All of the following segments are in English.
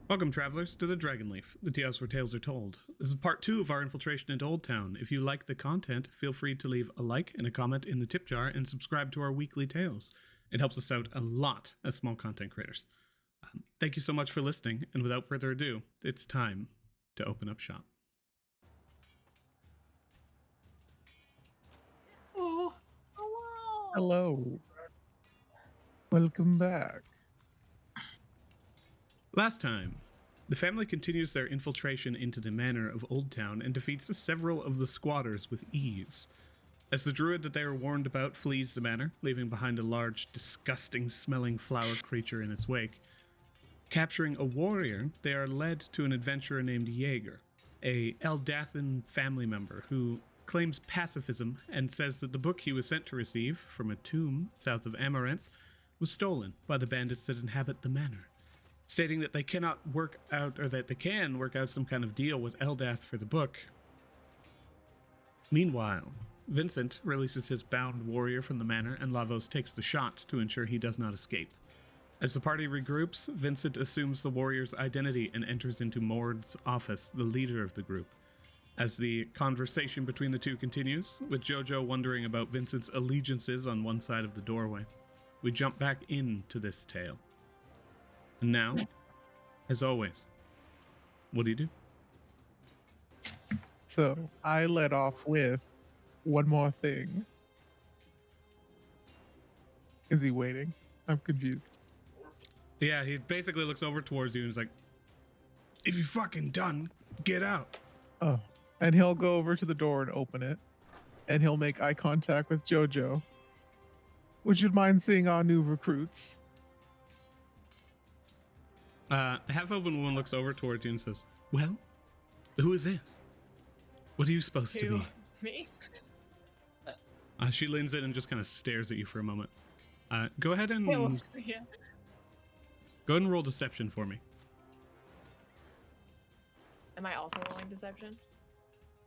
Welcome, travelers, to the Dragonleaf, the tea house where tales are told. This is part 2 of our infiltration into Old Town. If you like the content, feel free to leave a like and a comment in the tip jar and subscribe to our weekly tales. It helps us out a lot as small content creators. Thank you so much for listening, and without further ado, it's time to open up shop. Oh, hello. Hello. Welcome back. Last time, the family continues their infiltration into the manor of Old Town and defeats several of the squatters with ease. As the druid that they are warned about flees the manor, leaving behind a large, disgusting-smelling flower creature in its wake, capturing a warrior, they are led to an adventurer named Jaeger, a Eldathan family member who claims pacifism and says that the book he was sent to receive from a tomb south of Amaranth was stolen by the bandits that inhabit the manor, stating that they cannot work out, or that they can work out some kind of deal with Eldath for the book. Meanwhile, Vincent releases his bound warrior from the manor, and Lavos takes the shot to ensure he does not escape. As the party regroups, Vincent assumes the warrior's identity and enters into Mord's office, the leader of the group. As the conversation between the two continues, with Jojo wondering about Vincent's allegiances on one side of the doorway, we jump back into this tale. And now, as always, what do you do? So I led off with one more thing. Is he waiting? I'm confused. Yeah, he basically looks over towards you and is like, if you're fucking done, get out. Oh, and he'll go over to the door and open it, and he'll make eye contact with Jojo. Would you mind seeing our new recruits? The half-open woman looks over towards you and says, well, who is this? What are you supposed to Who? be? Me? She leans in and just kind of stares at you for a moment. Go ahead and Yeah. go ahead and roll deception for me. Am I also rolling deception?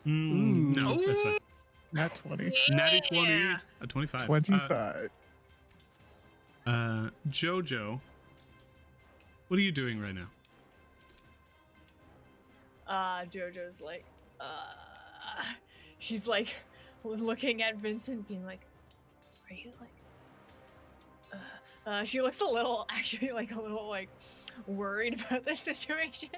No, that's fine. Nat 20. Natty 20, a 25. 25. Jojo, what are you doing right now? Jojo's like, she's like looking at Vincent being like, are you like, she looks a little, actually like a little like worried about this situation.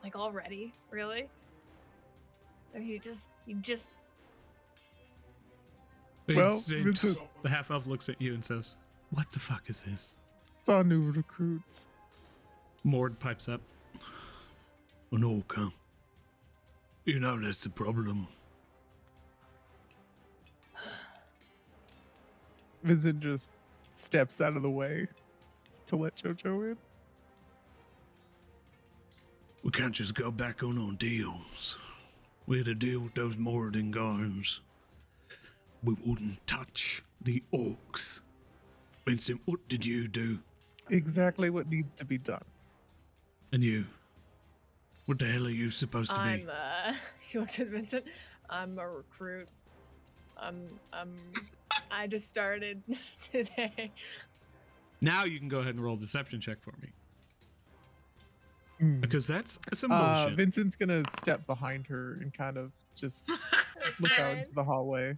Like already, really? Or you just Well, Vincent, Vincent- the half-elf looks at you and says, what the fuck is this? Our new recruits. Mord pipes up. An orca. You know that's the problem. Vincent just steps out of the way to let Jojo in. We can't just go back on our deals. We had to deal with those Morden guards. We wouldn't touch the orcs. Vincent, what did you do? Exactly what needs to be done. And you? What the hell are you supposed to be? She looks at Vincent. I'm a recruit. I just started today. Now you can go ahead and roll a deception check for me. Hmm. Because that's some bullshit. Vincent's gonna step behind her and kind of just look out into the hallway.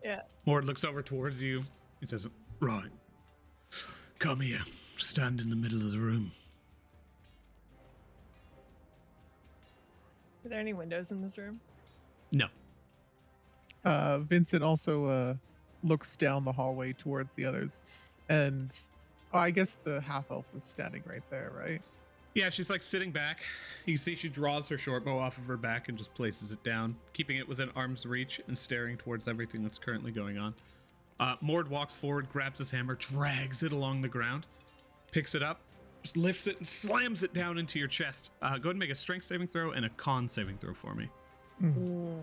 Yeah. Mord looks over towards you. He says, Right. Come here. Stand in the middle of the room. Are there any windows in this room? no. Vincent also looks down the hallway towards the others, and I guess the half elf was standing right there, right? Yeah, she's like sitting back. You see she draws her short bow off of her back and just places it down, keeping it within arm's reach and staring towards everything that's currently going on. Mord walks forward, grabs his hammer, drags it along the ground, picks it up, just lifts it and slams it down into your chest. Go ahead and make a strength saving throw and a con saving throw for me. Ooh.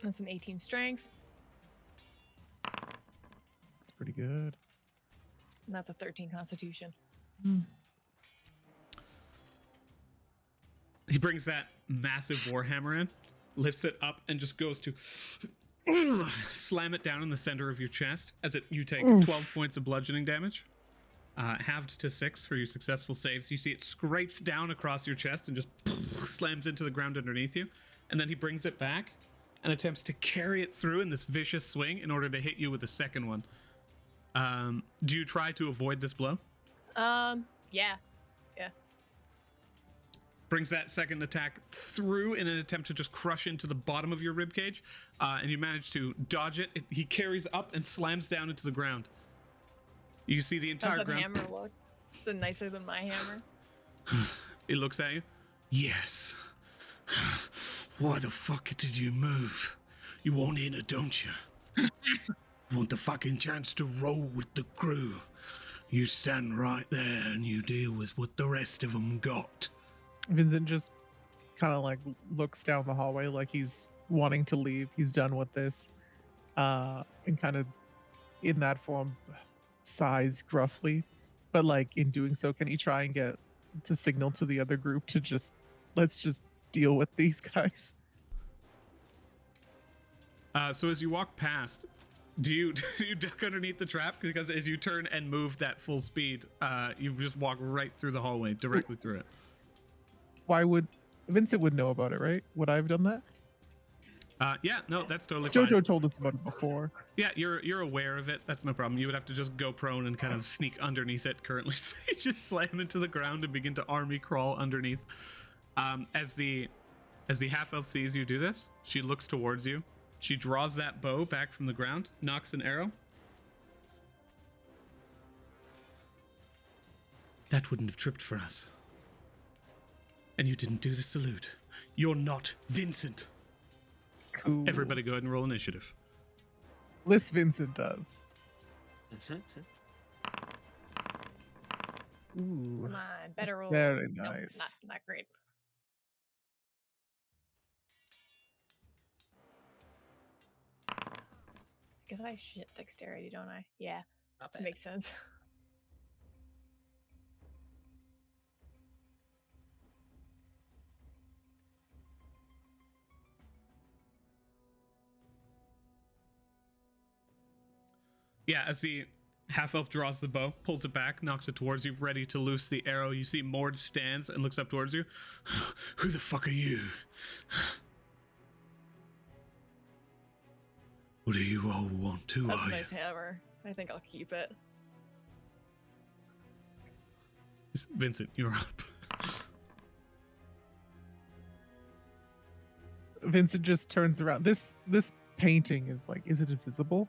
That's an 18 strength. That's pretty good. And that's a 13 constitution. He brings that massive warhammer in, lifts it up, and just goes to slam it down in the center of your chest as you take 12 points of bludgeoning damage. Halved to 6 for your successful saves. You see it scrapes down across your chest and just slams into the ground underneath you. And then he brings it back and attempts to carry it through in this vicious swing in order to hit you with a second one. Do you try to avoid this blow? Yeah. Brings that second attack through in an attempt to just crush into the bottom of your ribcage, and you manage to dodge it. He carries up and slams down into the ground. You see the entire How's that ground. hammer look? Is it nicer than my hammer? It looks at you. Yes. Why the fuck did you move? You want in it, don't you? Want the fucking chance to roll with the crew. You stand right there and you deal with what the rest of them got. Vincent just kind of like looks down the hallway like he's wanting to leave. He's done with this. And kind of in that form sighs gruffly. But like in doing so, can he try and get to signal to the other group to let's just deal with these guys? So as you walk past, do you duck underneath the trap? Because as you turn and move that full speed, you just walk right through the hallway, directly through it. Why would Vincent would know about it, right? Would I have done that? Yeah, no, that's totally fine. Jojo told us about it before. Yeah, you're aware of it. That's no problem. You would have to just go prone and kind of sneak underneath it currently. So you just slam into the ground and begin to army crawl underneath. As the half-elf sees you do this, she looks towards you. She draws that bow back from the ground, knocks an arrow. That wouldn't have tripped for us. And you didn't do the salute. You're not Vincent. Cool. Everybody go ahead and roll initiative. List Vincent does. Ooh. Come on, better roll. Very Nope, nice. not great. I guess I have shit dexterity, don't I? Yeah, Not that bad. makes sense. Yeah, as the half-elf draws the bow, pulls it back, knocks it towards you, ready to loose the arrow. You see Mord stands and looks up towards you. Who the fuck are you? What do you all want? Who That's are a you? nice hammer. I think I'll keep it. Vincent, you're up. Vincent just turns around. This painting is like, is it invisible?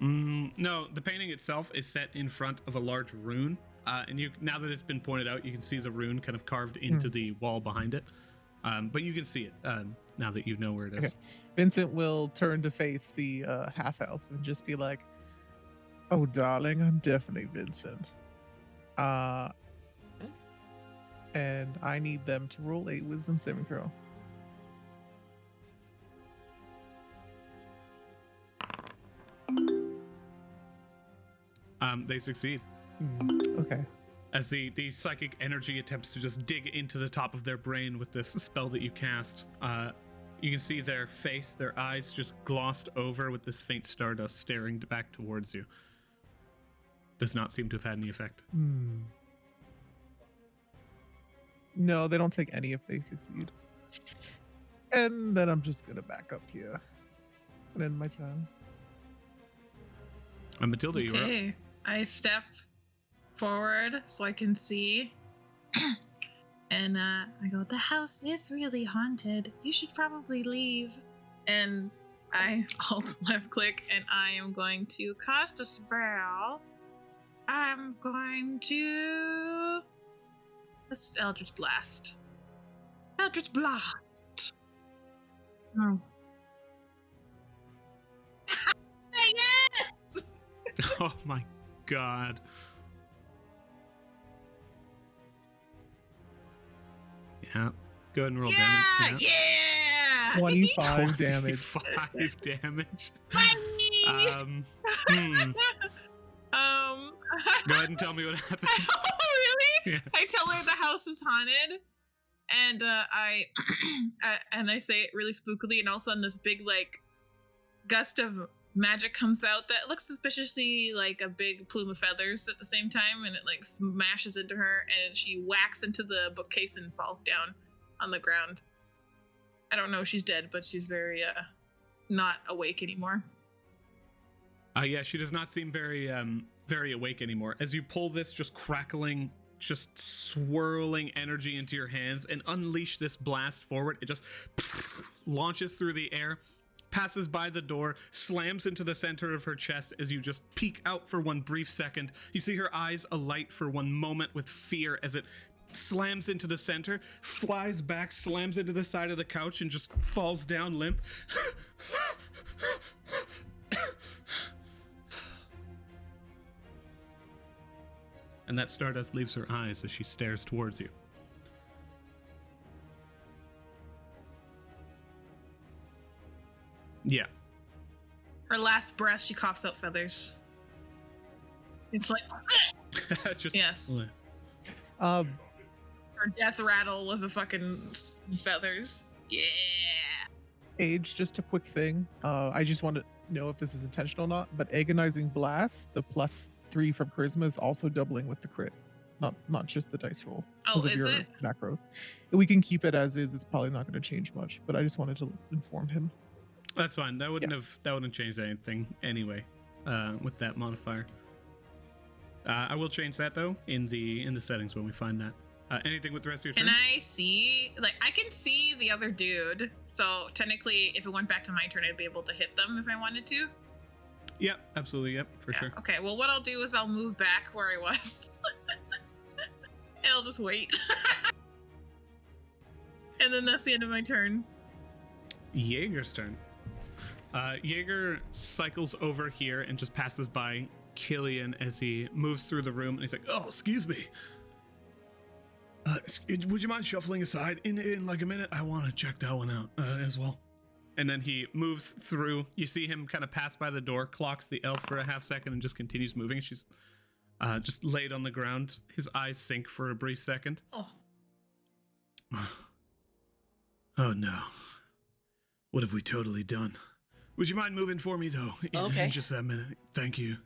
No, the painting itself is set in front of a large rune. And you, now that it's been pointed out, you can see the rune kind of carved into the wall behind it. But you can see it now that you know where it is. Okay. Vincent will turn to face the half-elf and just be like, "Oh, darling, I'm definitely Vincent. And I need them to roll a wisdom saving throw." They succeed. Okay. As the psychic energy attempts to just dig into the top of their brain with this spell that you cast. You can see their face, their eyes just glossed over with this faint stardust staring back towards you. Does not seem to have had any effect. No, they don't take any if they succeed. And then I'm just gonna back up here and end my turn. Matilda, you were up. Okay, I step forward so I can see. And I go, the house is really haunted. You should probably leave. And I alt left click and I am going to cast a spell. I'm going to... Let's Eldritch Blast. Eldritch Blast. Oh. Yes! Oh my god. Yeah. Go ahead and roll damage. Yeah! 25 damage. 5 damage. Money! Go ahead and tell me what happens. Oh, really? Yeah. I tell her the house is haunted, And and I say it really spookily, and all of a sudden this big like gust of magic comes out that looks suspiciously like a big plume of feathers at the same time, and it like smashes into her, and she whacks into the bookcase and falls down on the ground. I don't know if she's dead, but she's very not awake anymore. Yeah, she does not seem very awake anymore. As you pull this just crackling, just swirling energy into your hands and unleash this blast forward, it just launches through the air, passes by the door, slams into the center of her chest. As you just peek out for one brief second, you see her eyes alight for one moment with fear as it slams into the center, flies back, slams into the side of the couch, and just falls down limp. And that stardust leaves her eyes as she stares towards you. Yeah. Her last breath, she coughs out feathers. It's like, Just, yes. Um, Her death rattle was a fucking feathers. Yeah. Age, just a quick thing. I just want to know if this is intentional or not, but agonizing blast, the +3 from charisma is also doubling with the crit. Not just the dice roll. Oh, because of is your it? macros. We can keep it as is. It's probably not going to change much, but I just wanted to inform him. That's fine. That wouldn't change anything anyway, with that modifier. I will change that though in the settings when we find that. Anything with the rest of your turn? Can I see? Like, I can see the other dude. So technically, if it went back to my turn, I'd be able to hit them if I wanted to. Yep, absolutely. Yep, for Yeah, sure. Okay. Well, what I'll do is I'll move back where I was, and I'll just wait. And then that's the end of my turn. Jaeger's turn. Jaeger cycles over here and just passes by Killian as he moves through the room, and he's like, "Oh, excuse me. Would you mind shuffling aside in like a minute? I want to check that one out as well." And then he moves through. You see him kind of pass by the door, clocks the elf for a half second, and just continues moving. She's just laid on the ground. His eyes sink for a brief second. Oh. Oh no. What have we totally done? Would you mind moving for me though? Okay. In just that minute. Thank you.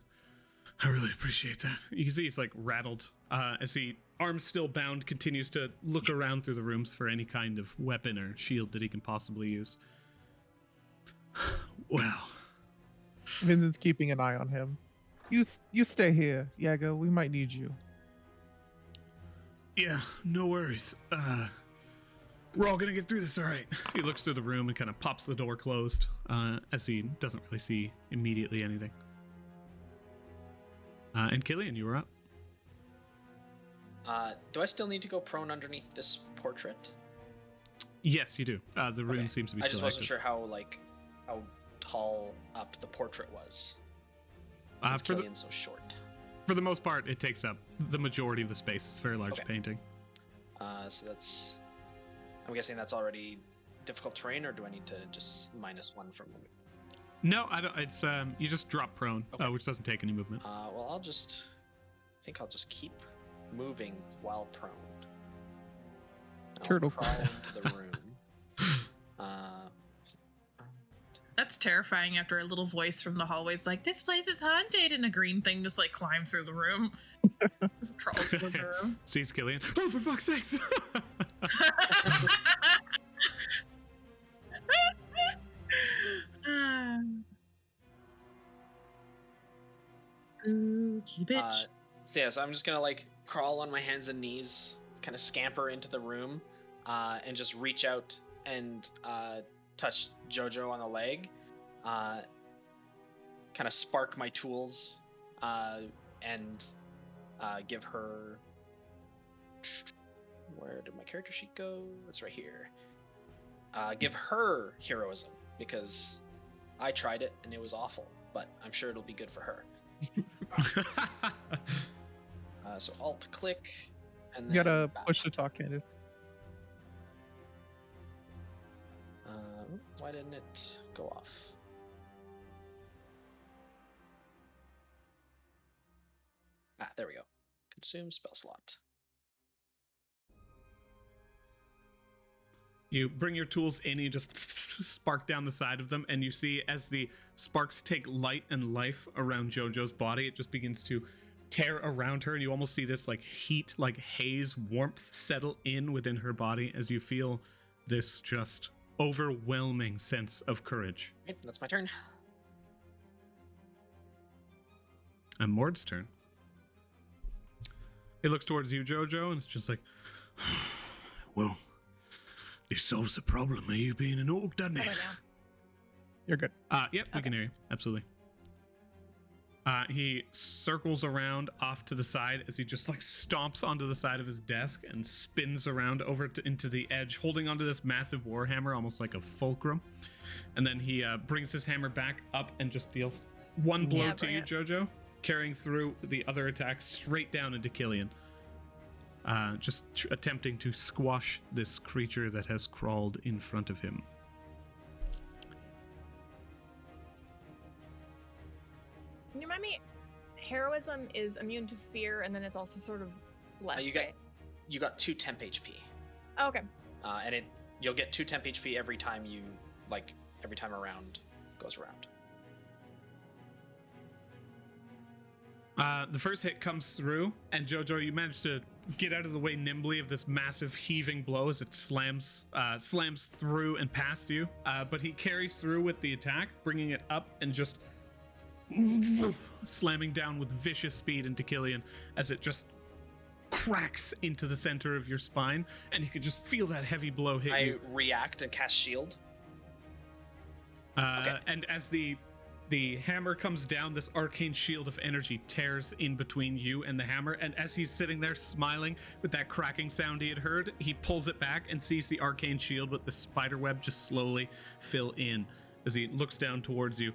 I really appreciate that. You can see he's like rattled as he, arms still bound, continues to look around through the rooms for any kind of weapon or shield that he can possibly use. Wow. Vincent's keeping an eye on him. You stay here, Yago. We might need you. Yeah, no worries. We're all gonna get through this, all right? He looks through the room and kind of pops the door closed as he doesn't really see immediately anything. And Killian, you were up. Do I still need to go prone underneath this portrait? Yes, you do. The rune Okay. seems to be I just still wasn't active. sure how tall up the portrait was. Since For the- Killian's so short. For the most part, it takes up the majority of the space. It's a very large Okay. painting. So that's. I'm guessing that's already difficult terrain, or do I need to just -1 from the? No, I don't. It's you just drop prone, Okay. which doesn't take any movement. Well, I think I'll just keep moving while prone. And I'll Turtle. crawl into the room. That's terrifying after a little voice from the hallways like, "This place is haunted," and a green thing just like climbs through the room. Just crawls through the room. Sees Killian. Oh, for fuck's sakes! Spooky bitch. So I'm just gonna like crawl on my hands and knees, kind of scamper into the room, and just reach out and touch Jojo on the leg, kind of spark my tools, and give her. Where did my character sheet go? It's right here. Give her heroism because I tried it and it was awful, but I'm sure it'll be good for her. So Alt click, and then You gotta back. push to talk, Candace. Why didn't it go off? There we go. Consume spell slot. You bring your tools in, and you just spark down the side of them, and you see as the sparks take light and life around JoJo's body, it just begins to tear around her, and you almost see this like heat, like haze warmth settle in within her body as you feel this just overwhelming sense of courage. Okay, that's my turn. And Mord's turn. He looks towards you, Jojo, and it's just like, Well, this solves the problem of you being an orc, doesn't it? How about now? You're good. Yep, we can hear you. Absolutely. He circles around off to the side as he just like stomps onto the side of his desk and spins around over into the edge, holding onto this massive warhammer, almost like a fulcrum. And then he brings his hammer back up and just deals one blow Yeah, to bring you, it. Jojo, carrying through the other attack straight down into Killian. Just attempting to squash this creature that has crawled in front of him. Can you remind me? Heroism is immune to fear, and then it's also sort of less. you got right? you got 2 temp HP, Oh, okay. and you'll get 2 temp HP every time every time a round goes around. The first hit comes through, and Jojo, you manage to get out of the way nimbly of this massive heaving blow as it slams through and past you. But he carries through with the attack, bringing it up and just slamming down with vicious speed into Killian as it just cracks into the center of your spine, and you can just feel that heavy blow hit I you. react and cast shield. And as the hammer comes down, this arcane shield of energy tears in between you and the hammer, and as he's sitting there smiling with that cracking sound he had heard, he pulls it back and sees the arcane shield with the spider web just slowly fill in as he looks down towards you.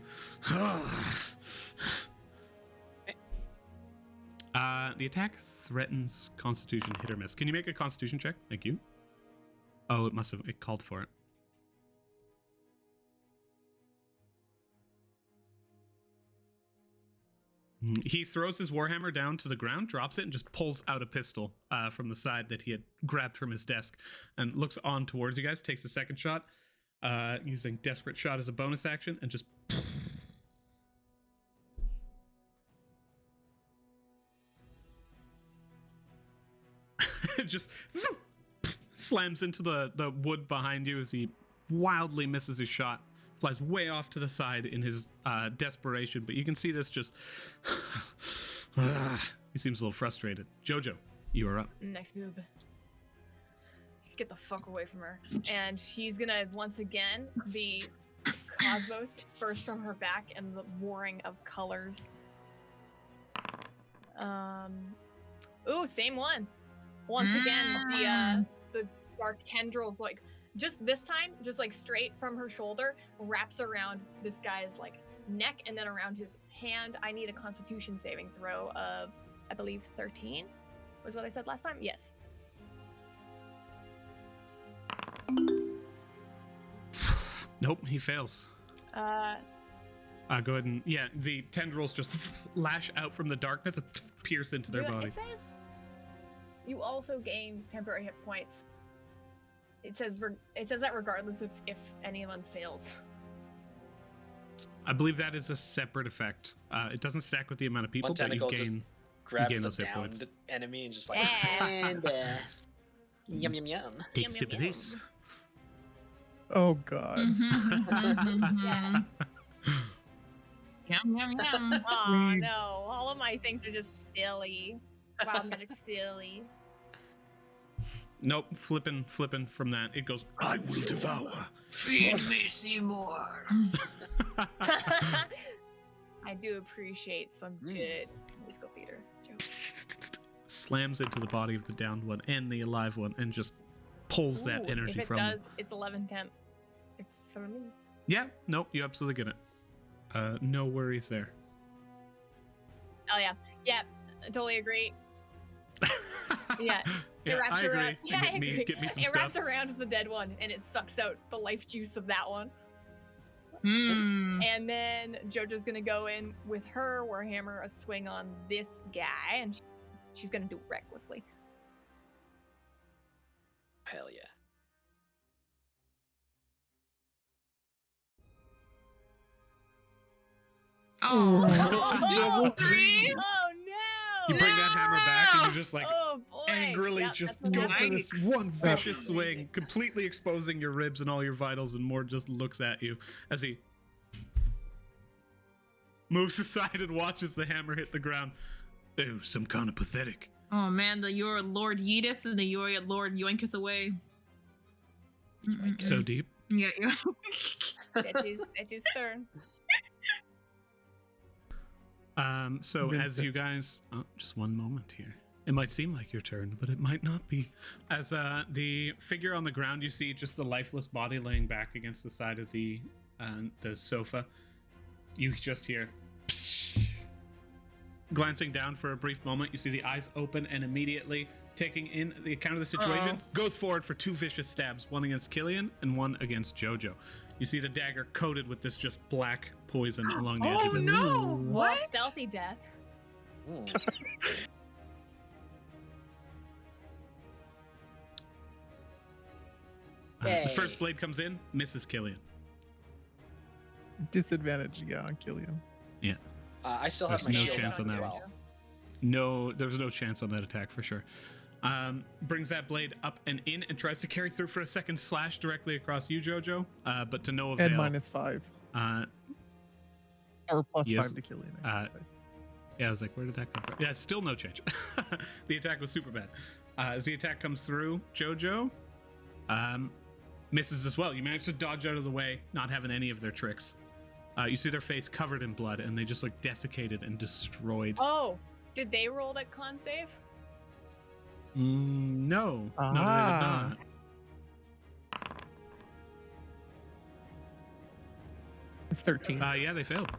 The attack threatens Constitution hit or miss. Can you make a Constitution check? Thank you. Oh, it called for it. He throws his warhammer down to the ground, drops it, and just pulls out a pistol from the side that he had grabbed from his desk, and looks on towards you guys, takes a second shot, using Desperate Shot as a bonus action, and just just slams into the wood behind you as he wildly misses his shot, flies way off to the side in his desperation, but you can see this just he seems a little frustrated. Jojo, you are up. Next move. Get the fuck away from her. And she's gonna once again be Cosmos burst from her back and the warring of colors. Ooh, same one. Once again, the dark tendrils, like, just this time, just like straight from her shoulder, wraps around this guy's like neck and then around his hand. I need a Constitution saving throw of, I believe, 13 was what I said last time. Yes. Nope, he fails. Go ahead and the tendrils just lash out from the darkness and pierce into their body. It says you also gain temporary hit points. It says that regardless of if anyone fails. I believe that is a separate effect. It doesn't stack with the amount of people, One but you tentacle just gain grabs gain the those hit points. downed enemy and just like Yeah. and yum yum yum. Take Yum, a sip yum, of this. Oh god. Yum, yum, yum. Oh no, all of my things are just silly. Wild magic silly. Nope, flipping from that. It goes, I will devour. Feed me, Seymour. I do appreciate some good musical theater jokes. slams into the body of the downed one and the alive one and just pulls that Ooh, energy if it from does, them. it's 11 temp. If for me. Yeah, nope, you absolutely get it. No worries there. Oh yeah, yeah, I totally agree. Yeah, Yeah, wraps I agree. around. Yeah, I agree. Get me some it stuff. wraps around the dead one and it sucks out the life juice of that one. And then JoJo's gonna go in with her Warhammer, a swing on this guy, and she's gonna do it recklessly. Hell yeah. Oh, Oh, three? Oh no! You bring that hammer back and you just like Oh boy! angrily Yep, just that's go what for happened. this one vicious Nice. swing, completely exposing your ribs and all your vitals, and Mord just looks at you as he moves aside and watches the hammer hit the ground. Oh, some kind of pathetic. Oh man, the your Lord Yeeteth and the your Lord Yoinketh away. So deep. Yeah, yeah. It is turn. So as Vincent. you guys, just one moment here. It might seem like your turn, but it might not be. As the figure on the ground, you see just the lifeless body laying back against the side of the sofa. You just hear. Glancing down for a brief moment, you see the eyes open, and immediately taking in the account of the situation, goes forward for 2 vicious stabs, one against Killian and one against Jojo. You see the dagger coated with this just black poison along the edge Oh of it. no! Well, What? stealthy death. Ooh. The Yay. first blade comes in, misses Killian. Disadvantage, yeah, on Killian. I still have There's my no shield chance on on as that well. No, there's no chance on that attack for sure. Brings that blade up and in and tries to carry through for a second slash directly across you, Jojo, but to no avail. And -5. Or plus Yes. 5 to Killian, I should say. Yeah, I was like, where did that come from? Yeah, it's still no change. The attack was super bad. As the attack comes through, Jojo misses as well. You manage to dodge out of the way, not having any of their tricks. You see their face covered in blood, and they just look desiccated and destroyed. Oh, did they roll that con save? No. No, they did Ah. not. It's 13. Yeah, they failed.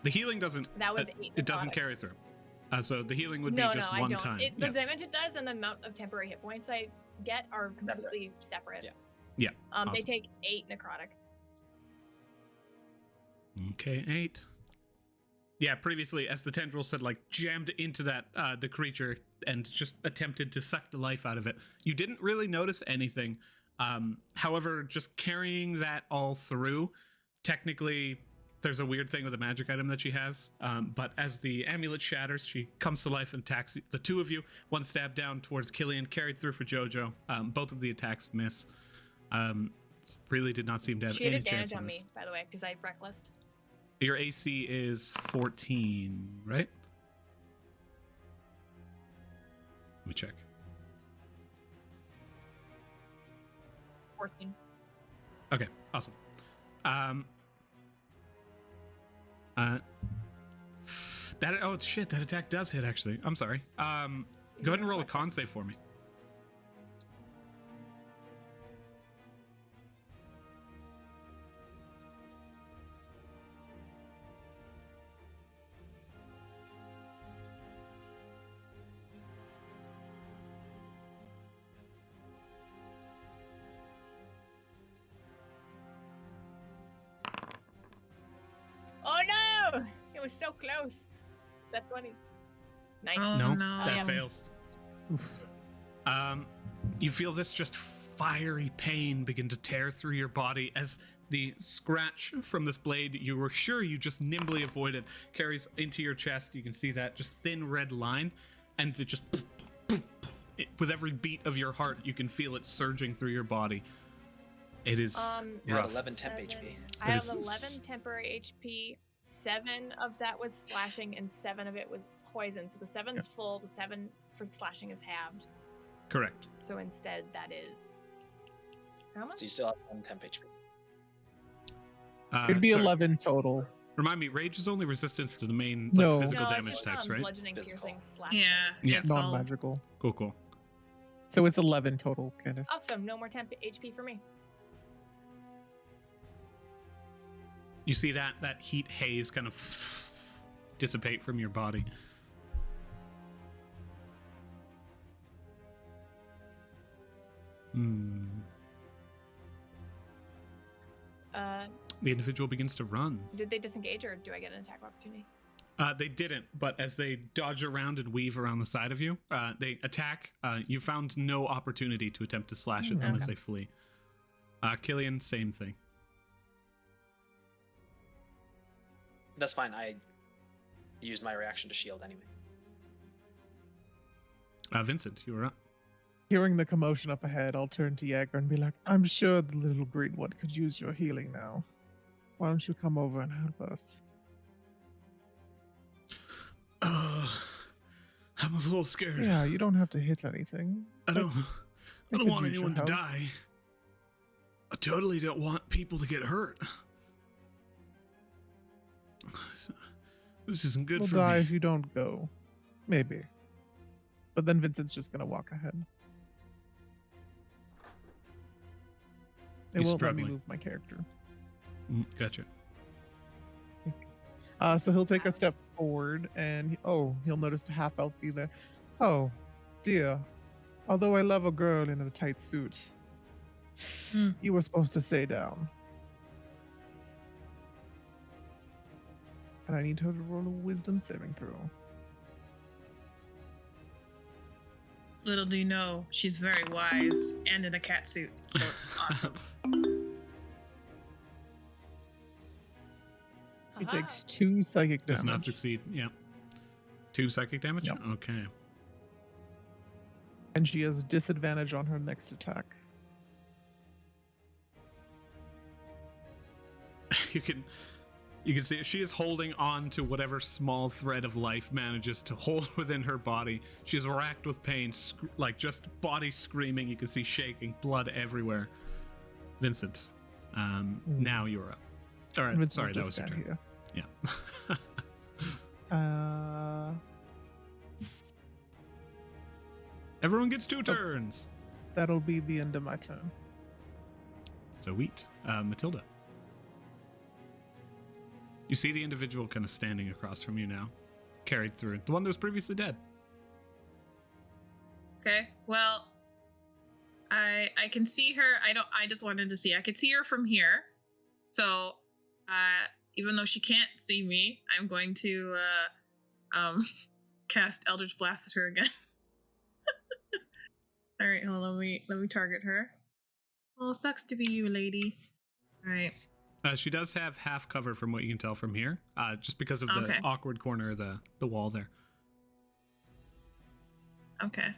The healing doesn't. That was 8 It doesn't necrotic. carry through. So the healing would No, be just no, one I don't. time. The Yeah. damage it does and the amount of temporary hit points I get are completely separate. Yeah. Yeah, They awesome. take 8 necrotic. Okay, 8. Yeah, previously, as the tendril said, like, jammed into that, the creature and just attempted to suck the life out of it. You didn't really notice anything. However, just carrying that all through, technically, there's a weird thing with a magic item that she has. But as the amulet shatters, she comes to life and attacks the 2 of you. 1 stab down towards Killian, carried through for Jojo. Both of the attacks miss. Really did not seem to have She had any chance advantage on on this. me, by the way, because I reckless. Your AC is 14, right? Let me check. 14. Okay, awesome. Oh shit, that attack does hit actually. I'm sorry. Go ahead and roll a con save for me. Oh no! It was so close. That 20. Nice. Oh, No, no. that yeah. fails. You feel this just fiery pain begin to tear through your body as the scratch from this blade you were sure you just nimbly avoided carries into your chest. You can see that just thin red line, and it just with every beat of your heart, you can feel it surging through your body. It is You had rough. 11 temp 7. HP. I have is- 11 temporary HP. 7 of that was slashing, and 7 of it was poison. So the 7's full. The 7 for slashing is halved. Correct. So instead, that is how much? So you still have 1 temp HP. It'd be sorry, 11 total. Remind me, rage is only resistance to the main No. physical No, it's damage just types, on right? bludgeoning, Physical. piercing, slashing. Yeah. Yeah. it's all- Non-magical. Cool. So it's 11 total, Candace. Oh, so no more temp HP for me. You see that heat haze kind of dissipate from your body. The individual begins to run. Did they disengage, or do I get an attack opportunity? They didn't, but as they dodge around and weave around the side of you, they attack. You found no opportunity to attempt to slash at them as Okay. they flee. Killian, same thing. That's fine. I used my reaction to shield anyway. Vincent, you were up. Hearing the commotion up ahead, I'll turn to Jaeger and be like, I'm sure the little green one could use your healing now. Why don't you come over and help us? I'm a little scared. Yeah, you don't have to hit anything. I don't could want use your anyone to help. die. I totally don't want people to get hurt. This isn't good We'll for die me. if you don't go. Maybe. But then Vincent's just gonna walk ahead. It He's won't let me struggling. move my character. Gotcha. So he'll take a step forward and he'll notice the half elf be there. Oh, dear. Although I love a girl in a tight suit, you were supposed to stay down. And I need her to roll a wisdom saving throw. Little do you know, she's very wise and in a cat suit, so it's awesome. He Aha. takes 2 psychic damage. Does not succeed. Yeah. 2 psychic damage? Yep. Okay. And she has disadvantage on her next attack. You can see she is holding on to whatever small thread of life manages to hold within her body. She is racked with pain, like just body screaming. You can see shaking, blood everywhere. Vincent, now you're up. All right, Vincent sorry, will that just was your stand turn. here. Yeah. Everyone gets 2 turns. That'll be the end of my turn. Sweet. Matilda. You see the individual kind of standing across from you now, carried through. The one that was previously dead. Okay, well, I can see her. I just wanted to see. I could see her from here. So, even though she can't see me, I'm going to cast Eldritch Blast at her again. All right, hold on. Let me target her. Well, sucks to be you, lady. All right. She does have half cover from what you can tell from here, just because of the Okay. awkward corner of the wall there. Okay.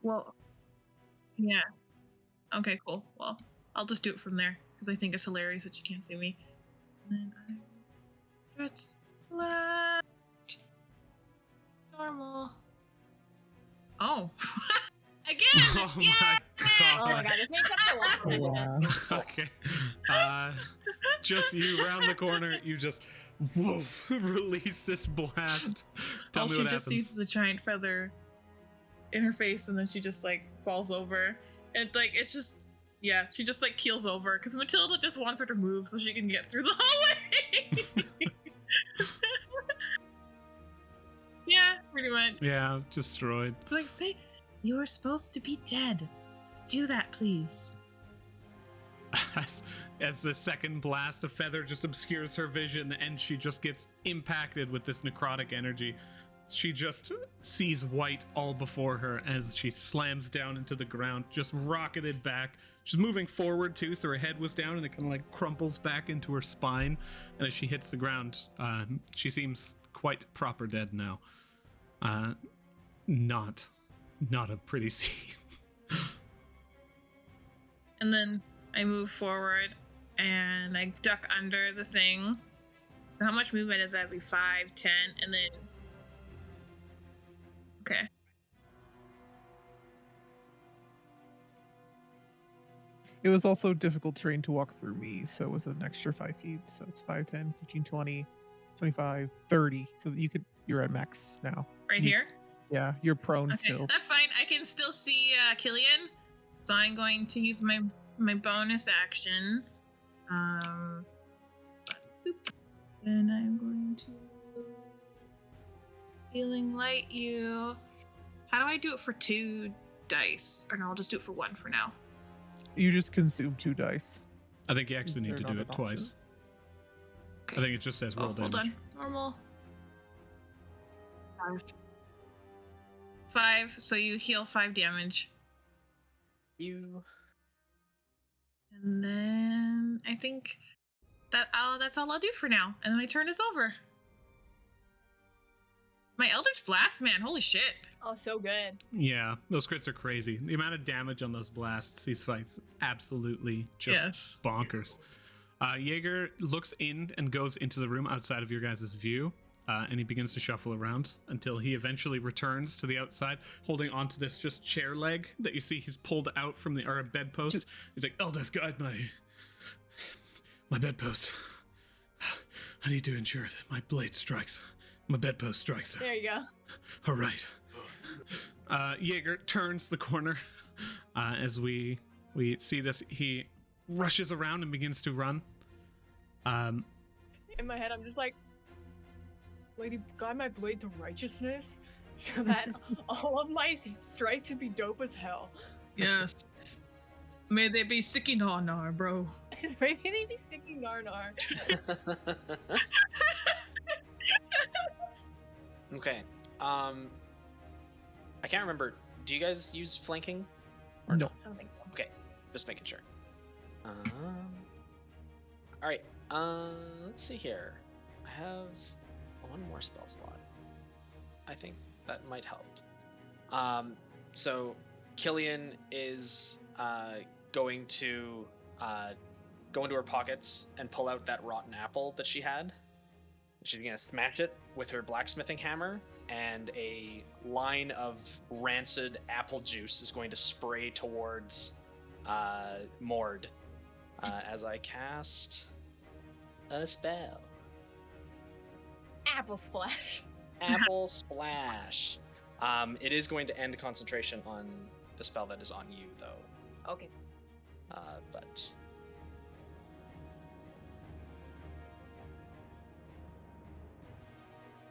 Well, yeah. Okay, cool. Well, I'll just do it from there because I think it's hilarious that you can't see me. And then Eldritch Blast. Normal. Oh. Again! Oh Yeah! my Oh my god. god, this makes up for Oh, last time. wow. Okay. Just you round the corner, you just release this blast. Tell All me she what just happens. sees is a giant feather in her face, and then she just like falls over. And like it's just she just like keels over because Matilda just wants her to move so she can get through the hallway. Yeah, pretty much. Yeah, destroyed. Like, say, you were supposed to be dead. Do that, please. As the second blast of feather just obscures her vision and she just gets impacted with this necrotic energy. She just sees white all before her as she slams down into the ground, just rocketed back. She's moving forward too, so her head was down and it kind of like crumples back into her spine. And as she hits the ground, she seems quite proper dead now. Not a pretty scene. And then I move forward and I duck under the thing. So how much movement is that? Be 5, 10, and then... Okay. It was also difficult terrain to walk through me, so it was an extra 5 feet. So it's 5, 10, 15, 20, 25, 30. So that you're at max now. Right You- here? Yeah, you're prone Okay, still. that's fine. I can still see Killian. So I'm going to use my bonus action. Boop. And I'm going to healing light you. How do I do it for 2 dice? Or no, I'll just do it for 1 for now. You just consume 2 dice. I think you actually need They're to not do an it twice. Okay. I think it just says roll hold damage. on. Normal. 5. So you heal 5 damage. You. And then I think that's all I'll do for now, and then my turn is over. My Eldritch Blast, man, holy shit! Oh, so good. Yeah, those crits are crazy. The amount of damage on those blasts, these fights, absolutely just bonkers. Jaeger looks in and goes into the room outside of your guys' view, and he begins to shuffle around until he eventually returns to the outside, holding onto this just chair leg that you see he's pulled out from the a bedpost. He's like, "Eldest, guide my bedpost. I need to ensure that my blade strikes. My bedpost strikes her. There you go. All right." Jaeger turns the corner as we see this. He rushes around and begins to run. In my head, I'm just like, "Lady, guide my blade to righteousness, so that all of my strike to be dope as hell." Yes. May they be sicky nar, bro. Maybe they be sticking Narnar. Okay. I can't remember. Do you guys use flanking? No. I don't think so. Okay, just making sure. All right. Let's see here. I have one more spell slot. I think that might help. So Killian is going to go into her pockets and pull out that rotten apple that she had. She's gonna smash it with her blacksmithing hammer, and a line of rancid apple juice is going to spray towards Mord as I cast a spell. Apple splash. Apple Splash. It is going to end concentration on the spell that is on you, though. Okay. But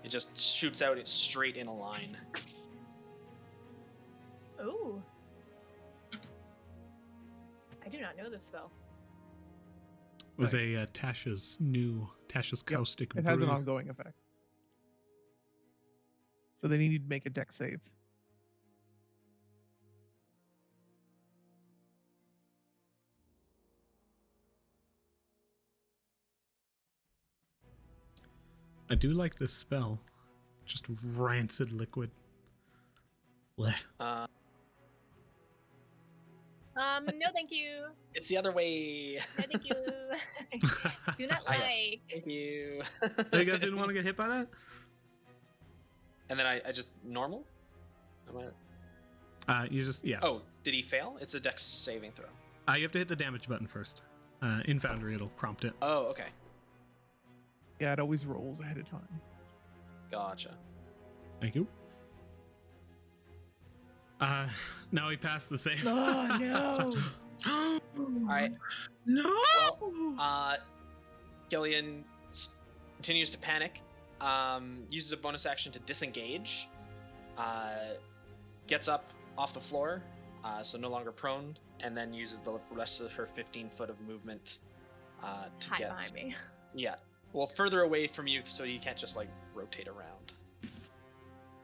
it just shoots out it straight in a line. Ooh. I do not know this spell. It was a Tasha's caustic It has an brew. ongoing effect. So they need to make a deck save. I do like this spell. Just rancid liquid. Blech. No thank you. It's the other way. No thank you. Do not Ah, yes. like. Thank you. You guys didn't want to get hit by that? And then I just normal? Am I... You just, yeah. Oh, did he fail? It's a dex saving throw. You have to hit the damage button first. In Foundry, it'll prompt it. Oh, okay. Yeah, it always rolls ahead of time. Gotcha. Thank you. Now he passed the save. Oh no. All right. No. Well, Killian continues to panic. Uses a bonus action to disengage. Gets up off the floor, so no longer prone, and then uses the rest of her 15 foot of movement to Hide get behind me. Yeah. Well, further away from you, so you can't just like rotate around.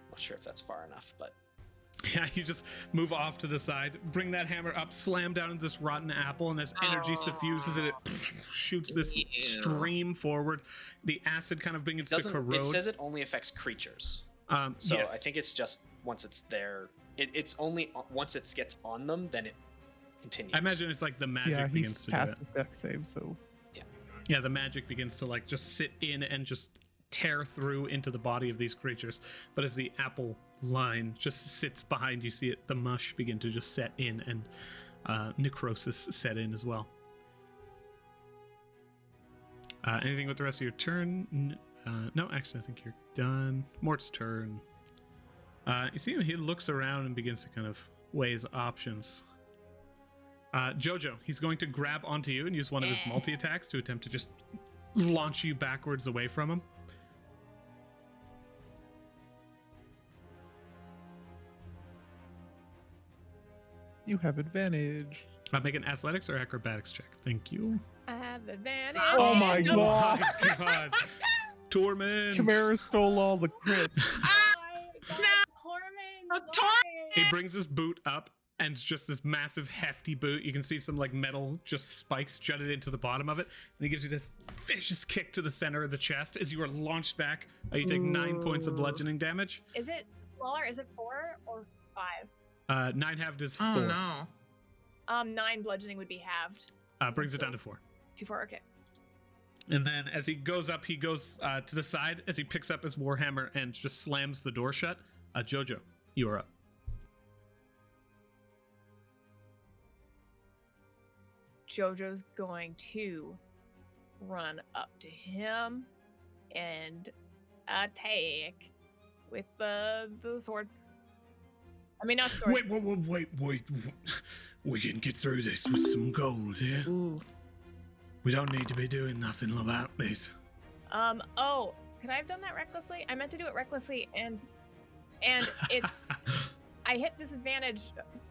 Not sure if that's far enough, but Yeah, you just move off to the side, bring that hammer up, slam down into this rotten apple, and as energy suffuses it, shoots this stream forward. The acid kind of begins to corrode. It says it only affects creatures. So yes. I think it's just once it's there. It's only once it gets on them, then it continues. I imagine it's like the magic Yeah, he begins to do passed it. his deck save, so Yeah, the magic begins to like just sit in and just tear through into the body of these creatures. But as the apple line just sits behind, you see it, the mush begin to just set in, and necrosis set in as well. Anything with the rest of your turn? No, actually, I think you're done. Mort's turn. You see him, he looks around and begins to kind of weigh his options. Jojo, he's going to grab onto you and use one of his multi-attacks to attempt to just launch you backwards away from him. you have advantage. Make an athletics or acrobatics check. Thank you. I have advantage. Oh my Oh god! my god. Torment. Tamara stole all the crits. Oh my God, Torment, Oh, why? He brings his boot up and just this massive hefty boot. You can see some like metal just spikes jutted into the bottom of it, and he gives you this vicious kick to the center of the chest as you are launched back. You take 9 points of bludgeoning damage. Is it smaller? Is it 4 or 5? 9 halved is 4. Oh no. 9 bludgeoning would be halved. Brings it down to 4. 2, 4. Okay. And then as he goes up, he goes to the side as he picks up his warhammer and just slams the door shut. Jojo, you are up. Jojo's going to run up to him and attack with the sword. I mean, not sword. Wait. We can get through this with some gold, yeah? Ooh. We don't need to be doing nothing about this. Oh, could I have done that recklessly? I meant to do it recklessly, and it's I hit disadvantage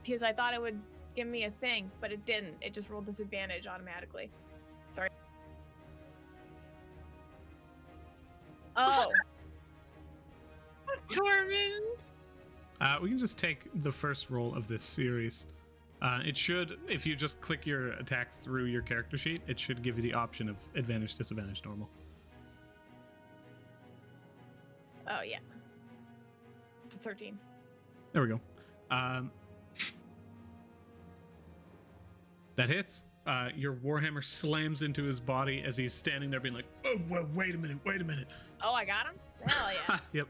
because I thought it would give me a thing, but it didn't. It just rolled disadvantage automatically. Sorry. Oh. Tormund. We can just take the first roll of this series. It should, if you just click your attack through your character sheet, it should give you the option of advantage, disadvantage, normal. Oh, yeah. It's a 13. There we go. That hits. Your warhammer slams into his body as he's standing there being like, oh, whoa, wait a minute. Oh, I got him? Hell yeah. Yep.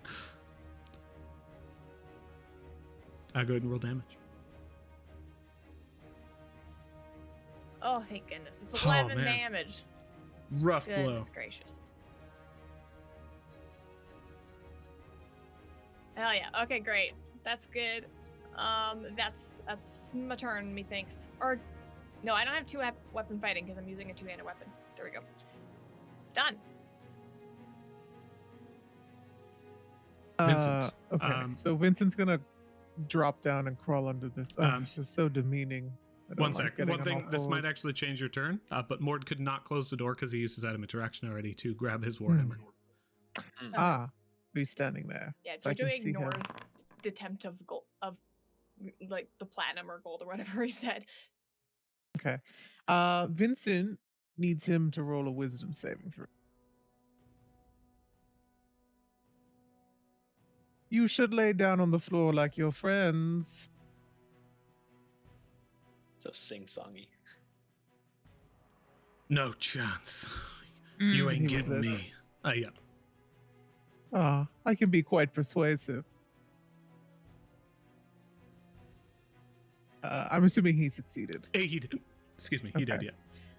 Go ahead and roll damage. Oh, thank goodness. It's 11 man. damage. Rough blow. Goodness gracious. Hell yeah. Okay, great. That's good. That's my turn, methinks. Or, no, I don't have weapon fighting because I'm using a 2-handed weapon. There we go. Done. Vincent. Okay, so Vincent's gonna drop down and crawl under this. Oh, this is so demeaning. I don't One like sec. getting One them thing, all this might cold. actually change your turn, but Mord could not close the door because he used his item interaction already to grab his warhammer. Ah, he's standing there. Yeah, So I Jojo can see him. ignores the attempt of gold, of like the platinum or gold or whatever he said. Okay. Vincent needs him to roll a wisdom saving throw. You should lay down on the floor like your friends. So sing-songy. No chance. Mm. You ain't He getting resists. me. Yeah. Ah, I can be quite persuasive. I'm assuming he succeeded. Hey, he did. Excuse me, he did, Okay. yeah.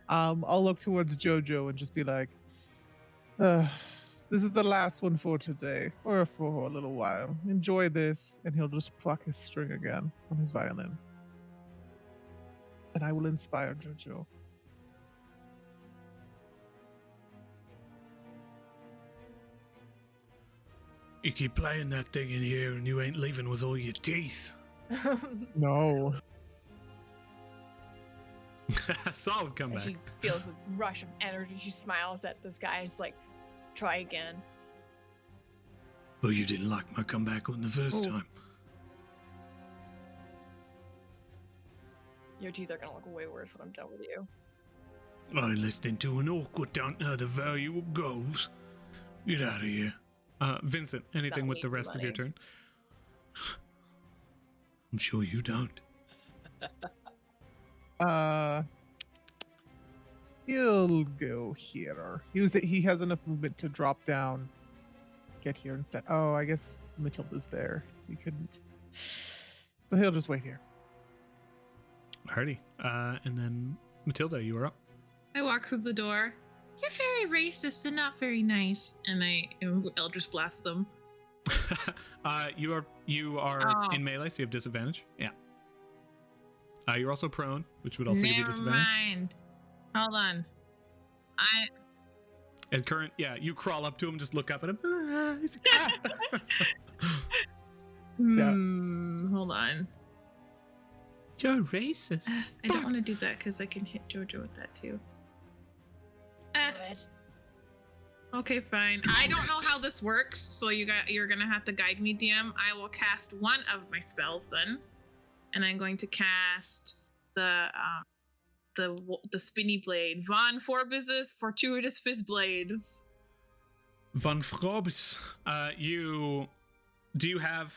I'll look towards Jojo and just be like, this is the last one for today, or for a little while. Enjoy this, and he'll just pluck his string again on his violin. And I will inspire Jojo. You keep playing that thing in here and you ain't leaving with all your teeth. No. Solid And comeback. she feels a rush of energy. She smiles at this guy. She's like, try again. Well, you didn't like my comeback on the first Oh. time. Your teeth are gonna look way worse when I'm done with you. I listening to an awkward don't know the value of goals. Get out of here. Vincent, anything Not with the need rest of your money. turn? I'm sure you don't. He'll go here. He has enough movement to drop down, get here instead. Oh, I guess Matilda's there, so he couldn't. So he'll just wait here. Alrighty. And then Matilda, you are up. I walk through the door. You're very racist and not very nice. And I Eldritch blast them. You are Oh. in melee, so you have disadvantage. Yeah. You're also prone, which would also give you Never disadvantage. mind. Hold on. And current, yeah, you crawl up to him, just look up at him. Hold on. You're racist. I don't want to do that because I can hit Jojo with that too. Good. Okay, fine. I don't know how this works, so you're gonna have to guide me, DM. I will cast one of my spells then. and I'm going to cast the spinny blade. Von Forbis's Fortuitous Fist Blades. Von Frobes, you have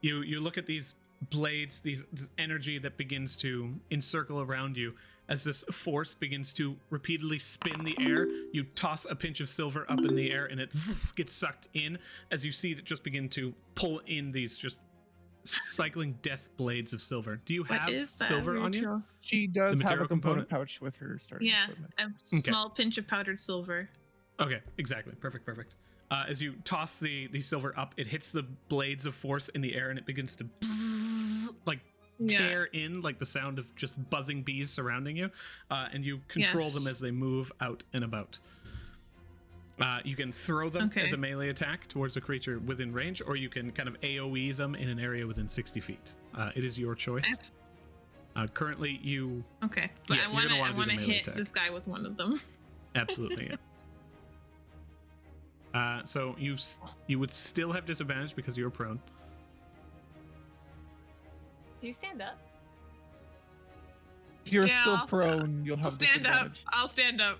you look at these blades, this energy that begins to encircle around you as this force begins to repeatedly spin the air. You toss a pinch of silver up in the air and it gets sucked in as you see it just begin to pull in these just cycling death blades of silver. Do you have silver on you? She does The have material a component component? pouch with her starting Yeah, equipment. a small pinch of powdered silver. Okay, exactly. Perfect. As you toss the silver up, it hits the blades of force in the air and it begins to like tear in like the sound of just buzzing bees surrounding you, and you control them as they move out and about. You can throw them as a melee attack towards a creature within range, or you can kind of AoE them in an area within 60 feet. It is your choice. Currently, you... Okay, but Yeah, I want to hit attack. this guy with one of them. Absolutely, yeah. So you would still have disadvantage because you're prone. Do you stand up? If you're Yeah, still I'll prone, you'll I'll have stand up. disadvantage. I'll stand up.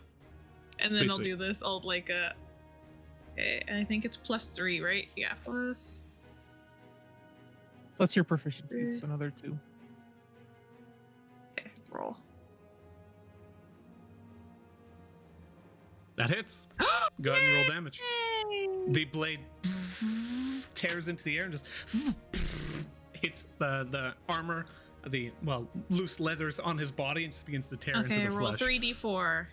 And then Sweet, I'll sweet. do this. I'll like okay, I think it's +3, right? Yeah, plus. Plus your proficiency, so another 2. Okay, roll. That hits. Go ahead and roll damage. Yay! The blade tears into the air and just hits the armor, the loose leathers on his body, and just begins to tear into Okay, the roll flesh. 3d4.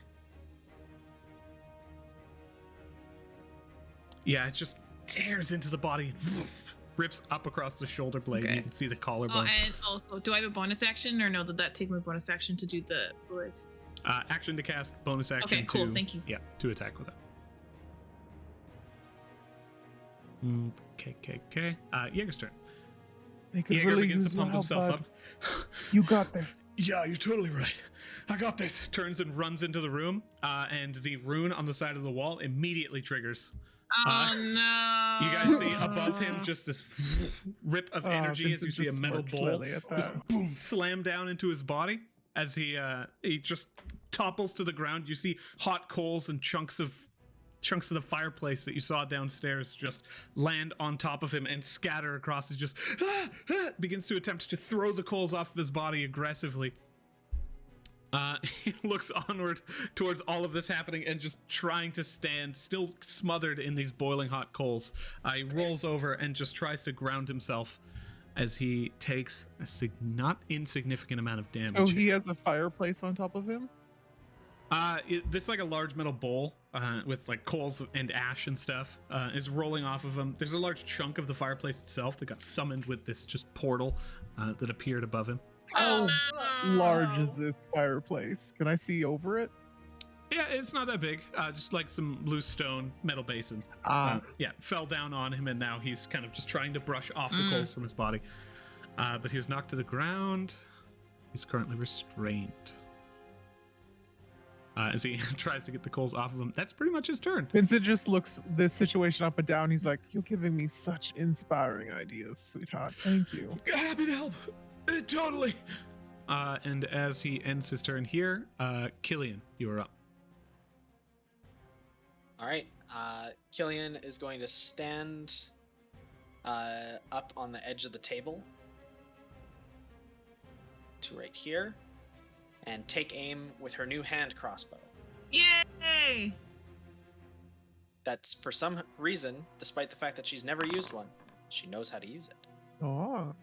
Yeah, it just tears into the body and rips up across the shoulder blade. Okay. You can see the Oh, collarbone. and also, do I have a bonus action, or no? Did that take my bonus action to do the wood? Action to cast, bonus action Okay, cool, to... thank you. Yeah, to attack with it. Okay. Jaeger's turn. They could Jaeger really begins use to pump your help, himself bud. up. You got this. Yeah, you're totally right. I got this. Turns and runs into the room, and the rune on the side of the wall immediately triggers. Oh no! You guys see above him just this rip of energy as you Vincent see a just metal smirks bowl slightly at that. just boom slam down into his body as he just topples to the ground. You see hot coals and chunks of the fireplace that you saw downstairs just land on top of him and scatter across. He just begins to attempt to throw the coals off of his body aggressively. He looks onward towards all of this happening and just trying to stand, still smothered in these boiling hot coals. He rolls over and just tries to ground himself as he takes a not insignificant amount of damage. So he has a fireplace on top of him? This is like a large metal bowl with like coals and ash and stuff. Is rolling off of him. There's a large chunk of the fireplace itself that got summoned with this just portal that appeared above him. How no. large is this fireplace? Can I see over it? Yeah, it's not that big. Just like some loose stone metal basin. Yeah, fell down on him, and now he's kind of just trying to brush off the coals from his body. But he was knocked to the ground. He's currently restrained. As he tries to get the coals off of him. That's pretty much his turn. Vincent just looks this situation up and down. He's like, "You're giving me such inspiring ideas, sweetheart. Thank you." Happy to help. Totally. And as he ends his turn here, Killian, you are up. All right. Killian is going to stand up on the edge of the table to right here and take aim with her new hand crossbow. Yay! That's for some reason, despite the fact that she's never used one, she knows how to use it. Oh.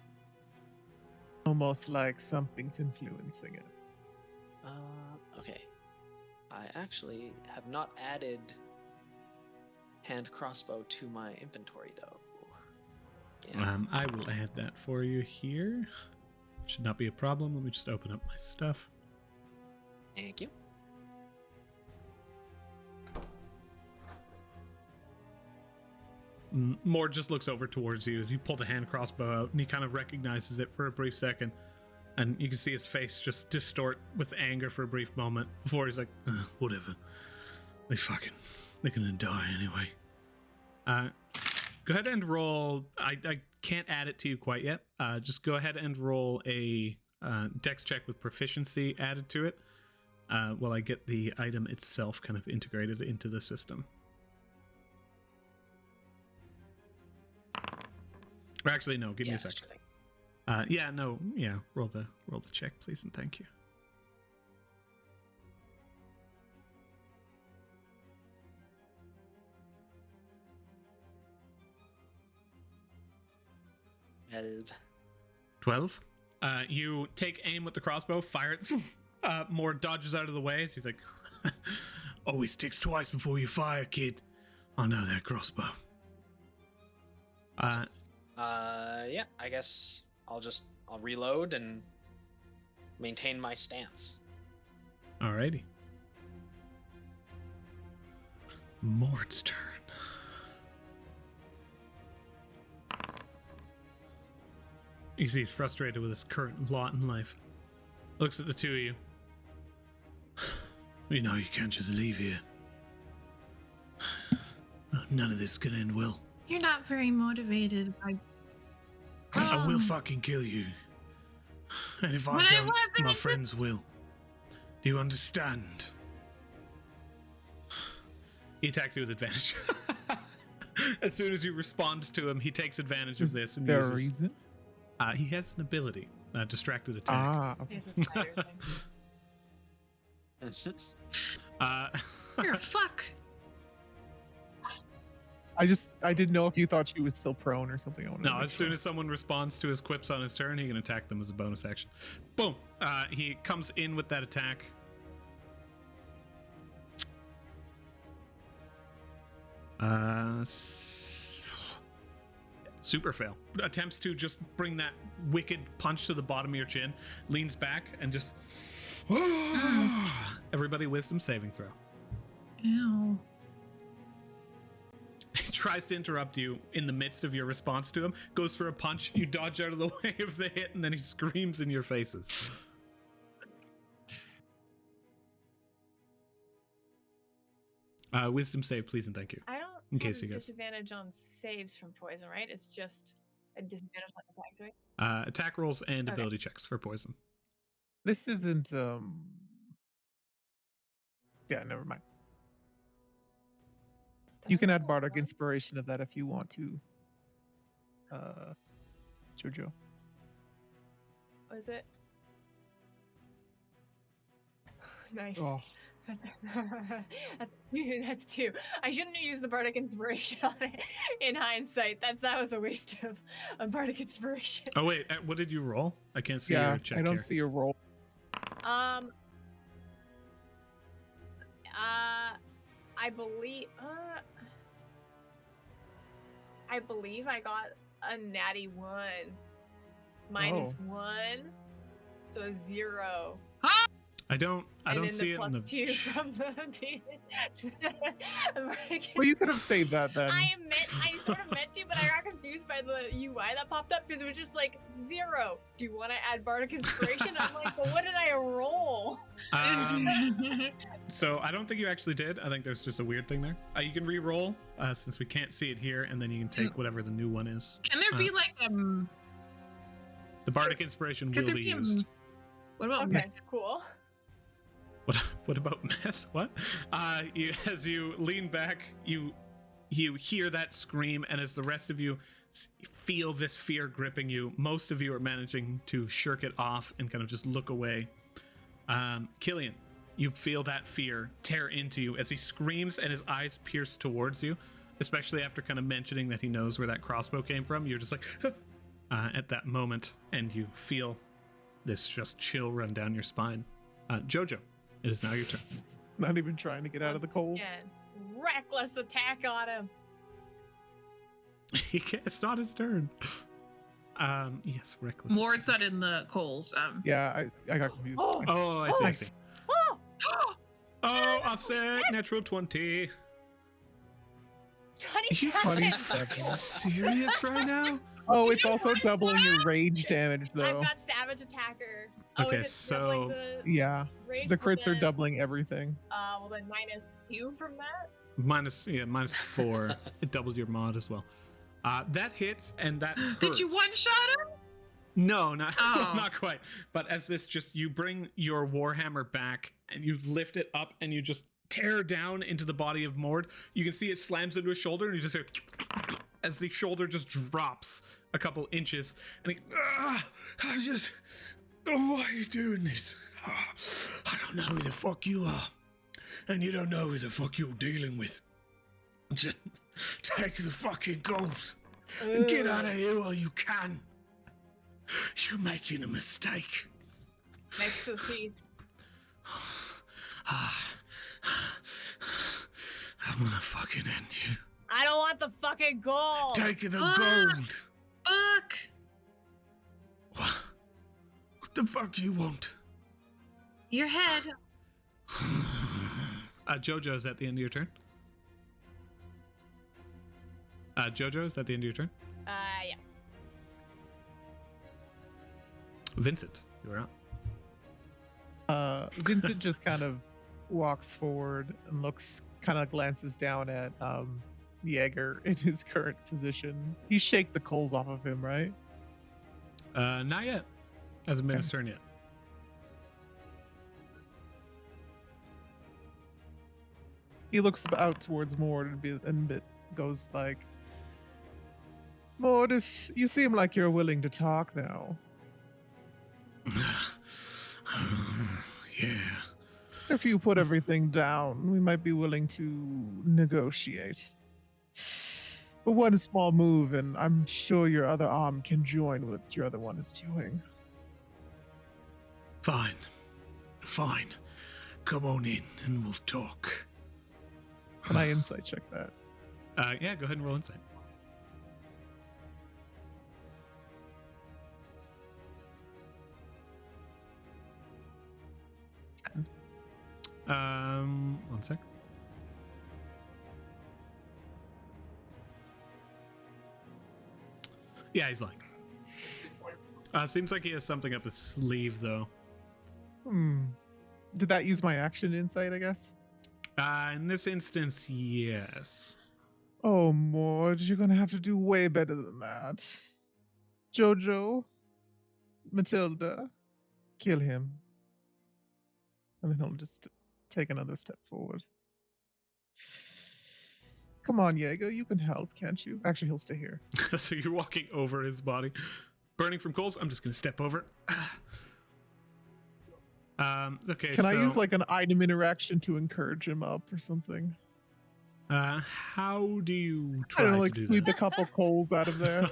Almost like something's influencing it. Okay. I actually have not added hand crossbow to my inventory though. Yeah. I will add that for you here. Should not be a problem. Let me just open up my stuff. Thank you. Mord just looks over towards you as you pull the hand crossbow out, and he kind of recognizes it for a brief second. And you can see his face just distort with anger for a brief moment before he's like, whatever. They're gonna die anyway. Go ahead and roll. I can't add it to you quite yet. Just go ahead and roll a dex check with proficiency added to it while I get the item itself kind of integrated into the system. Or actually, no. Give me a second. Roll the check, please, and thank you. And 12. You take aim with the crossbow, fire it. More dodges out of the way. So he's like, Always ticks twice before you fire, kid. I know that crossbow. yeah, I guess I'll reload and maintain my stance. Alrighty. Mort's turn. You see he's frustrated with his current lot in life. Looks at the two of you. You know you can't just leave here. None of this could end well. You're not very motivated by. I will fucking kill you. And if I don't, my friends will. Do you understand? He attacks you with advantage. As soon as you respond to him, he takes advantage of this and There a uses. reason? He has an ability, distracted attack. Ah, It's a spider thing. You're a fuck. I didn't know if you thought she was still prone or something. I wanted to No, make as soon sure. as someone responds to his quips on his turn, he can attack them as a bonus action. Boom! He comes in with that attack. Super fail. Attempts to just bring that wicked punch to the bottom of your chin, leans back, and just... Everybody wisdom saving throw. Ew. He tries to interrupt you in the midst of your response to him, goes for a punch, you dodge out of the way of the hit, and then he screams in your faces. Wisdom save, please, and thank you. I don't In case have you guys- disadvantage on saves from poison, right? It's just a disadvantage on attacks, right? Attack rolls and Okay. ability checks for poison. This isn't. Yeah, never mind. You can add bardic inspiration to that if you want to. Jojo. What is it? Nice. Oh, That's two. I shouldn't have used the bardic inspiration on it in hindsight. That was a waste of a bardic inspiration. Oh wait, what did you roll? I can't see yeah. your check I don't here. see a roll. I believe I got a natty 1. Minus 1. So a 0. I don't And then see the it plus in the 2 from the Well, you could have saved that then. I sort of meant to, but I got confused by the UI that popped up because it was just like 0. Do you want to add bardic inspiration? I'm like, well, what did I roll? So I don't think you actually did. I think there's just a weird thing there. You can re-roll since we can't see it here, and then you can take whatever the new one is. Can there be like The bardic inspiration could will there be be used. what about Okay, cool. What about meth? What? As you lean back, you hear that scream, and as the rest of you feel this fear gripping you, most of you are managing to shirk it off and kind of just look away. Killian, you feel that fear tear into you as he screams and his eyes pierce towards you, especially after kind of mentioning that he knows where that crossbow came from. You're just like, at that moment, and you feel this just chill run down your spine. Jojo, it is now your turn. Not even trying to get out of the Once coals. again, reckless attack on him. It's not his turn. Yes, reckless. Mord's not in the coals? Yeah, I got confused. Oh, I see. I Nice. see. Oh, Oh, offset, natural 20. 27. Serious right now? Oh, it's also doubling your rage damage I've though. got savage attacker. Okay, is it so- doubling the Yeah, rage the from crits are the- doubling everything. Well then -2 from that. Minus 4. It doubled your mod as well. That hits, and that hurts. Did you one-shot him? No, not Oh. not quite. But as this you bring your warhammer back and you lift it up and you just tear down into the body of Mord. You can see it slams into his shoulder, and you just hear as the shoulder just drops a couple inches, and he, why are you doing this? I don't know who the fuck you are, and you don't know who the fuck you're dealing with. Just take the fucking gold and get out of here while you can. You're making a mistake. Next to teeth. I'm gonna fucking end you. I don't want the fucking gold. Take the Ah. gold. Fuck! What the fuck you want? Your head. Jojo, is that the end of your turn? Jojo, is that the end of your turn? Yeah. Vincent, you're up. Vincent just kind of walks forward and kind of glances down at Jaeger in his current position. He shake the coals off of him, right? Not yet. Hasn't been his turn yet. He looks out towards Mord and goes like, Mord, if you seem like you're willing to talk now. Yeah. If you put everything down, we might be willing to negotiate. But one small move, and I'm sure your other arm can join what your other one is doing. Fine. Fine. Come on in and we'll talk. Can I insight check that? Yeah, go ahead and roll insight. One sec. Yeah, he's lying. Seems like he has something up his sleeve, though. Did that use my action insight, I guess? In this instance, yes. Oh, Mord, you're gonna have to do way better than that. Jojo, Matilda, kill him. And then he'll just take another step forward. Come on, Jaeger, you can help, can't you? Actually, he'll stay here. So you're walking over his body. Burning from coals, I'm just going to step over. Okay, Can I use like an item interaction to encourage him up or something? How do you try I don't know, to like do sweep that? a couple coals out of there.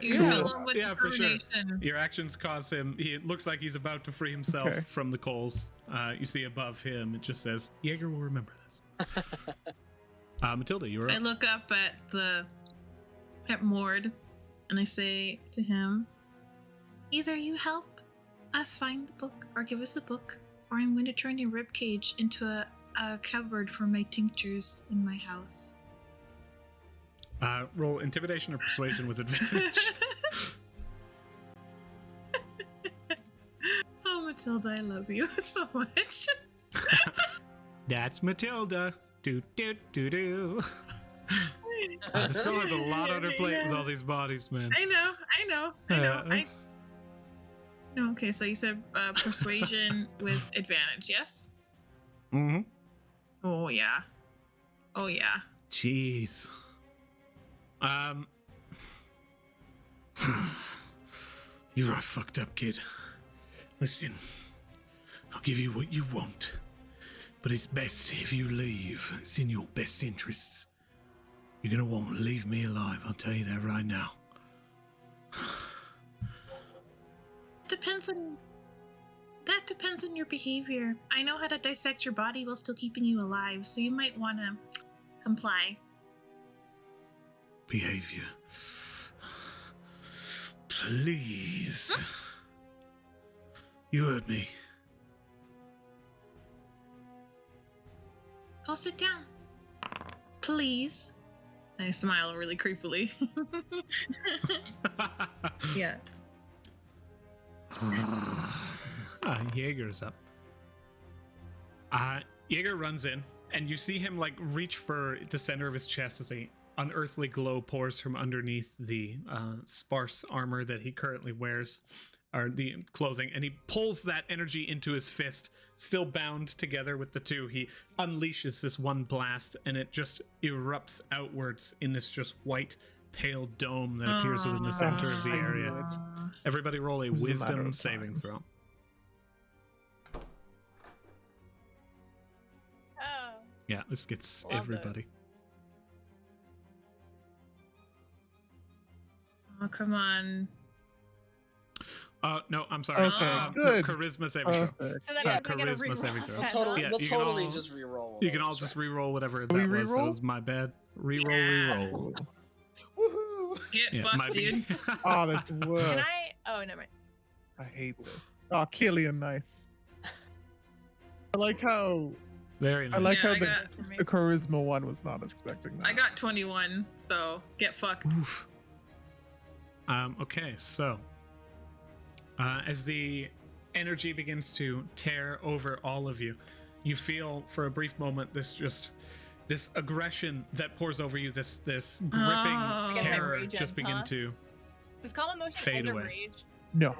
You Cool. fill him with Yeah, for sure. determination. Your actions cause him. It looks like he's about to free himself Okay. from the coals. You see above him, it just says, Jaeger will remember this. Matilda, you were I up. look up at Mord, and I say to him, either you help us find the book, or give us the book, or I'm going to turn your ribcage into a cupboard for my tinctures in my house. Roll intimidation or persuasion with advantage. Oh, Matilda, I love you so much. That's Matilda. Do do do do. This girl has a lot on her plate with all these bodies, man. I know. No, okay, so you said persuasion with advantage, yes? Mm-hmm. Oh, yeah. Oh, yeah. Jeez. You're a fucked up kid. Listen, I'll give you what you want, but it's best if you leave. It's in your best interests. You're gonna want to leave me alive, I'll tell you that right now. That depends on your behavior. I know how to dissect your body while still keeping you alive, so you might want to comply. Behavior. Please. You heard me. Go sit down. Please. I smile really creepily. Yeah. Jaeger's up. Jaeger runs in, and you see him like reach for the center of his chest as a unearthly glow pours from underneath the sparse armor that he currently wears, or the clothing, and he pulls that energy into his fist, still bound together with the two. He unleashes this one blast, and it just erupts outwards in this just white, pale dome that appears within the center of the area. Everybody roll a It was a matter wisdom of saving time. throw. Oh, Yeah, this gets Love everybody. those. Oh, come on. No, I'm sorry. Okay, No, good. charisma saving throw. Perfect. so that Yeah, means I gotta charisma re-roll saving throw. We'll that, totally, huh? Yeah, we'll you can totally all- just re-roll. You can all those, just right? re-roll whatever We that was. That re-roll? was my bad. Re-roll, Yeah. re-roll. Woohoo! Get Yeah, fucked, might be. dude. Oh, that's worse. Can I? Oh, never mind. I hate this. Oh, Killian, nice. I like how Very nice. I like Yeah, how I the, got- For me. the charisma one was not expecting that. I got 21, so get fucked. Oof. Okay, so as the energy begins to tear over all of you, you feel for a brief moment this aggression that pours over you, this gripping Oh. terror Rage just up, begin huh? to Does calm emotion Fade end of away. rage? No.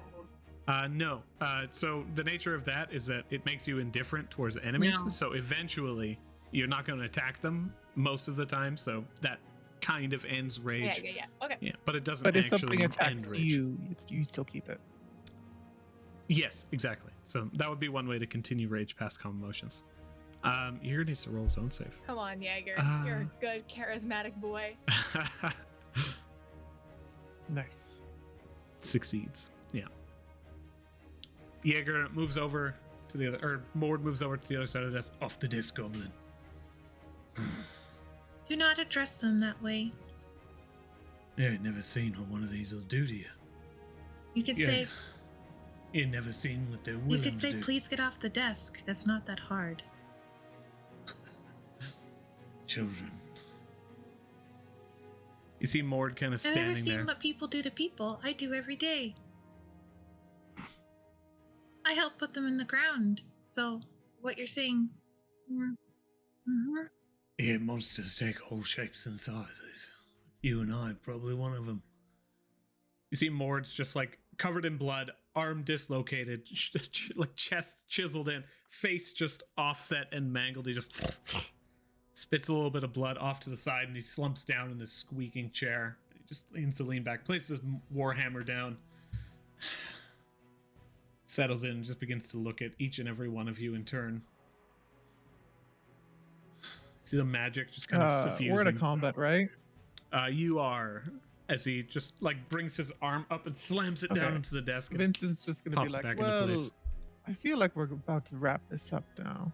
no. So the nature of that is that it makes you indifferent towards enemies. No. So eventually you're not going to attack them most of the time. So that kind of ends rage. Yeah. Okay. Yeah, but it doesn't But if actually something end attacks rage. you, you still keep it. Yes, exactly. So that would be one way to continue rage past calm emotions. Jaeger needs to roll his own save. Come on, Jaeger. Uh, You're a good, charismatic boy. Nice. Succeeds. Yeah. Jaeger moves over to the other, or Mord moves over to the other side of the desk. Off the desk, Goblin. Do not address them that way. Yeah, I never seen what one of these will do to you. You could Yeah. say, You never seen what they're you willing could to say, do. please get off the desk. That's not that hard. Children. You see Mord kind of I've never standing seen there. what people do to people. I do every day. I help put them in the ground. So, what you're saying. Mm-hmm. Yeah, monsters take all shapes and sizes. You and I are probably one of them. You see Mord's just like covered in blood, arm dislocated, like chest chiseled in, face just offset and mangled. He just spits a little bit of blood off to the side, and he slumps down in this squeaking chair. He just leans to lean back, places his warhammer down, settles in, and just begins to look at each and every one of you in turn. See the magic just kind of suffusing. We're in a combat, right? You are, as he just like brings his arm up and slams it down Okay. into the desk. And Vincent's just gonna be pops like, back into well, place. I feel like we're about to wrap this up now.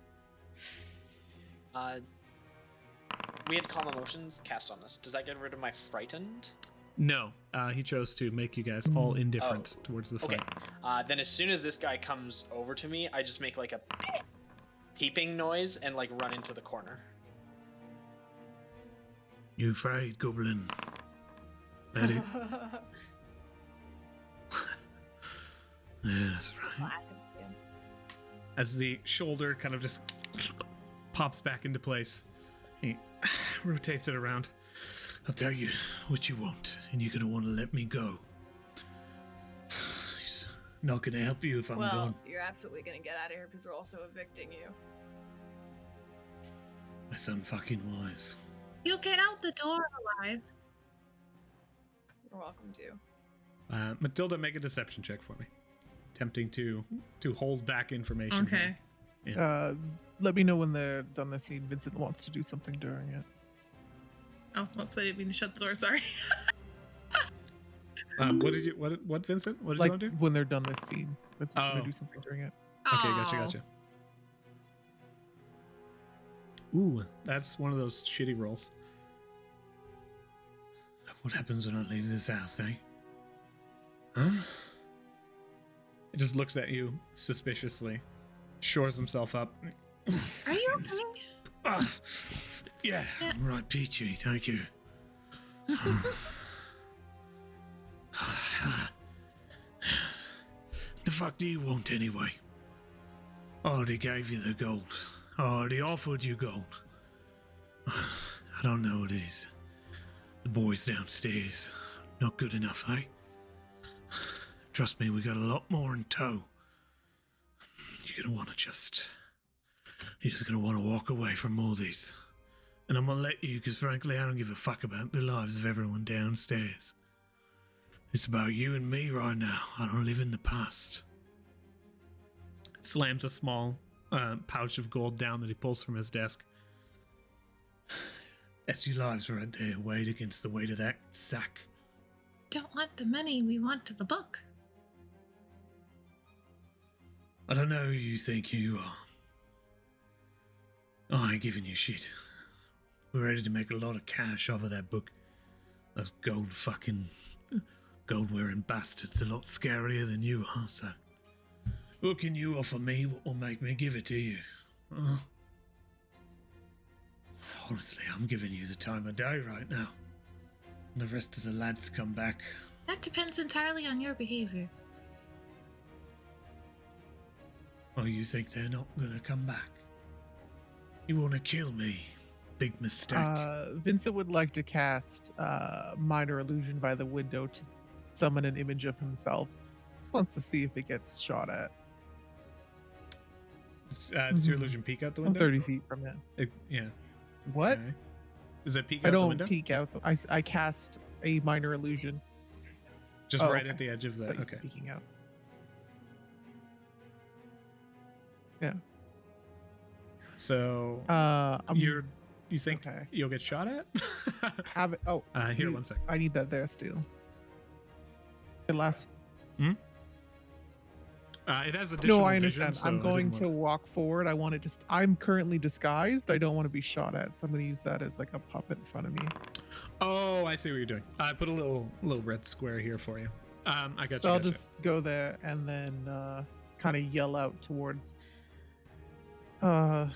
We had calm emotions cast on us. Does that get rid of my frightened? No, he chose to make you guys all indifferent towards the Okay. fight. Then as soon as this guy comes over to me, I just make like a peeping noise and like run into the corner. You afraid, Goblin? Let it. Yeah, that's right. Classic, yeah. As the shoulder kind of just pops back into place, he rotates it around. I'll tell you what you want, and you're gonna want to let me go. He's not gonna help you if I'm Well, gone. you're absolutely gonna get out of here because we're also evicting you. My son fucking wise. You'll get out the door alive. You're welcome to. Matilda, make a deception check for me. Attempting to hold back information. Okay. here. Let me know when they're done their scene. Vincent wants to do something during it. Oh, whoops! I didn't mean to shut the door. Sorry. What did you? What, Vincent? What did Like you want to do? when they're done this scene, Vincent's Oh. gonna do something during it. Okay, Oh. gotcha. Ooh, that's one of those shitty rolls. What happens when I leave this house, eh? Huh? He just looks at you suspiciously, shores himself up. Are you okay? Ah, yeah, Yeah. I'm right, Peachy, thank you. The fuck do you want anyway? I already gave you the gold. I already offered you gold. I don't know what it is. The boys downstairs, not good enough, eh? Trust me, we got a lot more in tow. You're gonna want to walk away from all these. And I'm gonna let you, because frankly, I don't give a fuck about the lives of everyone downstairs. It's about you and me right now. I don't live in the past. Slams a small pouch of gold down that he pulls from his desk. That's your lives right there, weighed against the weight of that sack. Don't want the money, we want the book. I don't know who you think you are. I ain't giving you shit. We're ready to make a lot of cash off of that book. Those gold-wearing bastards a lot scarier than you are, so... What can you offer me what will make me give it to you? Honestly, I'm giving you the time of day right now. And the rest of the lads come back. That depends entirely on your behavior. Oh, you think they're not gonna come back? You wanna kill me? Big mistake. Vincent would like to cast Minor Illusion by the window to summon an image of himself. Just wants to see if it gets shot at. Does your illusion peek out the I'm window? 30 feet from it. Yeah. What? Okay. Does it peek I out the don't window? peek out. I cast a Minor Illusion. Just Oh, right okay. at the edge of the. But he's Okay. peeking out. Yeah. So I'm, you think okay. you'll get shot at? Have it. Oh, Here, you- 1 sec. I need that there still. The last. It has additional No, I vision, understand. so I'm I going didn't to walk forward. I want it to. I'm currently disguised. I don't want to be shot at, so I'm going to use that as like a puppet in front of me. Oh, I see what you're doing. I put a little red square here for you. I got you. So I'll gotcha. just go there and then kind of yell out towards. Lavos,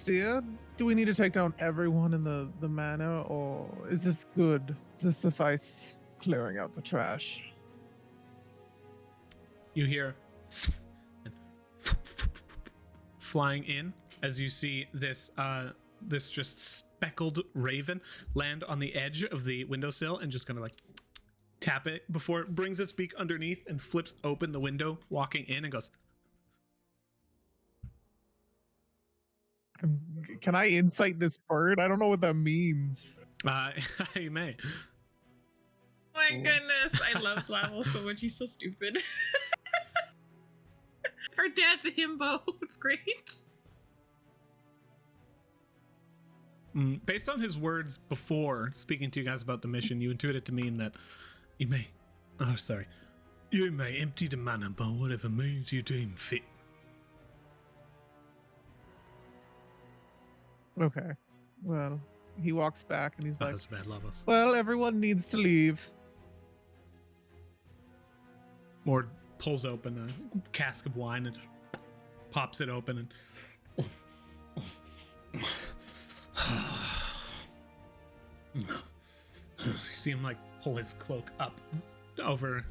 dear, do we need to take down everyone in the manor, or is this good? Does this suffice clearing out the trash? You hear flying in as you see this this just speckled raven land on the edge of the windowsill and just kind of like tap it before it brings its beak underneath and flips open the window, walking in and goes. Can I insight this bird? I don't know what that means. You may. My goodness, I love Lavel so much. He's so stupid. Her dad's a himbo. It's great. Based on his words before speaking to you guys about the mission, you intuit it to mean that you may empty the manor by whatever means you deem fit. Okay. Well, he walks back and he's Oh, like, that's bad, Lavos. well, everyone needs to leave. Mord pulls open a cask of wine and pops it open and you see him like pull his cloak up over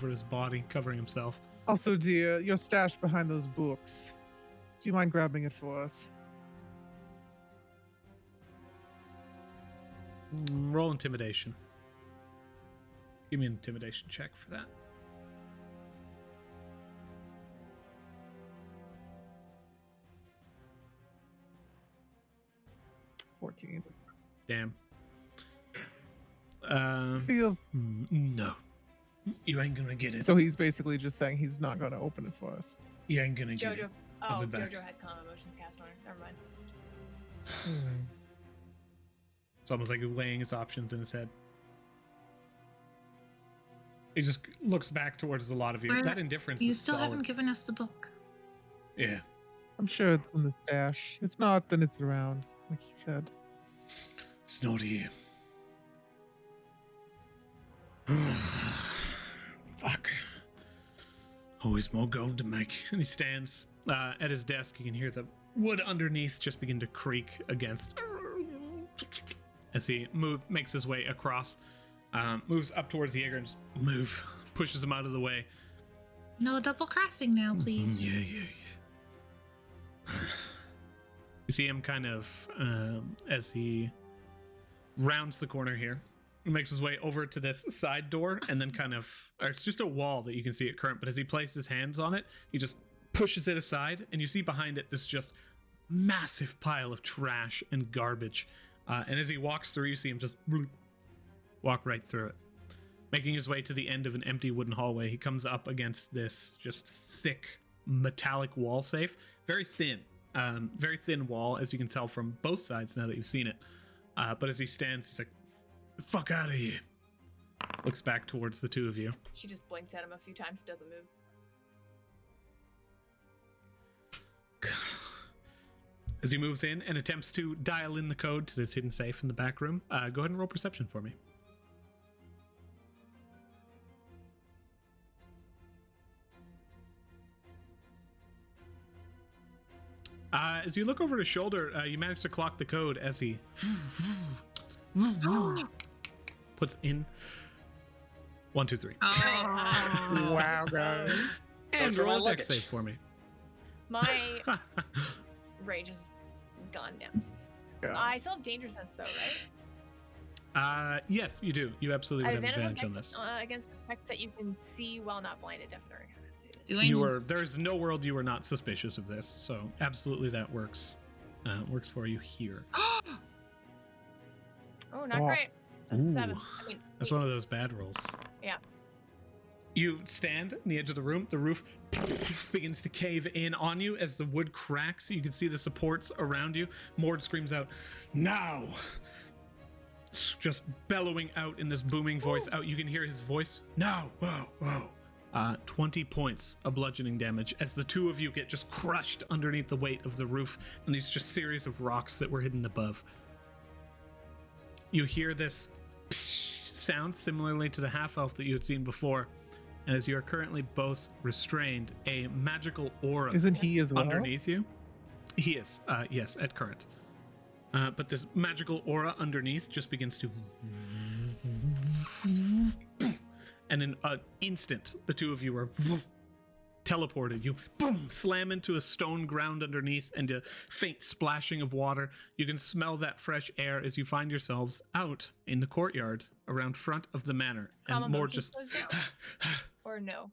his body, covering himself. Also, dear, your stash behind those books. Do you mind grabbing it for us? Roll intimidation. Give me an intimidation check for that. $14. Damn. Feel. No. You ain't gonna get it. So he's basically just saying he's not going to open it for us. You ain't gonna get Jojo. it. Oh, be back. Jojo had calm emotions cast on her. Never mind. It's almost like he's weighing his options in his head. He just looks back towards a lot of you. Where- That indifference You is still solid. haven't given us the book. Yeah. I'm sure it's in the stash. If not, then it's around, like he said. It's not here. Fuck. Always more gold to make. And he stands at his desk. You can hear the wood underneath just begin to creak against as he makes his way across, moves up towards the Jaeger and just pushes him out of the way. No double crossing now, please. Yeah. You see him kind of as he rounds the corner here. He makes his way over to this side door and then or it's just a wall that you can see at current, but as he places his hands on it, he just pushes it aside, and you see behind it this just massive pile of trash and garbage. And as he walks through, you see him just walk right through it. Making his way to the end of an empty wooden hallway, he comes up against this just thick metallic wall safe. Very thin wall, as you can tell from both sides now that you've seen it. But as he stands, he's like, "Fuck out of here." Looks back towards the two of you. She just blinks at him a few times, doesn't move. As he moves in and attempts to dial in the code to this hidden safe in the back room, go ahead and roll perception for me. As you look over his shoulder, you manage to clock the code as he puts in 1, 2, 3. Oh. Wow, guys. And for my roll a dex luggage. save for me. My rage is gone down. I still have danger sense though, right? Yes, you do. You absolutely would have advantage on this. Against effects that you can see while not blinded, definitely. There's no world you are not suspicious of this, so absolutely that works. Works for you here. Oh, not Wow. great. That's a Ooh. 7. I mean, That's one of those bad rolls. Yeah. You stand on the edge of the room. The roof begins to cave in on you as the wood cracks. You can see the supports around you. Mord screams out, "Now!" Just bellowing out in this booming voice. Out, you can hear his voice. "Now!" Whoa, whoa. 20 points of bludgeoning damage as the two of you get just crushed underneath the weight of the roof and these just series of rocks that were hidden above. You hear this sound similarly to the half-elf that you had seen before. And as you are currently both restrained, a magical aura Isn't he as well? underneath you. He is, yes, at current. But this magical aura underneath just begins to... And in an instant, the two of you are teleported. You boom, slam into a stone ground underneath and a faint splashing of water. You can smell that fresh air as you find yourselves out in the courtyard around front of the manor. And Common more motion just... slows down? Or no?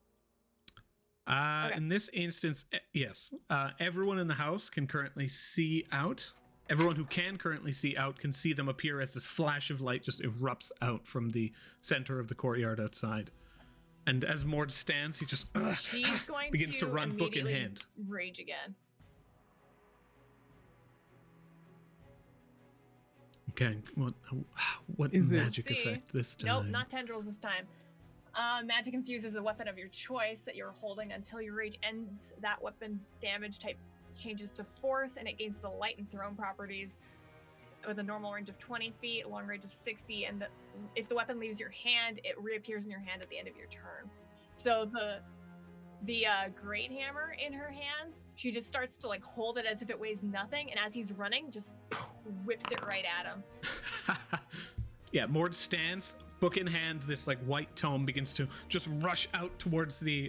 Okay. In this instance, yes. Everyone in the house can currently see out. Everyone who can currently see out can see them appear as this flash of light just erupts out from the center of the courtyard outside. And as Mord stands, he just She's going begins to run book in immediately hand. Rage again. Okay, what Is it- magic See? effect this time? Nope, not tendrils this time. Magic Infuse is a weapon of your choice that you're holding until your rage ends. That weapon's damage type changes to force, and it gains the light and thrown properties with a normal range of 20 feet, a long range of 60, and if the weapon leaves your hand, it reappears in your hand at the end of your turn. So the great hammer in her hands, she just starts to like hold it as if it weighs nothing, and as he's running, just whips it right at him. Yeah, Mord stands, book in hand. This like white tome begins to just rush out towards the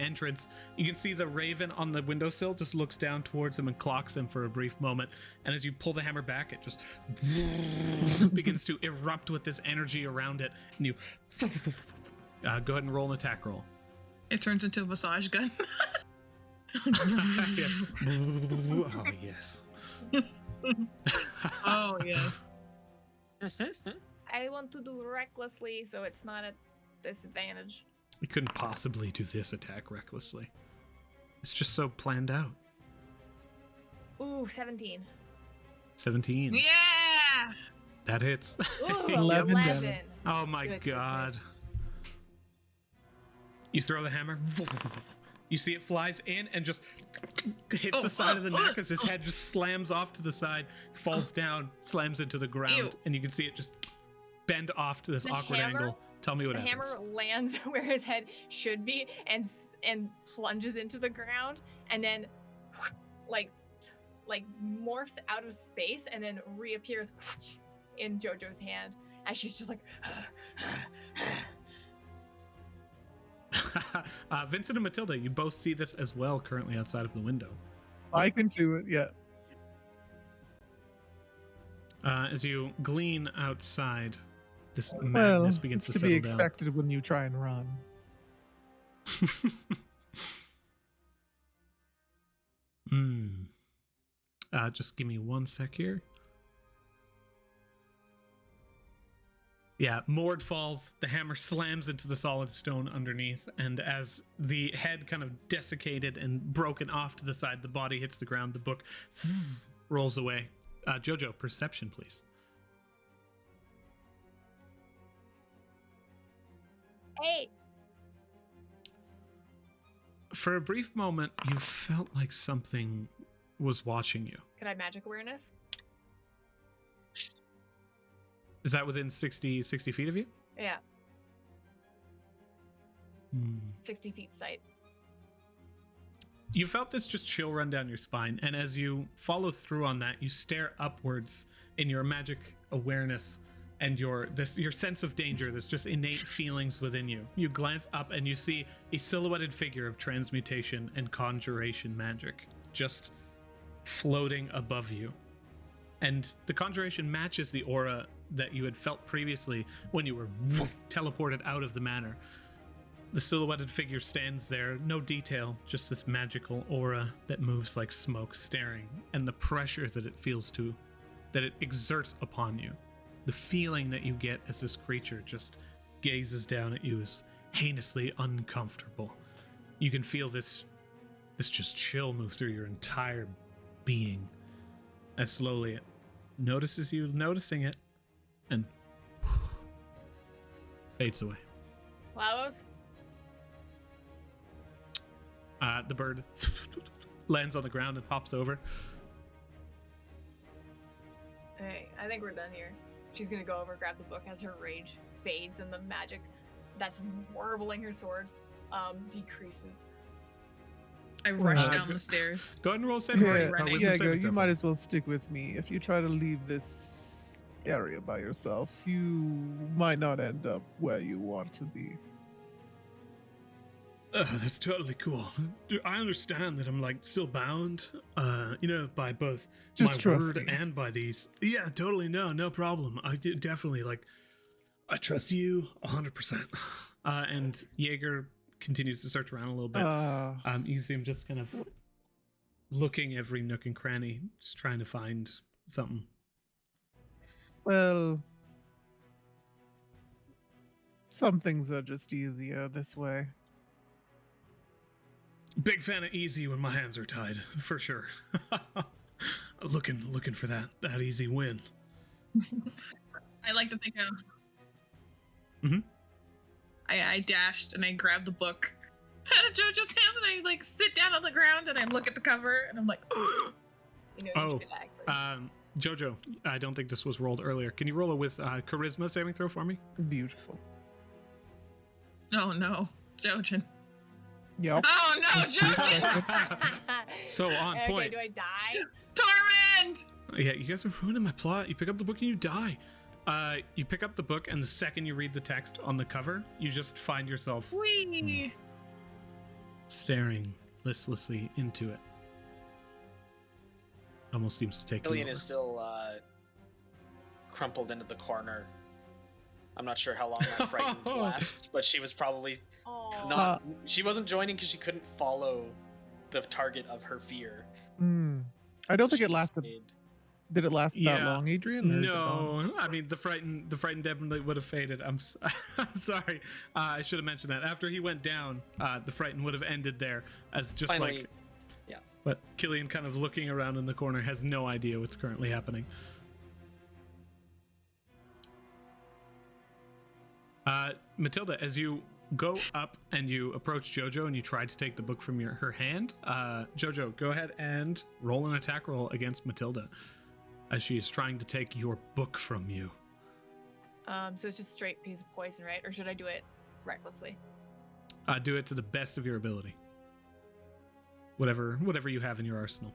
entrance. You can see the raven on the windowsill just looks down towards him and clocks him for a brief moment. And as you pull the hammer back, it just begins to erupt with this energy around it. And you go ahead and roll an attack roll. It turns into a massage gun. Oh yes. Oh yeah. I want to do recklessly, so it's not a disadvantage. You couldn't possibly do this attack recklessly. It's just so planned out. Ooh, 17. 17. Yeah. That hits. Ooh, 11 11. damage. Oh my Good, good, god. You throw the hammer. You see it flies in and just hits the side of the neck as his head just slams off to the side, falls down, slams into the ground, Ew. and you can see it just bend off to this The awkward hammer- angle. Tell me what The happens. hammer lands where his head should be and plunges into the ground, and then like morphs out of space and then reappears in JoJo's hand as she's just like Vincent and Matilda, you both see this as well currently outside of the window. I can do it, yeah. As you glean outside, this Well, madness begins it's to to be settle down. expected when you try and run. Just give me 1 sec here. Yeah, Mord falls, the hammer slams into the solid stone underneath, and as the head kind of desiccated and broken off to the side, the body hits the ground, the book rolls away. Jojo, perception, please. Hey, For a brief moment, you felt like something was watching you. could I have magic awareness? Is that within 60 feet of you? Yeah, 60 feet sight. You felt this just chill run down your spine, and as you follow through on that, you stare upwards in your magic awareness and your sense of danger, this just innate feelings within you. You glance up and you see a silhouetted figure of transmutation and conjuration magic just floating above you. And the conjuration matches the aura that you had felt previously when you were teleported out of the manor. The silhouetted figure stands there, no detail, just this magical aura that moves like smoke, staring, and the pressure that it exerts upon you. The feeling that you get as this creature just gazes down at you is heinously uncomfortable. You can feel this just chill move through your entire being as slowly it notices you noticing it and fades away. Lavos? The bird lands on the ground and hops over. Hey, I think we're done here. She's gonna go over, grab the book as her rage fades and the magic that's warbling her sword decreases. I rush Uh, down the stairs. Go ahead and roll saving Yeah, throw. running. Wisdom Diego, saving you throw might for as well stick with me. If you try to leave this area by yourself, you might not end up where you want to be. That's totally cool. I understand that I'm like still bound, by both Just my trust word me. and by these. Yeah, totally. No problem. I definitely I trust you 100%. and Jaeger continues to search around a little bit. You see him just kind of looking every nook and cranny, just trying to find something. Well, some things are just easier this way. Big fan of easy when my hands are tied, for sure. looking for that easy win. I like to think of. Mhm. I dashed and I grabbed the book out of JoJo's hands and I like sit down on the ground and I look at the cover and I'm like, You know, Oh, you did that, actually. Jojo, I don't think this was rolled earlier. Can you roll a charisma saving throw for me? Beautiful. oh no, Jojen. Yep. Oh no, Jojen! So on Okay, point. do I die? Torment! Yeah, you guys are ruining my plot. You pick up the book and you die. You pick up the book, and the second you read the text on the cover, you just find yourself Whee! staring listlessly into it. Almost seems to take you Killian over. is still crumpled into the corner. I'm not sure how long that frightened lasts, but she was probably Oh, not. She wasn't joining because she couldn't follow the target of her fear. I don't think She it lasted. stayed- Did it last that Yeah. long, Adrian? or is it gone? No, I mean the frightened definitely would have faded. I'm sorry. I should have mentioned that. After he went down, the frightened would have ended there as just Finally, like. yeah. But Killian, kind of looking around in the corner, has no idea what's currently happening. Matilda, as you go up and you approach Jojo and you try to take the book from her hand, Jojo, go ahead and roll an attack roll against Matilda as she is trying to take your book from you. so it's just straight piece of poison, right? Or should I do it recklessly? Do it to the best of your ability. Whatever you have in your arsenal.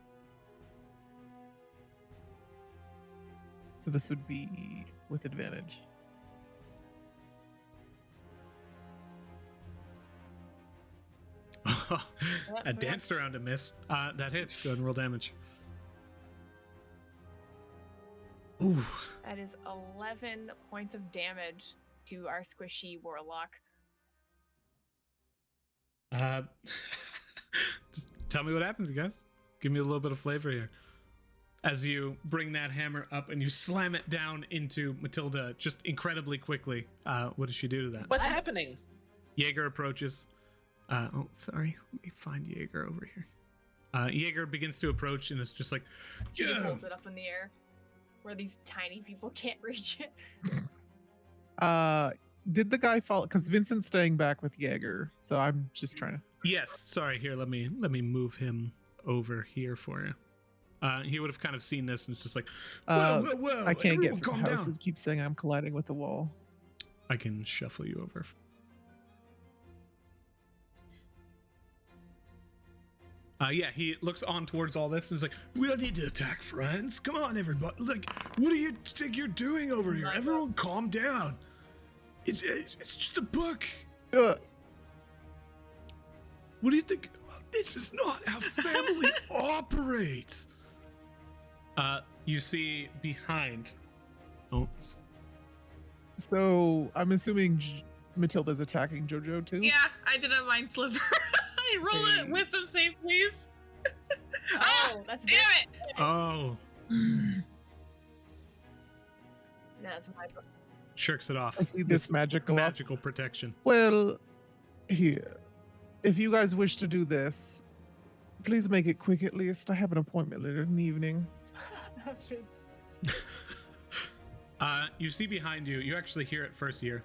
So this would be with advantage. I danced around a miss. That hits. Go ahead and roll damage. Ooh. That is 11 points of damage to our squishy warlock. Just tell me what happens, you guys. Give me a little bit of flavor here. As you bring that hammer up and you slam it down into Matilda just incredibly quickly, what does she do to that? What's happening? Jaeger approaches. Oh, sorry. Let me find Jaeger over here. Jaeger begins to approach and it's just like, She just yeah. holds it up in the air where these tiny people can't reach it. Did the guy fall? Because Vincent's staying back with Jaeger, so I'm just trying to. Yes. Sorry. Here, let me move him over here for you. He would have kind of seen this and it's just like, whoa, I can't get everyone to the calm house. down. It keeps saying I'm colliding with the wall. I can shuffle you over. Yeah, he looks on towards all this and is like, we don't need to attack, friends. Come on, everybody. Like, what do you think you're doing over here? Everyone calm down. It's just a book. Uh, What do you think? This is not how family operates. You see behind. Oh, so I'm assuming Matilda's attacking Jojo too. Yeah, I did a mind sliver. I roll Hey. it. Wisdom save, please. Oh, that's Damn it! oh, That's my book. shirks it off. I see this magic go up. Magical protection. Well, here. If you guys wish to do this, please make it quick at least. I have an appointment later in the evening. You see behind you. You actually hear it first here.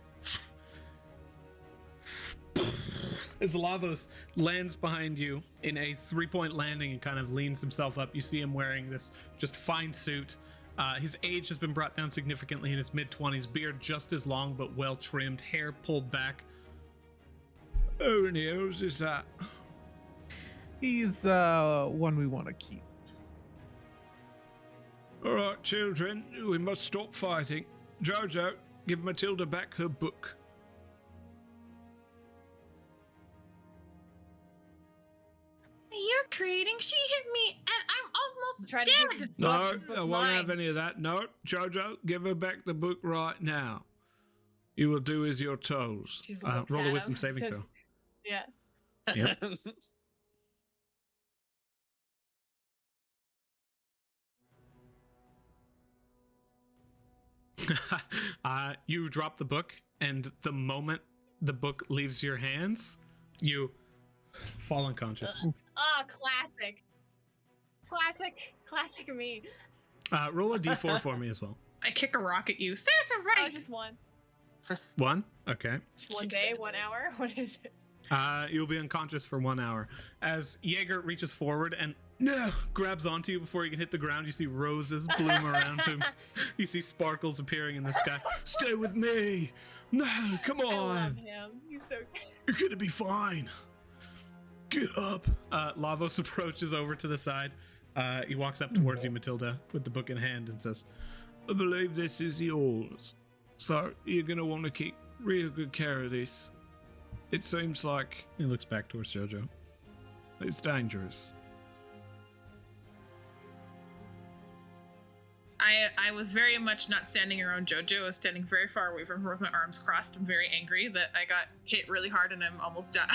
As Lavos lands behind you in a 3-point landing and kind of leans himself up, you see him wearing this just fine suit. His age has been brought down significantly in his mid-20s, beard just as long but well trimmed, hair pulled back. Who in the hell is that? He's one we want to keep. All right, children, we must stop fighting. Jojo, give Matilda back her book. You're creating. She hit me, and I'm almost Trying to dead. take- No, Look, this book's I won't mine. have any of that. No, Jojo, give her back the book right now. You will do as you're told. She looks Roll a at wisdom him, saving 'cause- throw. Yeah. Yep. You drop the book, and the moment the book leaves your hands, you fall unconscious. Ah, classic. Classic me. Roll a d4 for me as well. I kick a rock at you. Stairs are Oh, right. just one. 1? Okay. Just one day, 1 hour. What is it? You'll be unconscious for 1 hour. As Jaeger reaches forward and grabs onto you before you can hit the ground, you see roses bloom around him. You see sparkles appearing in the sky. Stay with me. No, come I love on. him. He's so You're gonna be fine. Get up. Lavos approaches over to the side. He walks up towards you, Matilda, with the book in hand and says, I believe this is yours. So you're going to want to keep real good care of this. It seems like he looks back towards Jojo. it's dangerous. I was very much not standing around Jojo. I was standing very far away from her with my arms crossed. I'm very angry that I got hit really hard and I'm almost done.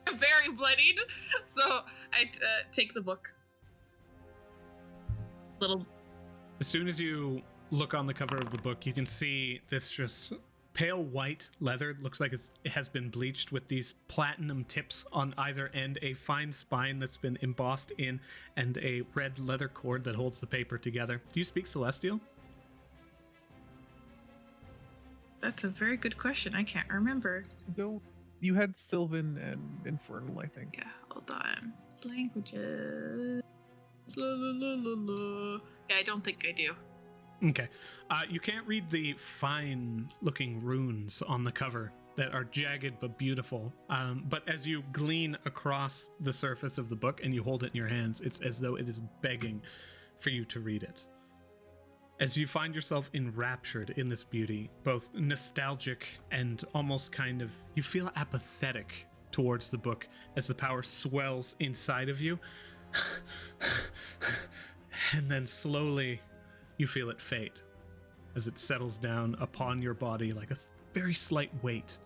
I'm very bloodied. So I take the book. Little. As soon as you look on the cover of the book, you can see this just pale white leather. It looks like it has been bleached with these platinum tips on either end, a fine spine that's been embossed in, and a red leather cord that holds the paper together. Do you speak Celestial? That's a very good question. I can't remember. Don't you had Sylvan and Infernal, I think. Yeah, hold on. Languages. La, la, la, la, la. Yeah, I don't think I do. Okay. You can't read the fine-looking runes on the cover that are jagged but beautiful. But as you glean across the surface of the book and you hold it in your hands, it's as though it is begging for you to read it. As you find yourself enraptured in this beauty, both nostalgic and almost kind of, you feel apathetic towards the book as the power swells inside of you. And then slowly, you feel it fade as it settles down upon your body like a very slight weight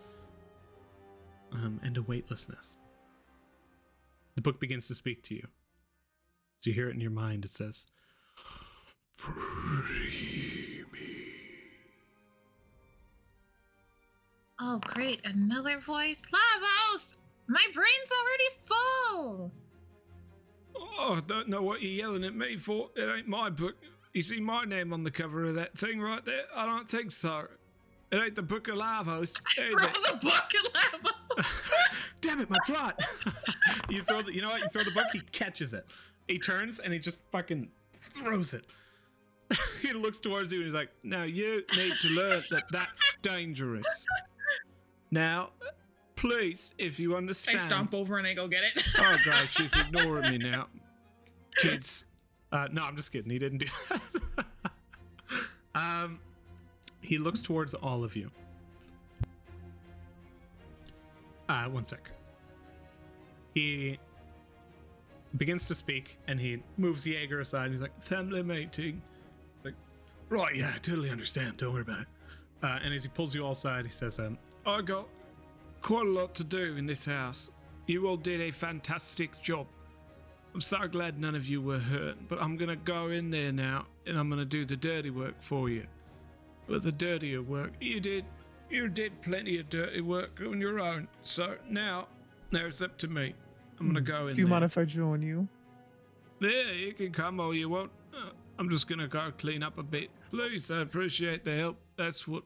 and a weightlessness. The book begins to speak to you. As you hear it in your mind, it says, "Free me." Oh, great. Another voice. Lavos! My brain's already full! Oh, I don't know what you're yelling at me for. It ain't my book. You see my name on the cover of that thing right there? I don't think so. It ain't the Book of Lavos. Throw the book at Lavos! Damn it, my plot! You throw the book, he catches it. He turns and he just fucking throws it. He looks towards you and he's like, "Now you need to learn that that's dangerous. Now, please, if you understand." I stomp over and I go get it. Oh god, she's ignoring me now. Kids. No, I'm just kidding. He didn't do that. He looks towards all of you. One sec. He begins to speak and he moves Jaeger aside and he's like, "Family meeting." It's like, "Right, yeah, I totally understand. Don't worry about it." And as he pulls you all aside, he says, I got quite a lot to do in this house. You all did a fantastic job. I'm so glad none of you were hurt, but I'm gonna go in there now and I'm gonna do the dirty work for you. But the dirtier work, you did plenty of dirty work on your own. So now it's up to me. I'm gonna go in there. Do you mind if I join you? Yeah, you can come or you won't. I'm just gonna go clean up a bit. Please, I appreciate the help. That's what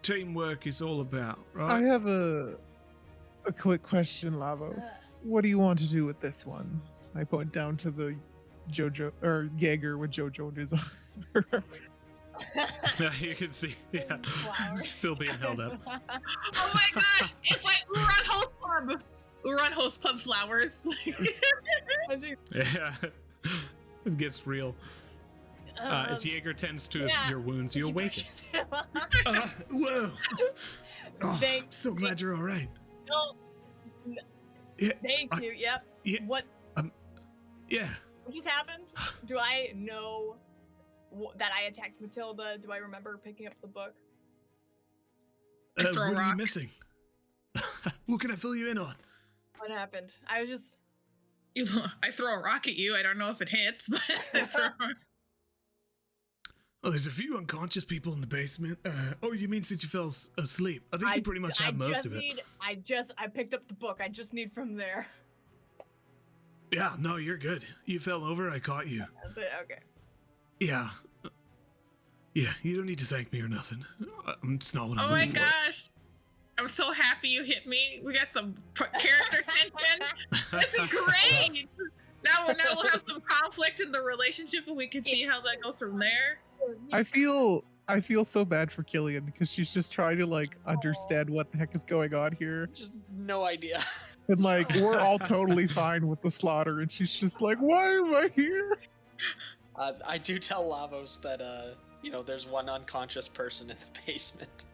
teamwork is all about, right? I have a quick question, Lavos. What do you want to do with this one? I point down to the Jojo or Jaeger with Jojo in his arms. you can see, yeah, Flowers. still being held up. Oh my gosh! It's like Uran Host Club! Uran Host Club flowers. I think, Yeah, it gets real. As Jaeger tends to your wounds, you awaken. Whoa! Oh, Thank- so glad you're all right. No, Yeah, thank you. Yep. yeah. What Yeah. just happened? Do I know that I attacked Matilda? Do I remember picking up the book? I throw a what are you rock. missing? What can I fill you in on? What happened? I was just. I throw a rock at you. I don't know if it hits, but I throw. Oh, there's a few unconscious people in the basement. Oh, you mean since you fell asleep? I think you pretty much have most of it. I picked up the book. I just need from there. Yeah, no, you're good. You fell over, I caught you. That's it. Okay. Yeah. Yeah, you don't need to thank me or nothing. It's not what I'm Oh my looking for. gosh! I'm so happy you hit me. We got some character tension. This is great. Now we'll have some conflict in the relationship, and we can see how that goes from there. I feel so bad for Killian because she's just trying to like understand what the heck is going on here. Just no idea. And like we're all totally fine with the slaughter and she's just like, "Why am I here?" I do tell Lavos that there's one unconscious person in the basement.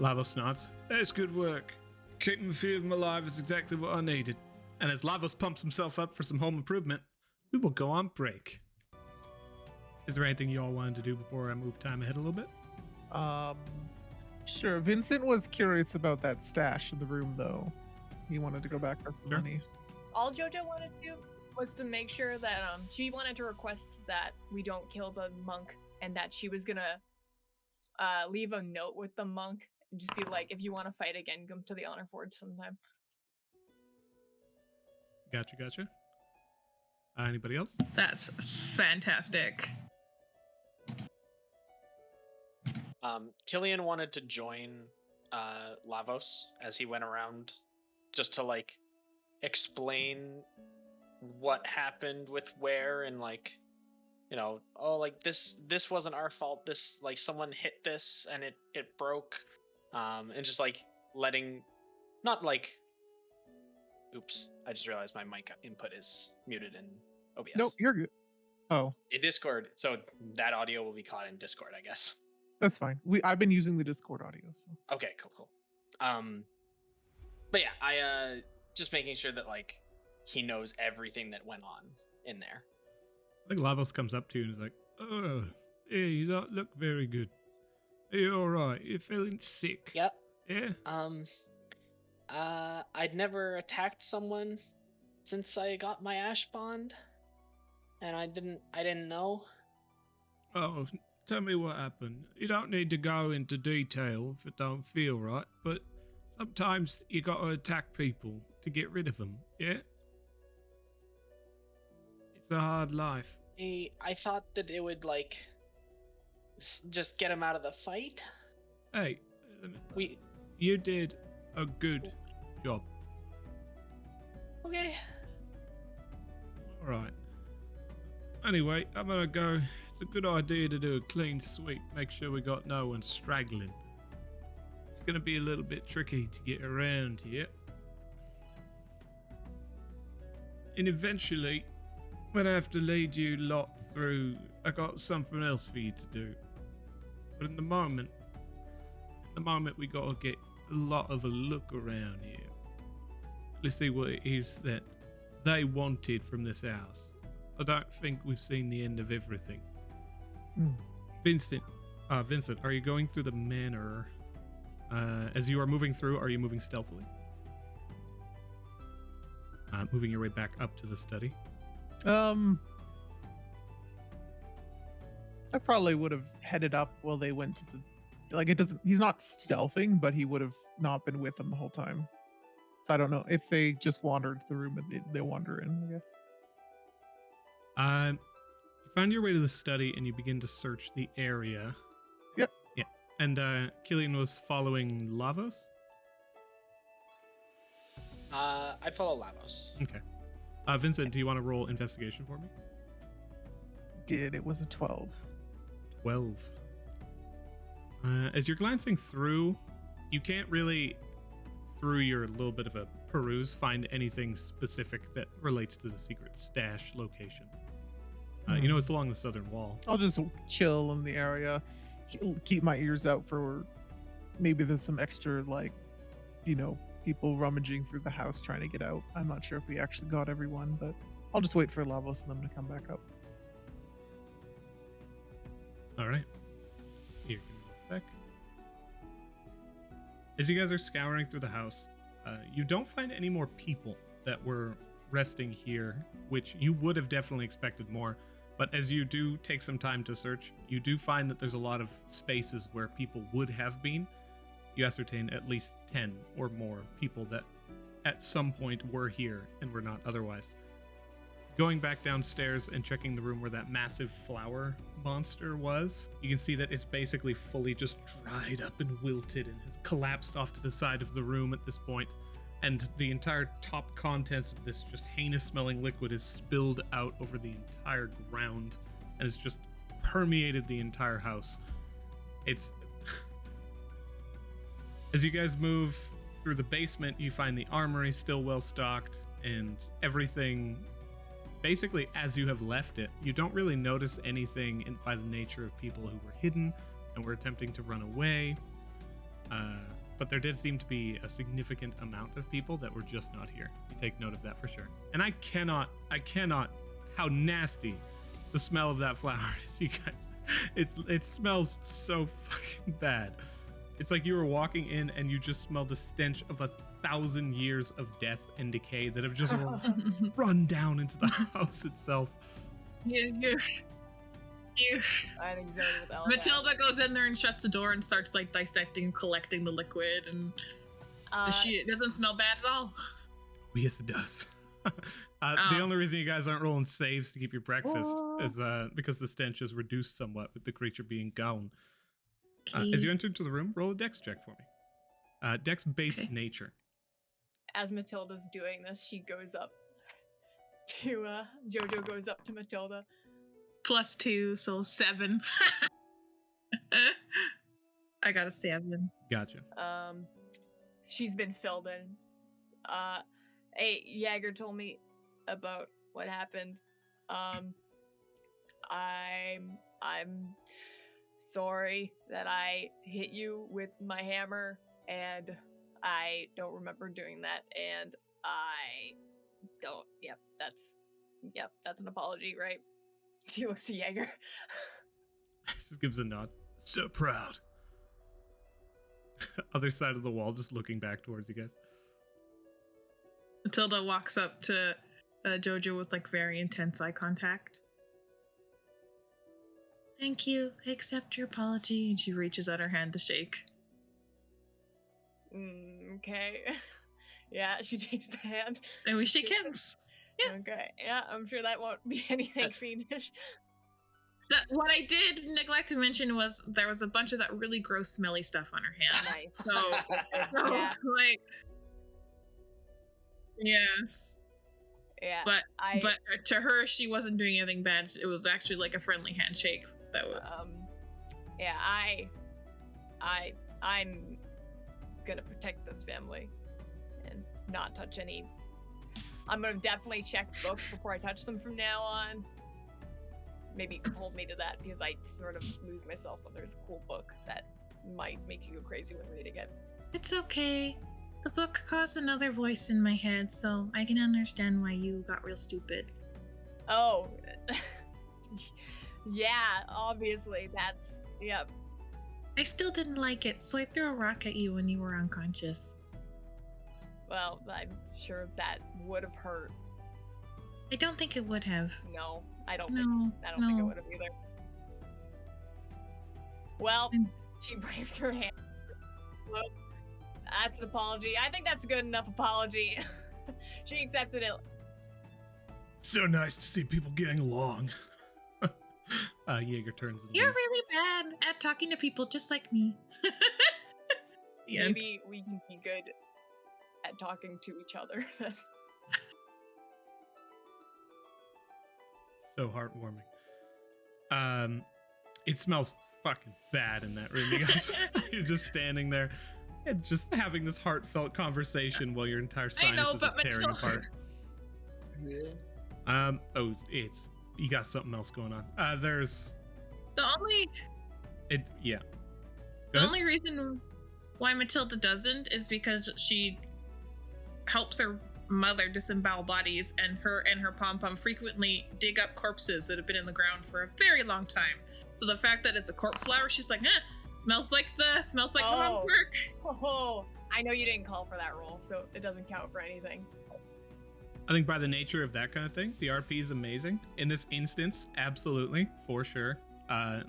Lavos nods. That's good work. Keeping a few of them alive is exactly what I needed. And as Lavos pumps himself up for some home improvement, we will go on break. Is there anything you all wanted to do before I move time ahead a little bit? Sure. Vincent was curious about that stash in the room though. He wanted to go back for some Sure. money. All JoJo wanted to do was to make sure that she wanted to request that we don't kill the monk, and that she was gonna leave a note with the monk and just be like, "If you want to fight again, come to the Honor Forge sometime." Gotcha. Anybody else? That's fantastic. Killian wanted to join Lavos as he went around, just to like explain what happened with where and like, this wasn't our fault. This like someone hit this and it broke, and just like letting, not like. Oops! I just realized my mic input is muted in OBS. Nope, you're good. Oh, In Discord, so that audio will be caught in Discord, I guess. that's fine. I've been using the Discord audio, so. Okay, cool. But yeah, I just making sure that like he knows everything that went on in there. I think Lavos comes up to you and is like, Oh, yeah, you don't look very good. Are you alright? You're feeling sick? Yep. Yeah? I'd never attacked someone since I got my ash bond, and I didn't know. Oh, tell me what happened. You don't need to go into detail if it don't feel right, but sometimes you gotta attack people to get rid of them, yeah? It's a hard life. I thought that it would like just get him out of the fight. Hey, We you did a good job. okay. Alright. Anyway, I'm gonna go. It's a good idea to do a clean sweep. Make sure we got no one straggling. It's gonna be a little bit tricky to get around here. And eventually, when I have to lead you lot through, I got something else for you to do. But in the moment we gotta get a lot of a look around here. Let's see what it is that they wanted from this house. I don't think we've seen the end of everything. Vincent, are you going through the manor? As you are moving through, are you moving stealthily? Moving your way back up to the study. I probably would have headed up while they went to the. Like, it doesn't. He's not stealthing, but he would have not been with them the whole time. So I don't know if they just wandered the room and they wander in, I guess. You find your way to the study and you begin to search the area. Yep. Yeah. And Killian was following Lavos? I'd follow Lavos. Okay. Vincent, do you want to roll investigation for me? It was a 12. 12. As you're glancing through, you can't really, through your little bit of a peruse, find anything specific that relates to the secret stash location. You know, it's along the southern wall. I'll just chill in the area, keep my ears out for maybe there's some extra, like, you know, people rummaging through the house trying to get out. I'm not sure if we actually got everyone, but I'll just wait for Lavos and them to come back up. All right. Here, give me a sec. As you guys are scouring through the house, you don't find any more people that were resting here, which you would have definitely expected more. But as you do take some time to search, you do find that there's a lot of spaces where people would have been. You ascertain at least 10 or more people that at some point were here and were not otherwise. Going back downstairs and checking the room where that massive flower monster was, you can see that it's basically fully just dried up and wilted and has collapsed off to the side of the room at this point. And the entire top contents of this just heinous smelling liquid is spilled out over the entire ground and has just permeated the entire house. It's... As you guys move through the basement, you find the armory still well stocked and everything basically as you have left it. You don't really notice anything by the nature of people who were hidden and were attempting to run away. But there did seem to be a significant amount of people that were just not here. You take note of that for sure. And I cannot, how nasty the smell of that flower is, you guys. It smells so fucking bad. It's like you were walking in and you just smelled the stench of 1,000 years of death and decay that have just run down into the house itself. I think Zoe with Ella. Matilda goes in there and shuts the door and starts like dissecting, collecting the liquid, and it doesn't smell bad at all. Yes, it does. The only reason you guys aren't rolling saves to keep your breakfast is because the stench is reduced somewhat with the creature being gone. As you enter into the room, roll a dex check for me. Dex-based nature. As Matilda's doing this, she goes up to Jojo goes up to Matilda. +2, so 7. I got a 7. Gotcha. She's been filled in. Hey, Jagger told me about what happened. I'm sorry that I hit you with my hammer, and I don't remember doing that, and I don't. That's an apology, right? She looks to Jaeger. Just gives a nod. So proud. Other side of the wall, just looking back towards you guys. Matilda walks up to Jojo with like very intense eye contact. Thank you. I accept your apology. And she reaches out her hand to shake. Okay. Yeah, she takes the hand. And we shake hands. Yeah. Okay. Yeah, I'm sure that won't be anything fiendish. What I did neglect to mention was there was a bunch of that really gross, smelly stuff on her hands. Nice. So Yeah. like, yes. Yeah. But to her, she wasn't doing anything bad. It was actually like a friendly handshake. That was. Yeah. I'm gonna protect this family and not touch any. I'm gonna definitely check books before I touch them from now on. Maybe hold me to that because I sort of lose myself when there's a cool book that might make you go crazy when reading it. It's okay. The book caused another voice in my head, so I can understand why you got real stupid. Oh. Yeah, obviously. That's, yep. I still didn't like it, so I threw a rock at you when you were unconscious. Well, I'm sure that would have hurt. I don't think it would have. No, I don't No, think it would have either. Well, she waves her hand. Well, that's an apology. I think that's a good enough apology. She accepted it. So nice to see people getting along. Jaeger turns and You're leaves. really bad at talking to people just like me. The end. Maybe we can be good at talking to each other. So heartwarming. It smells fucking bad in that room, you guys. You're just standing there and just having this heartfelt conversation while your entire sinuses are tearing apart. Yeah. It's you got something else going on. There's The only it yeah. Go The ahead. only reason why Matilda doesn't is because she helps her mother disembowel bodies, and her pom-pom frequently dig up corpses that have been in the ground for a very long time. So the fact that it's a corpse flower, she's like, smells like mom's work. Oh, I know you didn't call for that roll, so it doesn't count for anything. I think by the nature of that kind of thing, the RP is amazing. In this instance, absolutely, for sure.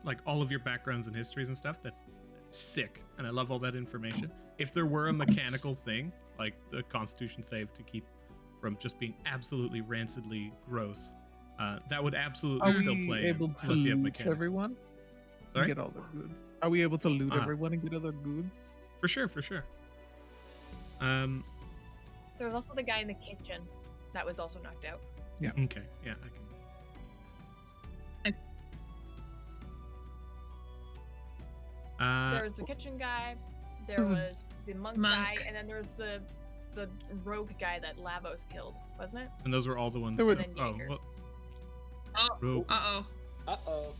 Like all of your backgrounds and histories and stuff, that's sick. And I love all that information. If there were a mechanical thing, like the Constitution save to keep from just being absolutely rancidly gross, that would absolutely Are still we play able to unless you have loot mechanical. everyone? Sorry? And get all their goods. Are we able to loot Ah. everyone and get other goods? For sure. There was also the guy in the kitchen that was also knocked out. Okay, yeah, I can. There was the kitchen guy, there This is- was the monk guy, and then there was the rogue guy that Lavos killed, wasn't it? And those were all the ones. There were- And then Jaeger. well, Oh, rogue. uh-oh. Uh-oh.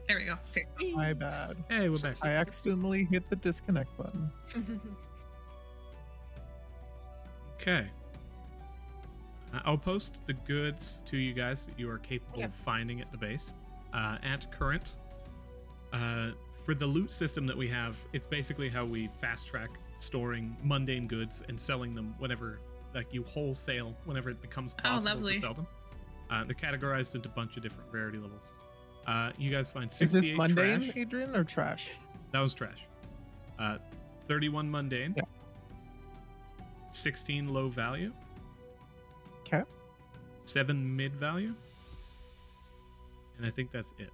There we go. Okay. My bad. Hey, we're back. I accidentally hit the disconnect button. Okay. I'll post the goods to you guys that you are capable of finding at the base. At current, for the loot system that we have, it's basically how we fast track storing mundane goods and selling them whenever, like you wholesale whenever it becomes possible lovely. to sell them. They're categorized into a bunch of different rarity levels. You guys find Is 68 this mundane, trash. Adrian, or trash? That was trash. 31 mundane. Yeah. 16 low value. Okay. 7 mid value. And I think that's it.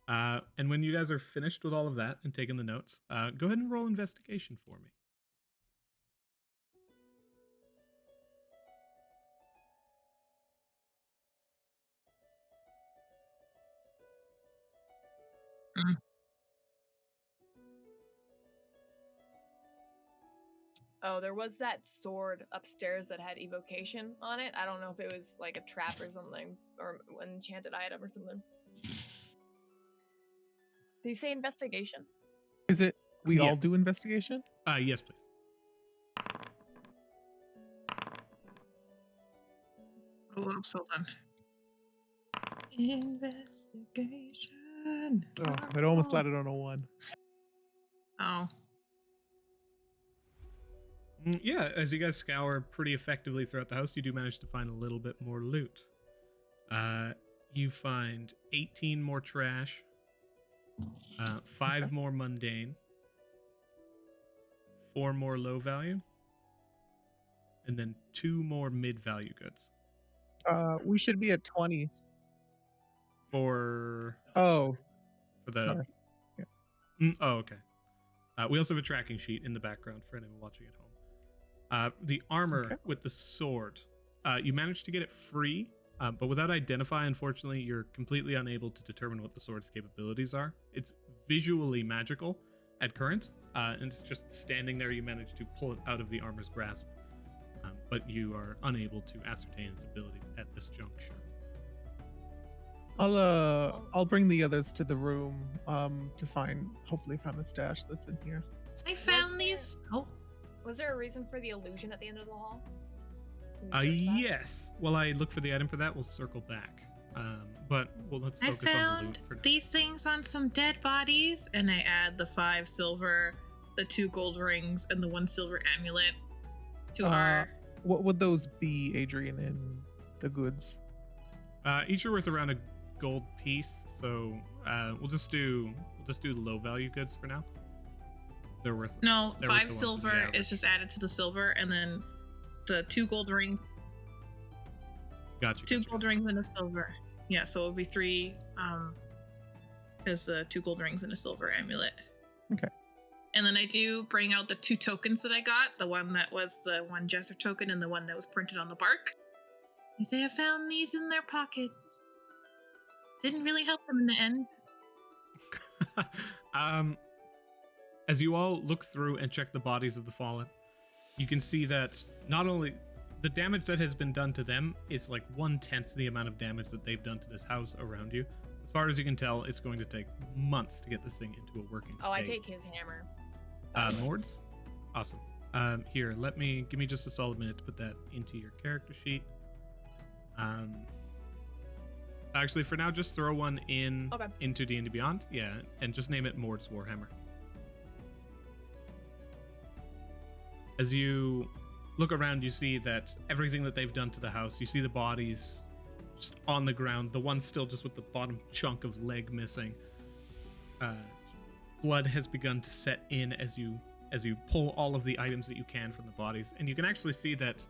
And when you guys are finished with all of that and taking the notes, go ahead and roll investigation for me. Oh, there was that sword upstairs that had evocation on it. I don't know if it was like a trap or something, or an enchanted item or something. Did you say investigation? Is it we Yeah. all do investigation? Yes, please. Whoops, hold on. Investigation. Oh, it almost landed on a 1. Oh. Yeah, as you guys scour pretty effectively throughout the house, you do manage to find a little bit more loot. You find 18 more trash, 5 more mundane, 4 more low value, and then 2 more mid value goods. We should be at 20. For Oh, the sorry. okay. We also have a tracking sheet in the background for anyone watching at home. The armor Okay. with the sword, you managed to get it free, but without identify, unfortunately, you're completely unable to determine what the sword's capabilities are. It's visually magical at current, and it's just standing there. You managed to pull it out of the armor's grasp, but you are unable to ascertain its abilities at this juncture. I'll bring the others to the room to hopefully find the stash that's in here. I found these. Oh, Was there a reason for the illusion at the end of the hall? Can you search that? Yes. While I look for the item for that, we'll circle back. Let's I focus on the found loot for now. these things on some dead bodies, and I add the 5 silver, the 2 gold rings, and the 1 silver amulet to our. What would those be, Adrian, in the goods? Each are worth around a gold piece, so we'll just do the low value goods for now. They're worth No, they're worth 5 the ones with the silver average. is just added to the silver, and then the 2 gold rings, Gotcha. 2 gotcha. gold rings and a silver. Yeah, so it would be 3. Because 2 gold rings and a silver amulet. Okay. And then I do bring out the 2 tokens that I got. The one that was the 1 jester token and the one that was printed on the bark. I say I found these in their pockets. Didn't really help them in the end. As you all look through and check the bodies of the fallen, you can see that not only the damage that has been done to them is like 1/10 the amount of damage that they've done to this house around you. As far as you can tell, it's going to take months to get this thing into a working state. Oh, I take his hammer. Mords? Awesome. Here, give me just a solid minute to put that into your character sheet. Actually, for now, just throw one into D&D Beyond. Yeah, and just name it Mord's Warhammer. As you look around, you see that everything that they've done to the house, you see the bodies just on the ground, the one still just with the bottom chunk of leg missing. Blood has begun to set in as you pull all of the items that you can from the bodies, and you can actually see that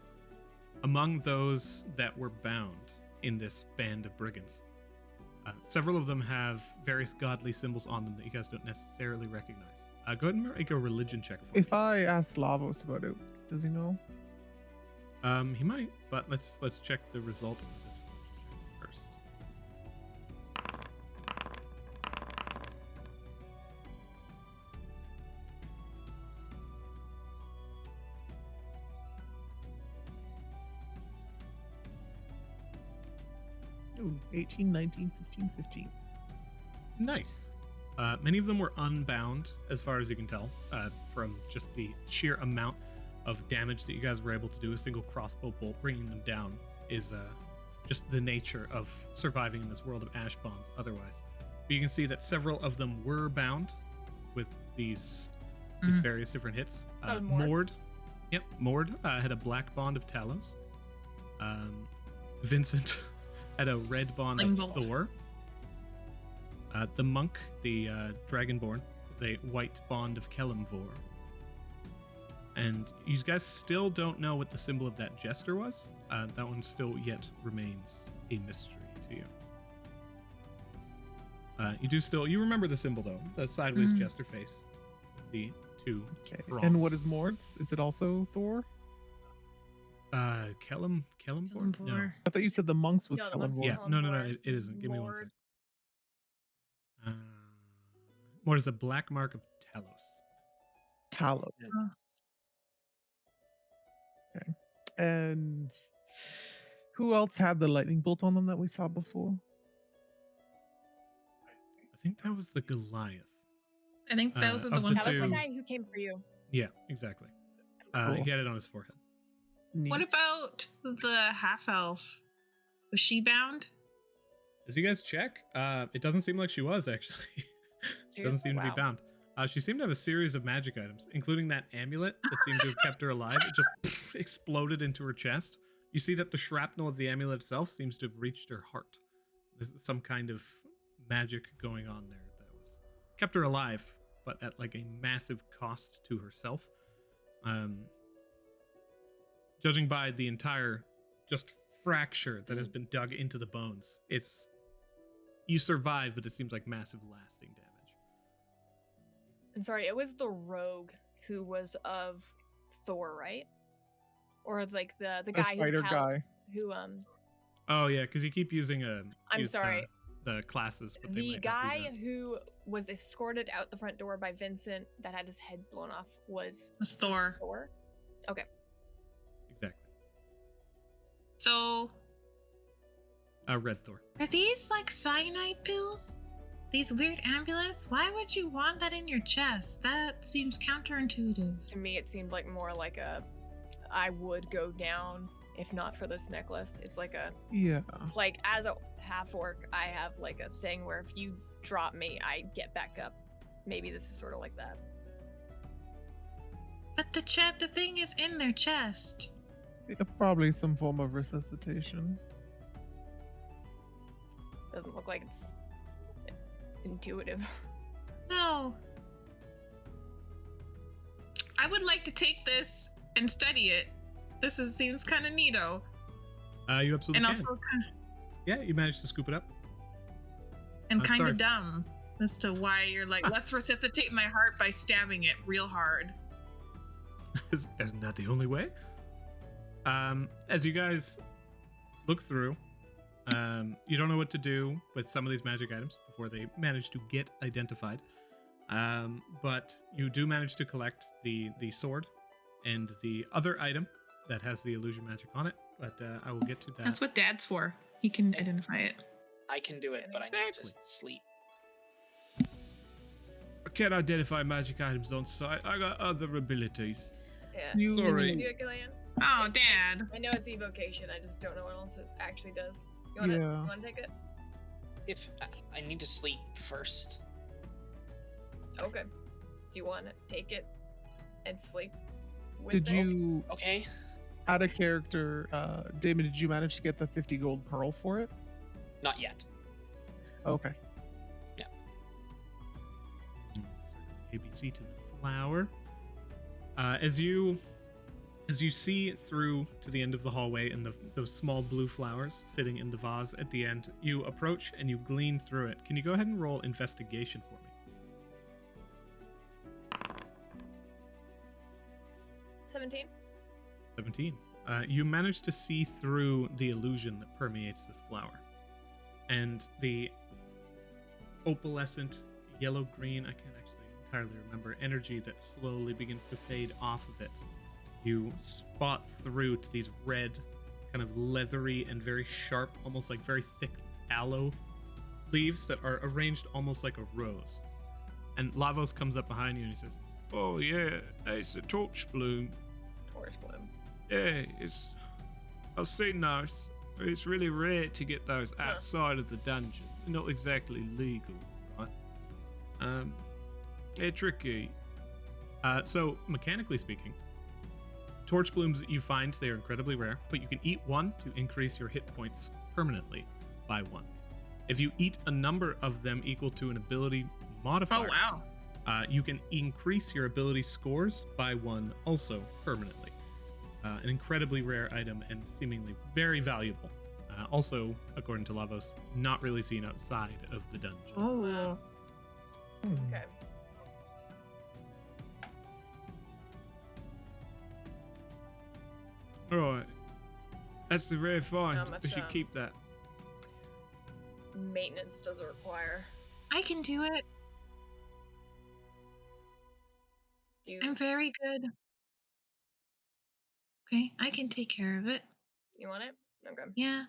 among those that were bound in this band of brigands, several of them have various godly symbols on them that you guys don't necessarily recognize. Go ahead and make a religion check for me. If I ask Lavos about it, does he know? He might, but let's check the result of this religion check first. Ooh, 18, 19, 15, 15. Nice. Many of them were unbound, as far as you can tell, from just the sheer amount of damage that you guys were able to do. A single crossbow bolt bringing them down is just the nature of surviving in this world of ash bonds otherwise. But you can see that several of them were bound with these various different hits. That was Mord. Mord had a black bond of Talos. Vincent had a red bond of Flame bolt. Thor. The monk, the Dragonborn, is a white bond of Kelemvor. And you guys still don't know what the symbol of that jester was. That one still yet remains a mystery to you. You remember the symbol though, the sideways jester face, the 2 Okay. fronds. And what is Mord's? Is it also Thor? Kelemvor? No. Kelemvor. I thought you said the monks was No, the monks- Kellenborn. Yeah, no, Kelemvor. it isn't. Give me one Mord. sec. Mord is a black mark of Talos. Talos. Okay. And who else had the lightning bolt on them that we saw before? I think that was the Goliath. I think those are the of the ones. That was two- the guy who came for you. Yeah, exactly. Cool. He had it on his forehead. Neat. What about the half elf? Was she bound? As you guys check, it doesn't seem like she was actually. She doesn't seem to be Wow. bound. She seemed to have a series of magic items, including that amulet that seemed to have kept her alive. It just exploded into her chest. You see that the shrapnel of the amulet itself seems to have reached her heart. There's some kind of magic going on there that was kept her alive, but at like a massive cost to herself. Judging by the entire just fracture that has been dug into the bones, you survive, but it seems like massive lasting damage. And sorry, it was the rogue who was of Thor, right? Or like the guy fighter who guy. who Oh yeah, because you keep using the classes, but they the might not be guy that. who was escorted out the front door by Vincent that had his head blown off was Was Thor. Thor. Okay. Exactly. So, Red Thor. are these like cyanide pills? These weird amulets? Why would you want that in your chest? That seems counterintuitive. To me, it seemed like more like I would go down if not for this necklace. It's like Yeah. like as a half orc, I have like a thing where if you drop me, I get back up. Maybe this is sort of like that. But the thing is in their chest. Yeah, probably some form of resuscitation. Doesn't look like it's intuitive. No. I would like to take this and study it. Seems kind of neato. You absolutely And can. also kind Yeah, you managed to scoop it up. kind sorry. of dumb as to why you're like, let's resuscitate my heart by stabbing it real hard. Isn't that the only way? As you guys look through, you don't know what to do with some of these magic items before they manage to get identified. But you do manage to collect the sword and the other item that has the illusion magic on it. But I will get to that. That's what Dad's for. He can identify it. I can do it, but I need to Exactly. sleep. I can't identify magic items on sight. I got other abilities. Yeah. You Sorry. Do it, Gillian. Oh, Dad. I know it's evocation. I just don't know what else it actually does. You wanna take it? If I need to sleep first. Okay. Do you want to take it and sleep with Did it? you Okay. add a character, Damon? Did you manage to get the 50 gold pearl for it? Not yet. Okay. ABC to the flower. As you see through to the end of the hallway and those small blue flowers sitting in the vase at the end, you approach and you glean through it. Can you go ahead and roll investigation for me? 17. 17. You manage to see through the illusion that permeates this flower. And the opalescent yellow-green, I can't actually entirely remember, energy that slowly begins to fade off of it. You spot through to these red, kind of leathery and very sharp, almost like very thick aloe leaves that are arranged almost like a rose. And Lavos comes up behind you and he says, Oh yeah, it's a torch bloom. Torch bloom. Yeah, I've seen those. It's really rare to get those outside of the dungeon. They're not exactly legal, right? They're tricky. So, mechanically speaking, torch blooms that you find, they are incredibly rare, but you can eat one to increase your hit points permanently by 1. If you eat a number of them equal to an ability modifier, Oh, wow. you can increase your ability scores by 1 also permanently. An incredibly rare item and seemingly very valuable. Also, according to Lavos, not really seen outside of the dungeon. Oh. Okay. Alright. That's the rare find. How much, We should keep that. Maintenance does it require? I can do it. Do you, I'm very good. Okay, I can take care of it. you want it? Okay. Yeah.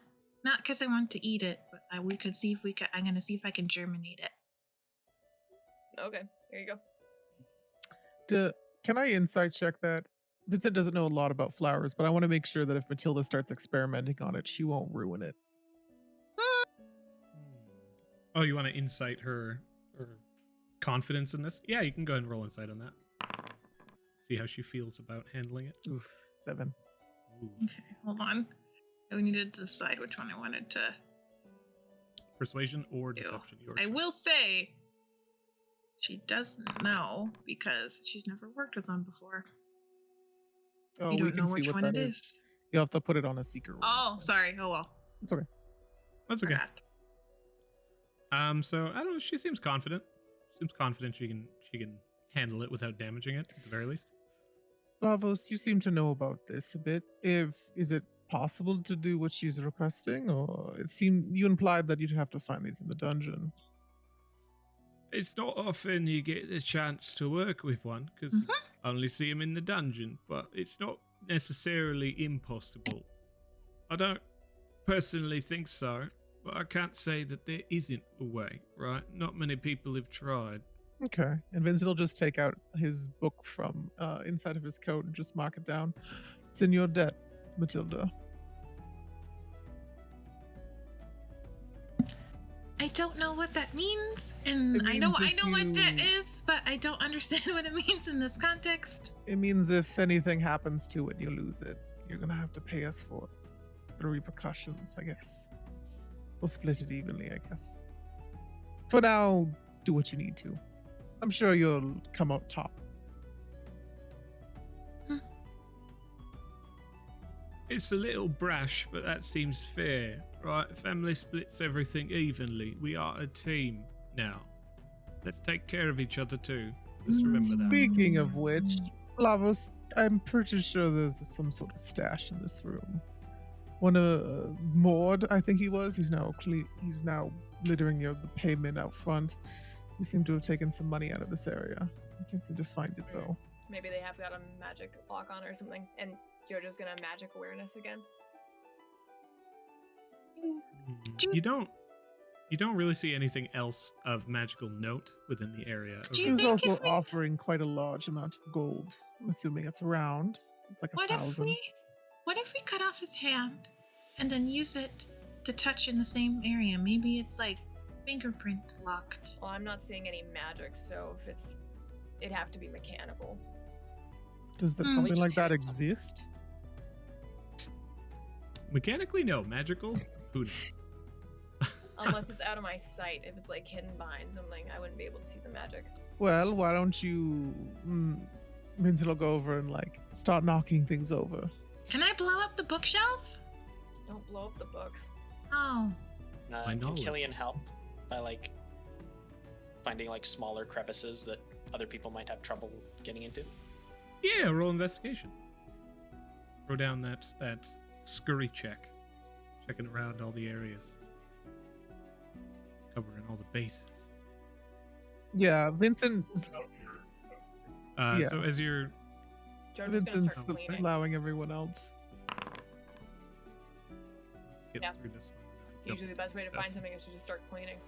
Not because I want to eat it, but we could see if we could. I'm going to see if I can germinate it. Okay. Here you go. Can I insight check that? Vincent doesn't know a lot about flowers, but I want to make sure that if Matilda starts experimenting on it, she won't ruin it. Oh, you want to incite her confidence in this? Yeah, you can go ahead and roll insight on that. See how she feels about handling it. Oof, 7. Ooh. Okay, hold on. I needed to decide which one I wanted to Persuasion or do. deception? Your I choice. will say she doesn't know because she's never worked with one before. Oh, You we don't can know see which what one that it is. is. You have to put it on a secret roll. Oh, sorry. Oh well. It's okay. That's okay. Forgot. So I don't know. She seems confident. Seems confident she can handle it without damaging it at the very least. Lavos, you seem to know about this a bit. Is it possible to do what she's requesting, or it seemed you implied that you'd have to find these in the dungeon? It's not often you get the chance to work with one because you only see them in the dungeon, but it's not necessarily impossible. I don't personally think so, but I can't say that there isn't a way, right? Not many people have tried. Okay. And Vincent will just take out his book from inside of his coat and just mark it down. It's in your debt, Matilda. I don't know what that means, and It I know means if what debt you- is, but I don't understand what it means in this context. It means if anything happens to it, you lose it. You're gonna have to pay us for the repercussions, I guess. We'll split it evenly, I guess. For now, do what you need to. I'm sure you'll come out top. It's a little brash, but that seems fair, right? Family splits everything evenly. We are a team now. Let's take care of each other too. Let's remember that. Speaking of which, Lavos, I'm pretty sure there's some sort of stash in this room. One of Maud, I think he was. He's now littering the pavement out front. You seem to have taken some money out of this area. I can't seem to find it though. Maybe they have got a magic lock on or something, and Jojo's gonna magic awareness again. You don't really see anything else of magical note within the area. Do you He's think also if we- offering quite a large amount of gold. I'm assuming it's around. It's like What if 1,000. we cut off his hand and then use it to touch in the same area? Maybe it's like fingerprint locked. Well, I'm not seeing any magic, so if it'd have to be mechanical. Does that Hmm. something We like just that hit it. exist? Mechanically, no. Magical, who knows? Unless it's out of my sight. If it's like hidden behind something, I wouldn't be able to see the magic. Well, why don't you Vincent will go over and like start knocking things over. Can I blow up the bookshelf? Don't blow up the books. Oh, I Can know it. Killian help by like finding like smaller crevices that other people might have trouble getting into? Yeah, roll investigation. Throw down that scurry check, checking around all the areas, covering all the bases. Yeah, Vincent. Yeah. So as you're Jojo's gonna Vincent's start cleaning. allowing everyone else. let's get Yeah. through this one. Usually the best way to Stuff. find something is to just start cleaning.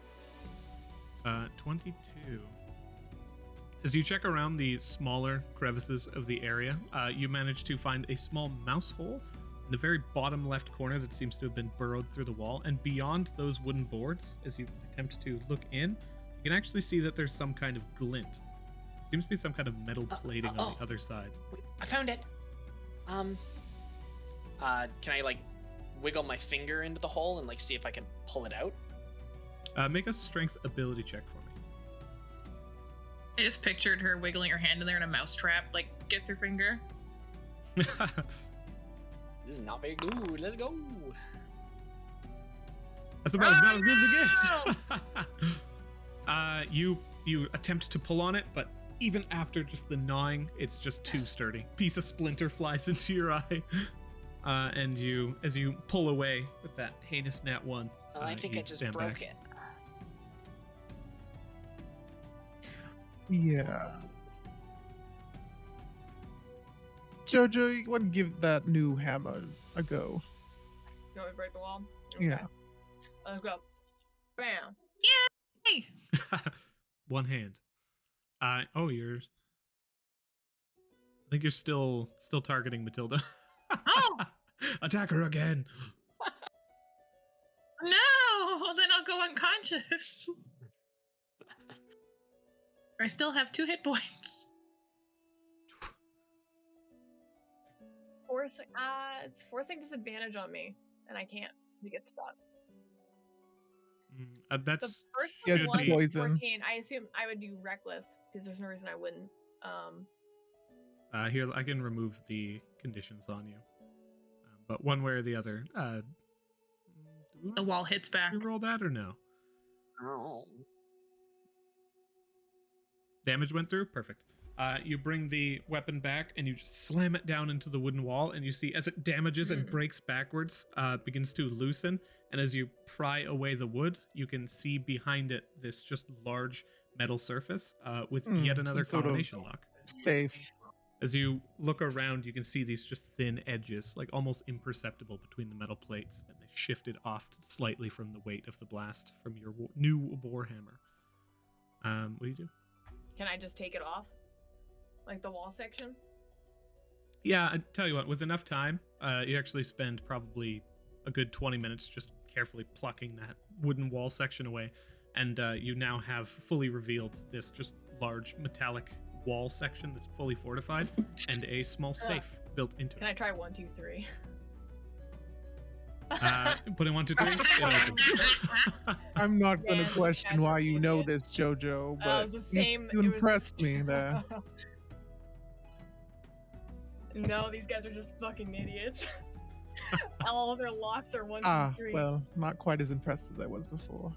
22. As you check around the smaller crevices of the area, you manage to find a small mouse hole in the very bottom left corner that seems to have been burrowed through the wall. And beyond those wooden boards, as you attempt to look in, you can actually see that there's some kind of glint. Seems to be some kind of metal plating on the other side. Wait, I found it. Can I like wiggle my finger into the hole and like see if I can pull it out? Make a strength ability check for me. I just pictured her wiggling her hand in there in a mousetrap, like gets her finger. This is not very good. Let's go. That's about not as good as it gets. You attempt to pull on it, but even after just the gnawing, it's just too sturdy. Piece of splinter flies into your eye, and as you pull away with that heinous nat 1, I think you I just stand broke back. it. Yeah. Jojo, you want to give that new hammer a go? You want me to break the wall? Yeah. Let's go. Bam. Hey, One hand. You're. I think you're still targeting Matilda. Oh! Attack her again. no! well then I'll go unconscious. I still have 2 hit points. It's forcing disadvantage on me, and I can't. You get stuck. The That's first Yeah, one it's was the poison. 14. I assume I would do reckless because there's no reason I wouldn't. here. I can remove the conditions on you, but one way or the other. The wall hits back. You roll that or no? Oh. Damage went through. Perfect. You bring the weapon back and you just slam it down into the wooden wall, and you see as it damages and breaks backwards, begins to loosen. And as you pry away the wood, you can see behind it this just large metal surface with yet another some sort of combination lock. Safe. As you look around, you can see these just thin edges, like almost imperceptible between the metal plates, and they shifted off slightly from the weight of the blast from your new warhammer. What do you do? Can I just take it off? Like the wall section? Yeah, I tell you what, with enough time, you actually spend probably a good 20 minutes just carefully plucking that wooden wall section away, and you now have fully revealed this just large metallic wall section that's fully fortified and a small safe built into Can it. I try 1, 2, 3? Put in 1, 2, 3. It opens. I'm not going Man, to these question guys why are you know idiots. this, Jojo, It but was the same. you it was- impressed me there. No, these guys are just fucking idiots. All of their locks are 1, 2, 3. Well, not quite as impressed as I was before.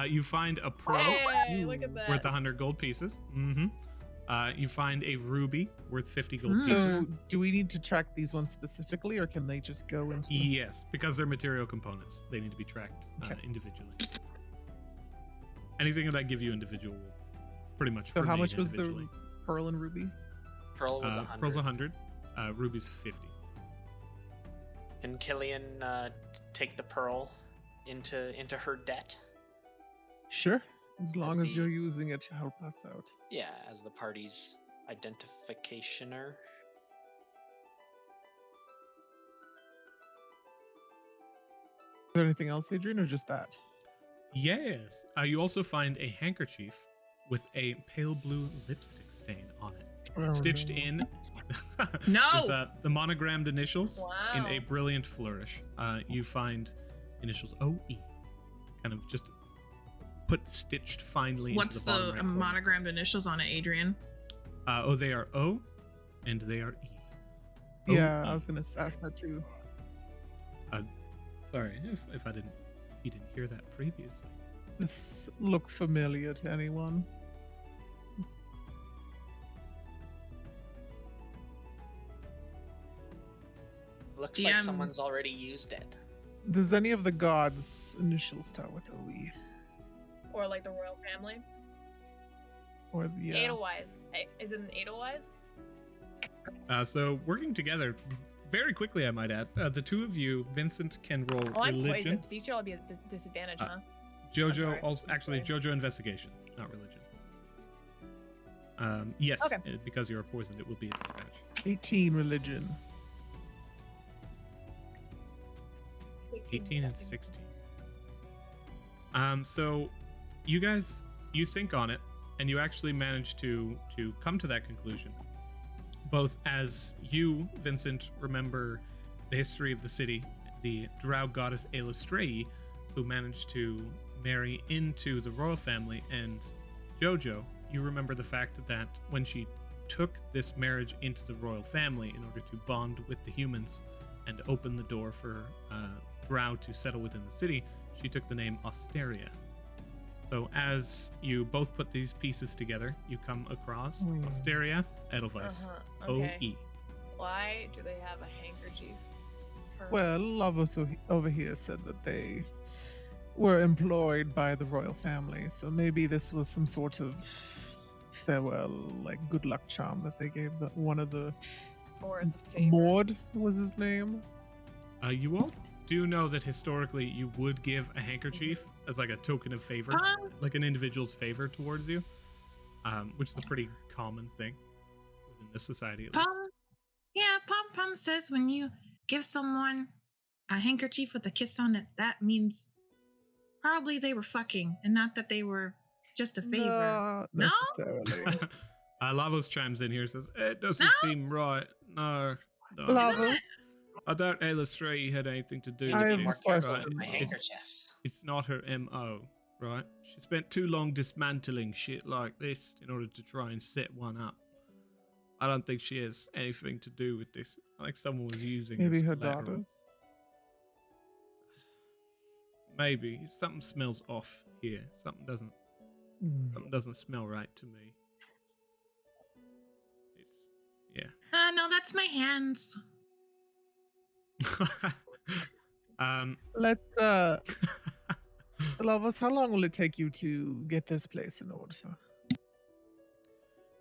You find a pearl Hey, look at that. worth 100 gold pieces. Mm-hmm. You find a ruby worth 50 gold pieces. So, do we need to track these ones specifically, or can they just go into? Yes, because they're material components. They need to be tracked Okay. individually. Anything that I give you individual will pretty much So, how remain much was the individually. pearl and ruby? Pearl was 100. Pearl's 100. Ruby's 50. Can Killian take the pearl into her debt? Sure, as long as the- you're using it to help us out. Yeah, as the party's identificationer. Is there anything else, Adrian, or just that? Yes. You also find a handkerchief with a pale blue lipstick stain on it. Oh, Stitched no. in No! with, the monogrammed initials in Wow. a brilliant flourish. You find initials OE, kind of just stitched finely What's into the bottom the right corner. monogrammed initials on it, Adrian? They are O and they are E. Yeah, OE. I was gonna ask that too. Sorry if you didn't hear that previously. This look familiar to anyone? Looks like DM. someone's already used it. Does any of the gods' initials start with OE? Or like the royal family. Or the Edelweiss. Is it an Edelweiss? So working together very quickly, I might add. The two of you, Vincent, can roll Oh, I'm religion. poisoned. These should all be a disadvantage, huh? Jojo sorry. also actually Sorry. Jojo investigation, not religion. Yes, Okay. because you're poisoned, it will be a disadvantage. 18 religion. 18 and 16. So you guys, you think on it, and you actually manage to come to that conclusion. Both as you, Vincent, remember the history of the city, the drow goddess Aelastrei, who managed to marry into the royal family, and Jojo, you remember the fact that when she took this marriage into the royal family in order to bond with the humans and open the door for drow to settle within the city, she took the name Austeriath. So as you both put these pieces together, you come across Austeriath, Edelweiss, Okay. OE. Why do they have a handkerchief? for- Well, love over here said that they were employed by the royal family, so maybe this was some sort of farewell, like good luck charm that they gave one of the or it's a favor. Maud was his name. You all do know that historically you would give a handkerchief as like a token of favor, like an individual's favor towards you, which is a pretty common thing within this society at least. Pom, yeah, Pom Pom says when you give someone a handkerchief with a kiss on it, that means probably they were fucking and not that they were just a favor. Not No? necessarily. Lavos chimes in here and says, it doesn't No? seem right. No. Lavos, I doubt Elistray had anything to do I with have this. a question. Right? My It's, handkerchiefs. it's not her MO, right? She spent too long dismantling shit like this in order to try and set one up. I don't think she has anything to do with this. I think someone was using maybe as her collateral. daughters. Maybe. Something smells off here. Something doesn't smell right to me. It's No, that's my hands. yeah. Let's Lavos, how long will it take you to get this place in order, sir?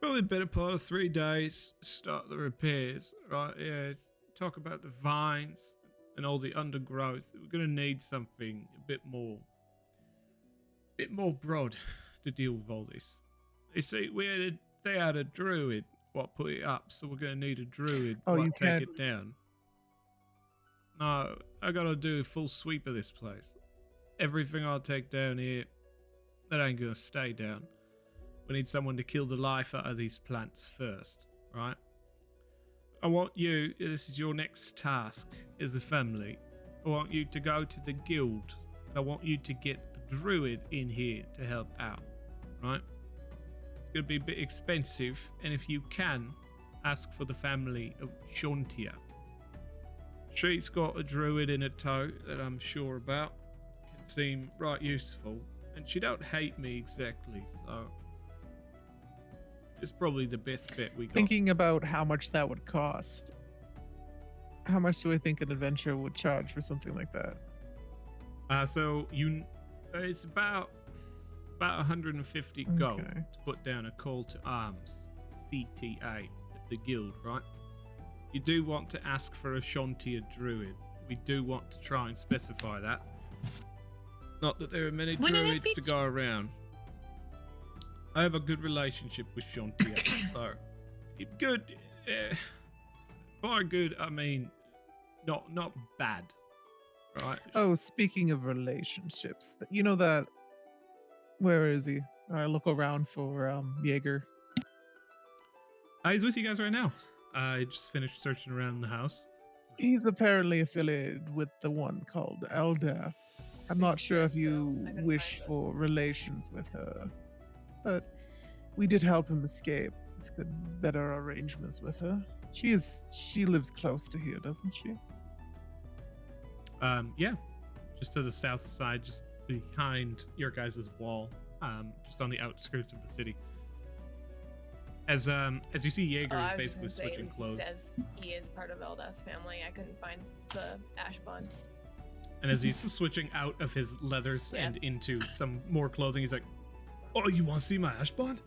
Probably better part of 3 days to start the repairs, right? Yeah, talk about the vines and all the undergrowth. We're gonna need something a bit more broad to deal with all this. You see, they had a druid what put it up, so we're gonna need a druid Oh, you what take can't- it down. No, I gotta do a full sweep of this place. Everything I'll take down here, that ain't gonna stay down. We need someone to kill the life out of these plants first, right? I want you, this is your next task as a family. I want you to go to the guild, and I want you to get a druid in here to help out, right? It's gonna be a bit expensive, and if you can, ask for the family of Shontia. She's got a druid in a tow that I'm sure about. Can seem right useful, and she don't hate me exactly, so it's probably the best bet we got. Thinking about how much that would cost. How much do I think an adventure would charge for something like that? So it's about 150 gold Okay. to put down a call to arms, CTA, at the guild, right? You do want to ask for a Shontia druid. We do want to try and specify that. Not that there are many Wouldn't it druids be to go around. I have a good relationship with Shontia, so good. By good, I mean not bad, right? Oh, speaking of relationships, you know that. Where is he? I look around for Jaeger. He's with you guys right now. I just finished searching around the house. He's apparently affiliated with the one called Eldath. I'm not sure if you I couldn't wish find it. for relations with her, but we did help him escape. Let's get better arrangements with her. She lives close to here, doesn't she? Yeah, just to the south side, just behind your guys' wall, just on the outskirts of the city. As you see, Jaeger is basically switching clothes. Says he is part of Eldath's family. I couldn't find the ash bond. And as he's switching out of his leathers Yeah. and into some more clothing, he's like, "Oh, you want to see my ash bond?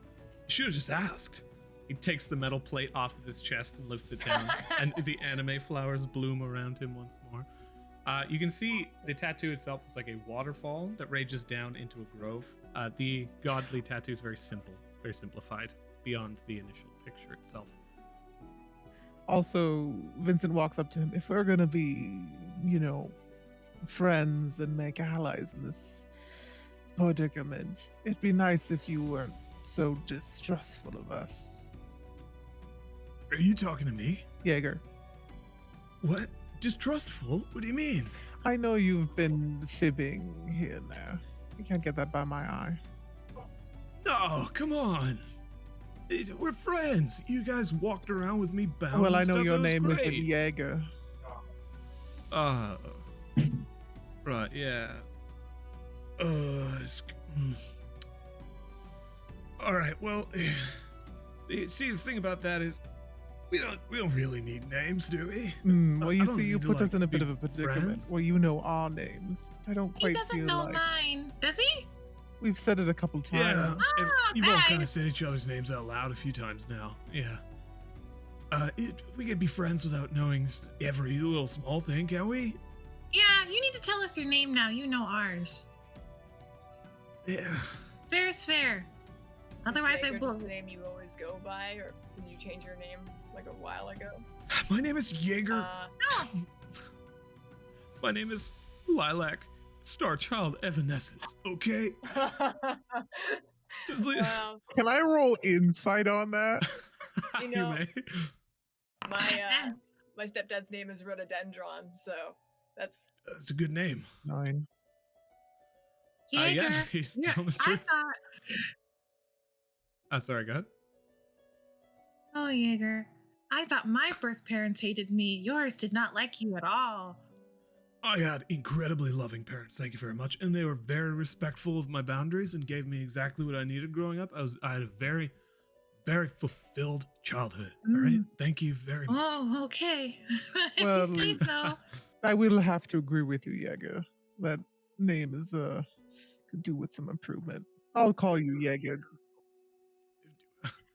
You should have just asked." He takes the metal plate off of his chest and lifts it down, and the anime flowers bloom around him once more. You can see the tattoo itself is like a waterfall that rages down into a grove. The godly tattoo is very simple, very simplified, beyond the initial picture itself. Also, Vincent walks up to him. If we're gonna be, friends and make allies in this predicament, it'd be nice if you weren't so distrustful of us. Are you talking to me? Jaeger, What? Distrustful? What do you mean? I know you've been fibbing here and there. You can't get that by my eye. No, come on. We're friends. You guys walked around with me bound. Well, I and know stuff. your It was name isn't great. Jaeger. Right, yeah. All right. Well, see, the thing about that is, we don't really need names, do we? Well, I you don't see, you need to, put us like, in a bit be of a predicament friends. where you know our names. I don't He quite doesn't feel know like mine, does he? we've said it a couple times. Yeah. Ah, You've all kind of guys. said each other's names out loud a few times now. Yeah. We could be friends without knowing every little small thing, can we? Yeah, you need to tell us your name now. You know ours. Yeah. Fair's fair. Otherwise, I Jaeger will. just the name you always go by, or did you change your name like a while ago? My name is Jaeger. Oh, My name is Lilac, Star Child Evanescence, okay? Wow. Can I roll insight on that? You know- may. My stepdad's name is Rhododendron, so that's It's a good name. 9. Jaeger, Yeah, he's yeah, telling the I truth. thought. Sorry, go ahead. Oh, Jaeger, I thought my birth parents hated me. Yours did not like you at all. I had incredibly loving parents, thank you very much, and they were very respectful of my boundaries and gave me exactly what I needed growing up. I had a very, very fulfilled childhood. All right, thank you very much. Oh, okay. If Well, you say so. I will have to agree with you, Jaeger. That name is could do with some improvement. I'll call you Jaeger.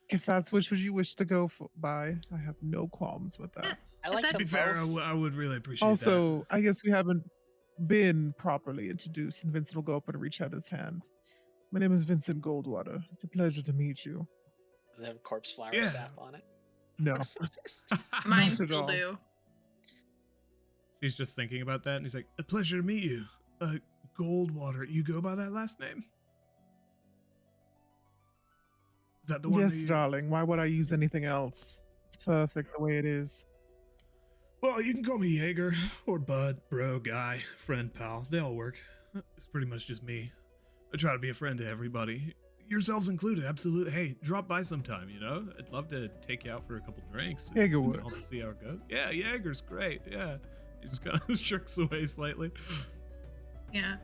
If that's which you wish to go by, I have no qualms with that. I like To To them be fair, both. I would really appreciate that. Also, I guess we haven't been properly introduced, and Vincent will go up and reach out his hand. My name is Vincent Goldwater. It's a pleasure to meet you. Does it have corpse flower Yeah. sap on it? No, Mine Not at still all. do. He's just thinking about that, and he's like, "A pleasure to meet you, Goldwater. You go by that last name? Is that the one? yes, that you... darling. Why would I use anything else? It's perfect the way it is. Well, you can call me Jaeger or Bud, bro, guy, friend, pal. They all work. It's pretty much just me. I try to be a friend to everybody, yourselves included. Absolutely. Hey, drop by sometime. You know, I'd love to take you out for a couple drinks. and Jaeger we would. can all just see how it goes. Yeah, Jaeger's great. Yeah, he just kind of shirks away slightly. Yeah.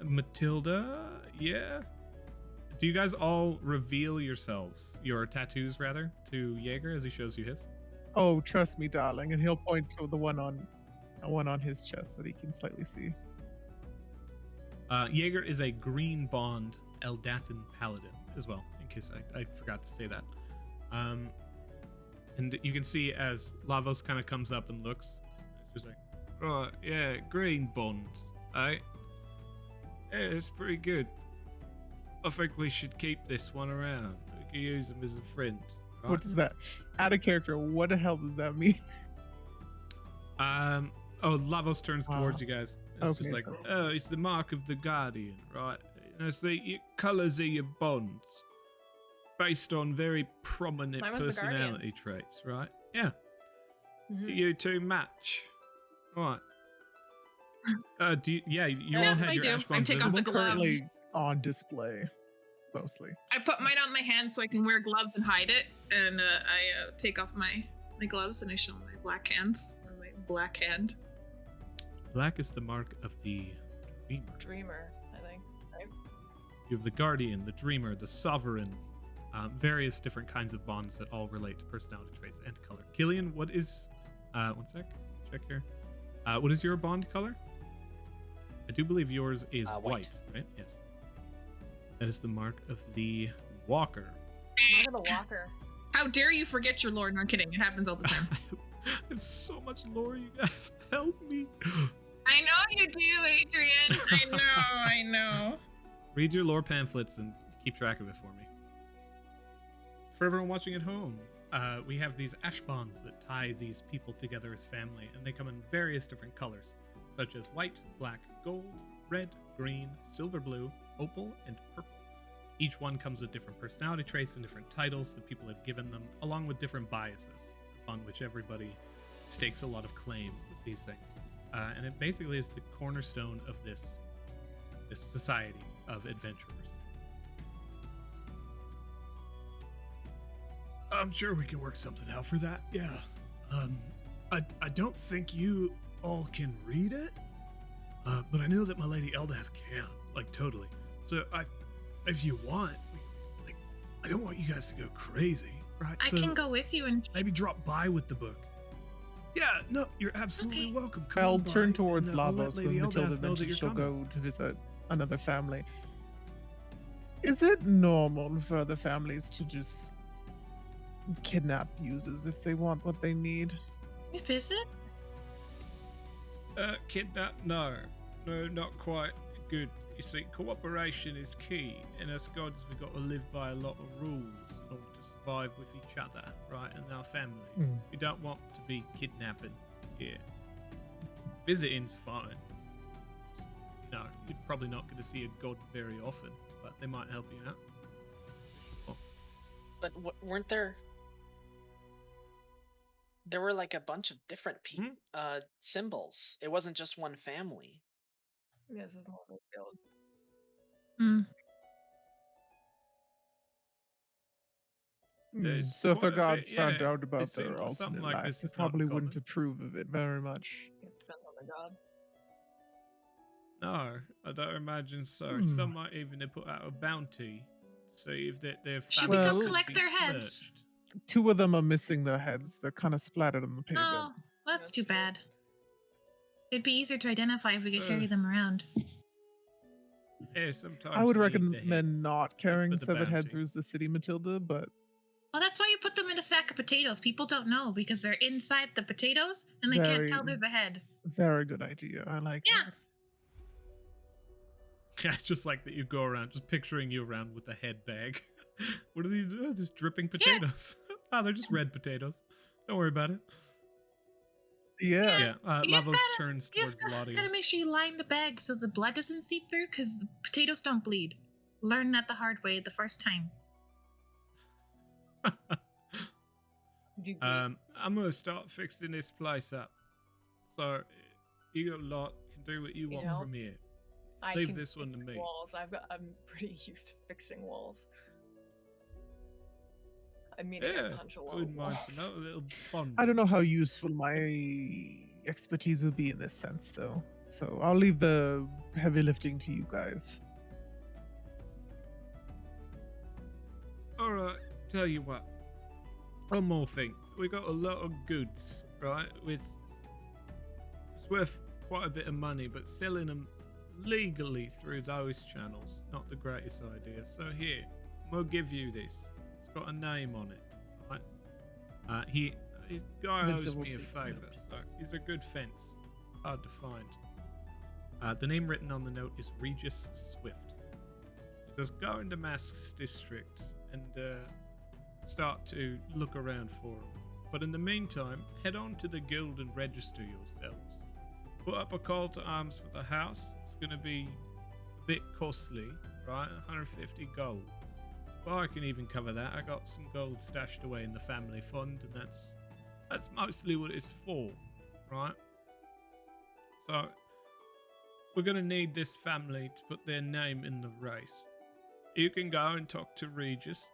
Matilda, yeah. Do you guys all reveal yourselves, your tattoos rather, to Jaeger as he shows you his? Oh, trust me, darling. And he'll point to the one on his chest that he can slightly see. Jaeger is a green bond Eldathan paladin as well, in case I forgot to say that. And you can see as Lavos kind of comes up and looks, it's just like, oh yeah, green bond, eh? Yeah, it's pretty good. I think we should keep this one around. We can use him as a friend. Right? What is that? Out of character, what the hell does that mean? Oh, Lavos turns towards you guys. It's just okay. like, oh, it's the mark of the Guardian, right? You know, it's the colors of your bonds, based on very prominent Mine was the Guardian. personality traits, right? Yeah, Mhm. you two match, right? You Yeah, all had I your do. ash I bonds take off the visible? Currently gloves. on display, mostly. I put mine on my hand so I can wear gloves and hide it, and I take off my gloves and I show my black hands, or my black hand. Black is the mark of the Dreamer. Dreamer, I think. Right? You have the Guardian, the Dreamer, the Sovereign, various different kinds of bonds that all relate to personality traits and color. Killian, what is... one sec. Check here. What is your bond color? I do believe yours is white, right? Yes. That is the mark of the Walker. Look at the walker. How dare you forget your lore? No, I'm kidding. It happens all the time. I have so much lore, you guys. Help me. I know you do, Adrian. I know. Read your lore pamphlets and keep track of it for me. For everyone watching at home, we have these ash bonds that tie these people together as family, and they come in various different colors, such as white, black, gold, red, green, silver blue, opal, and purple. Each one comes with different personality traits and different titles that people have given them, along with different biases, upon which everybody stakes a lot of claim with these things. And it basically is the cornerstone of this society of adventurers. I'm sure we can work something out for that. Yeah. I don't think you all can read it, but I know that my lady Eldath can, like totally. So if you want, I don't want you guys to go crazy, right? I can go with you and Maybe drop by with the book. Yeah, no, you're absolutely Okay. welcome. Come I'll on by, turn towards and, I'll let Lavos Lady when Matilda Eldath know that mentions you're she'll coming. go to visit another family. Is it normal for other families to just kidnap users if they want what they need? visit. Kidnap? No, not quite good. You see, cooperation is key, and us gods, we've got to live by a lot of rules in order to survive with each other, right, and our families. Mm. We don't want to be kidnapping here. Visiting's fine. No, you're probably not going to see a god very often, but they might help you out. Sure. But weren't there? There were like a bunch of different symbols. It wasn't just one family. This is more of a guild. Hmm. There's So if the quite a gods bit, found yeah, out about it seems their like something alternate like life, this they is not probably wouldn't common. approve of it very much. It depends on the god. No, I don't imagine so. Hmm. Some might even have put out a bounty to see if their Should family we go Well- could collect be their heads? smirched. 2 of them are missing their heads. They're kind of splattered on the pavement. Oh, that's That's too true. bad. It'd be easier to identify if we could Ugh. carry them around. Yeah, sometimes I would you need the head. recommend not carrying for the severed head bounty. through the city, Matilda, but Well, that's why you put them in a sack of potatoes. People don't know because they're inside the potatoes and they can't Very- tell there's a head. very good idea. I like Yeah. that. Yeah, just like that you go around, just picturing you around with a head bag. What do they do? Just dripping potatoes. Oh, they're just red potatoes. Don't worry about it. Yeah. Yeah, You just Lavos gotta- turns You towards just Lottie. gotta make sure you line the bag so the blood doesn't seep through because potatoes don't bleed. Learn that the hard way the first time. You I'm gonna start fixing this place up. So, you got a lot, can do what you You want know, from here. I leave can this one to fix me. Walls. I'm pretty used to fixing walls. I mean, I Yeah, can punch a I wall. wouldn't mind to know a little bond. I don't know how useful my expertise would be in this sense, though. So I'll leave the heavy lifting to you guys. Alright, tell you what. One more thing. We got a lot of goods, right? It's worth quite a bit of money, but selling them legally through those channels, not the greatest idea. So here, we'll give you this. It's got a name on it, right? He guy Vincent owes will me a take favor, note. so he's a good fence. Hard to find. The name written on the note is Regis Swift. He says, go into Mask's district and start to look around for him. But in the meantime, head on to the guild and register yourselves. Put up a call to arms for the house. It's going to be a bit costly, right? 150 gold. But I can even cover that. I got some gold stashed away in the family fund, and that's mostly what it's for, right? So we're going to need this family to put their name in the race. You can go and talk to Regis.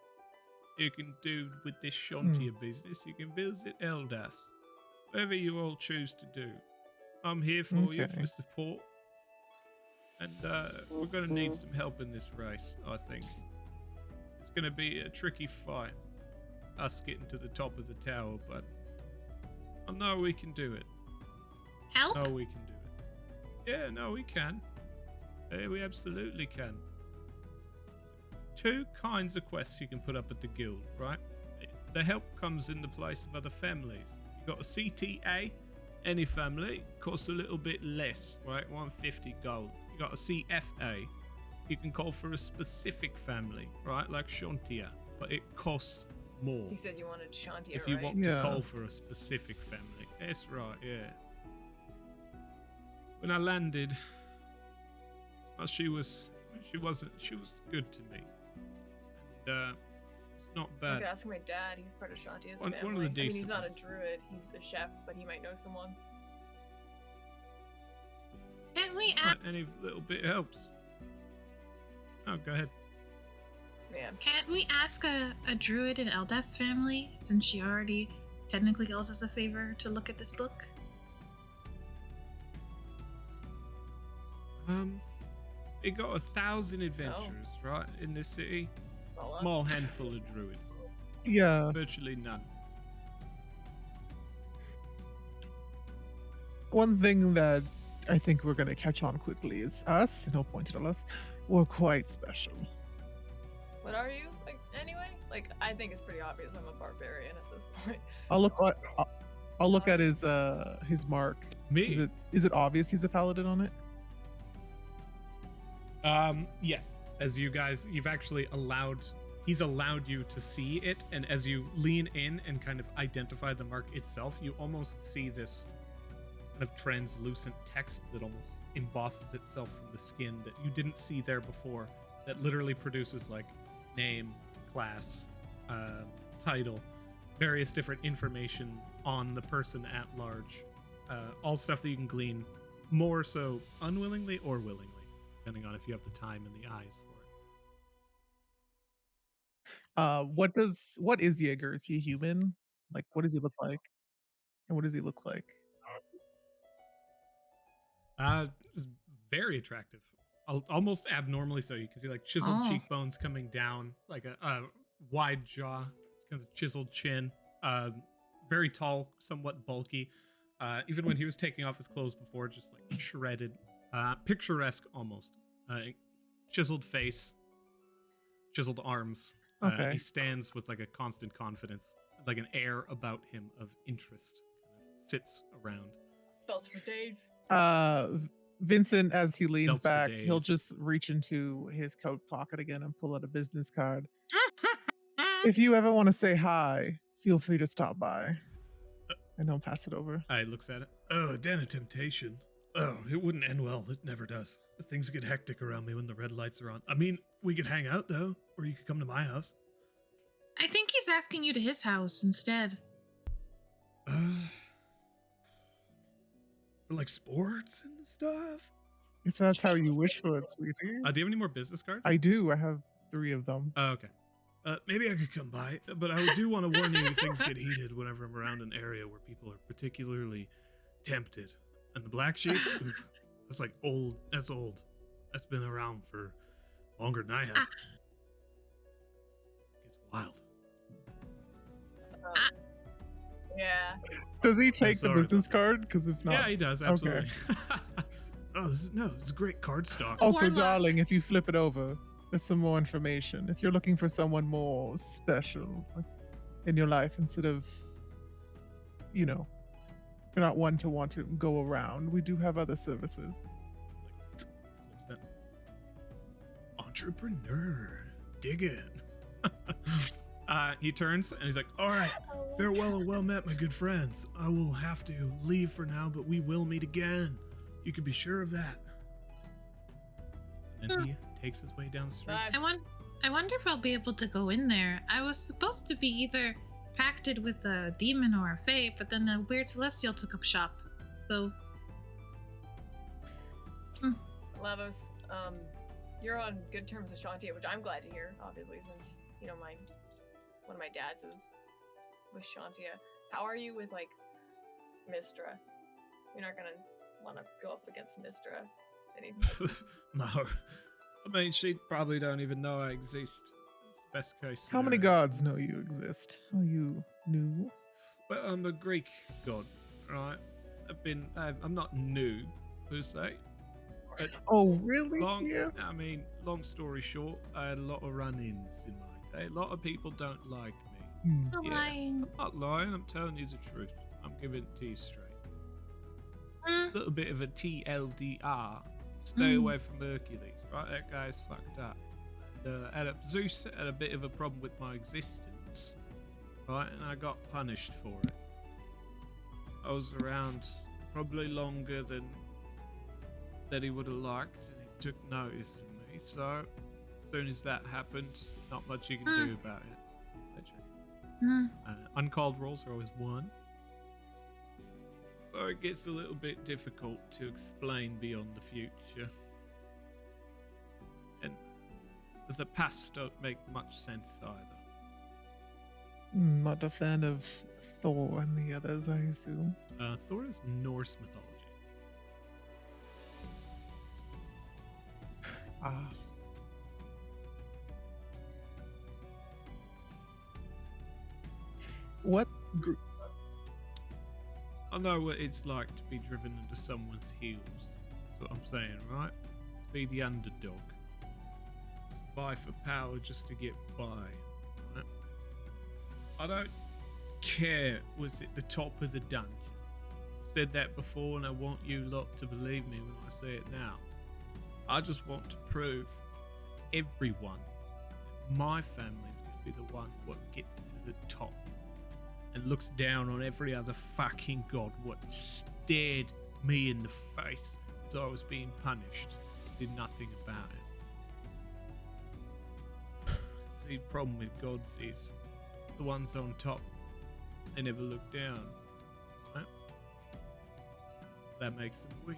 You can do with this Shantia business. You can visit Eldath. Whatever you all choose to do. I'm here for you Okay. for support. And we're going to need some help in this race, I think. It's going to be a tricky fight. Us getting to the top of the tower, but I know we can do it. Help? No, we can do it. Yeah, no, we can. Yeah, we absolutely can. There's 2 kinds of quests you can put up at the guild, right? The help comes in the place of other families. You got a CTA, any family, costs a little bit less, right? 150 gold. You got a CFA, you can call for a specific family, right? Like Shantia, but it costs more. You said you wanted Shantia, If you right? want Yeah. to call for a specific family. That's right, yeah. When I landed, well, she was good to me. And it's not I bad. could ask my dad. He's part of Shantia's One of the family. I mean, he's decent not a ones. druid. He's a chef, but he might know someone. Can't we Right, any little bit helps. Oh, go ahead. Can't we ask a druid in Eldath's family, since she already technically owes us a favor to look at this book? It got 1,000 adventurers, right, in this city. Well, Small handful of druids. Yeah. Virtually none. One thing that I think we're going to catch on quickly is us, and he'll point it at us, we're quite special. what are you? Like, anyway? Like, I think it's pretty obvious I'm a barbarian at this point. I'll look at his mark. Me? Is it obvious he's a paladin on it? Yes. As you've actually allowed he's allowed you to see it, and as you lean in and kind of identify the mark itself, you almost see this kind of translucent text that almost embosses itself from the skin that you didn't see there before, that literally produces like name, class, title, various different information on the person at large, all stuff that you can glean more so unwillingly or willingly, depending on if you have the time and the eyes for it. What is Jaeger? Is he human? Like, what does he look like? And what does he look like? It's very attractive, almost abnormally so. You can see like chiseled cheekbones coming down, like a wide jaw, kind of chiseled chin, very tall, somewhat bulky. Even when he was taking off his clothes before, just like shredded, picturesque almost. Chiseled face, chiseled arms. Okay. He stands with like a constant confidence, like an air about him of interest, kind of sits around. Belts for days. Vincent, as he leans Belts for back, he'll days. just reach into his coat pocket again and pull out a business card. If you ever want to say hi, feel free to stop by. And he'll pass it over. I looks at it. Oh, a den of temptation. Oh, it wouldn't end well. It never does. Things get hectic around me when the red lights are on. I mean, we could hang out, though. Or you could come to my house. I think he's asking you to his house instead. For like sports and stuff? If that's how you wish for it, sweetie. Do you have any more business cards? I do. I have 3 of them. Oh, okay. Maybe I could come by, but I do want to warn you things get heated whenever I'm around an area where people are particularly tempted. And the black sheep, oof, that's like old. That's old. That's been around for longer than I have. It's wild. Yeah. Does he take the sorry business card? Because if not, Yeah, he does, absolutely. Oh, this is great card stock. Also, Warlock. darling, if you flip it over, there's some more information. If you're looking for someone more special like, in your life, instead of, you're not one to want to go around, we do have other services. Flips that. Entrepreneur. Dig it. He turns and he's like, all right, Farewell and well met, my good friends. I will have to leave for now, but we will meet again. You can be sure of that. and he takes his way down the street. Bye. I wonder if I'll be able to go in there. I was supposed to be either pacted with a demon or a fae, but then a weird celestial took up shop. So, Lavos, you're on good terms with Shantia, which I'm glad to hear, obviously, since, one of my dads is with Shantia. How are you with, Mistra? You're not gonna want to go up against Mistra. No. I mean, she probably don't even know I exist. Best case How many scenario. gods know you exist? Are you new? Well, I'm a Greek god, right? I'm not new, per se. But Oh, really? Yeah. long story short, I had a lot of run-ins in my day. A lot of people don't like me. Hmm. I'm Yeah. lying. I'm not lying, I'm telling you the truth. I'm giving it to you straight. Mm. A little bit of a TLDR. Stay away from Hercules, right? That guy's fucked up. Zeus had a bit of a problem with my existence, right? And I got punished for it. I was around probably longer than he would have liked, and he took notice of me. So, as soon as that happened, not much you can do about it, etc. Mm. Uncalled rolls are always 1. So it gets a little bit difficult to explain beyond the future. And the past don't make much sense either. Not a fan of Thor and the others, I assume. Thor is Norse mythology. Ah. What? I know what it's like to be driven into someone's heels. That's what I'm saying, right? To be the underdog. To vie for power just to get by. Right? I don't care was it the top of the dungeon. I said that before, and I want you lot to believe me when I say it now. I just want to prove to everyone my family's gonna be the one what gets to the top and looks down on every other fucking god what stared me in the face as I was being punished. Did nothing about it. See, the problem with gods is the ones on top, they never look down. Right? That makes them weak.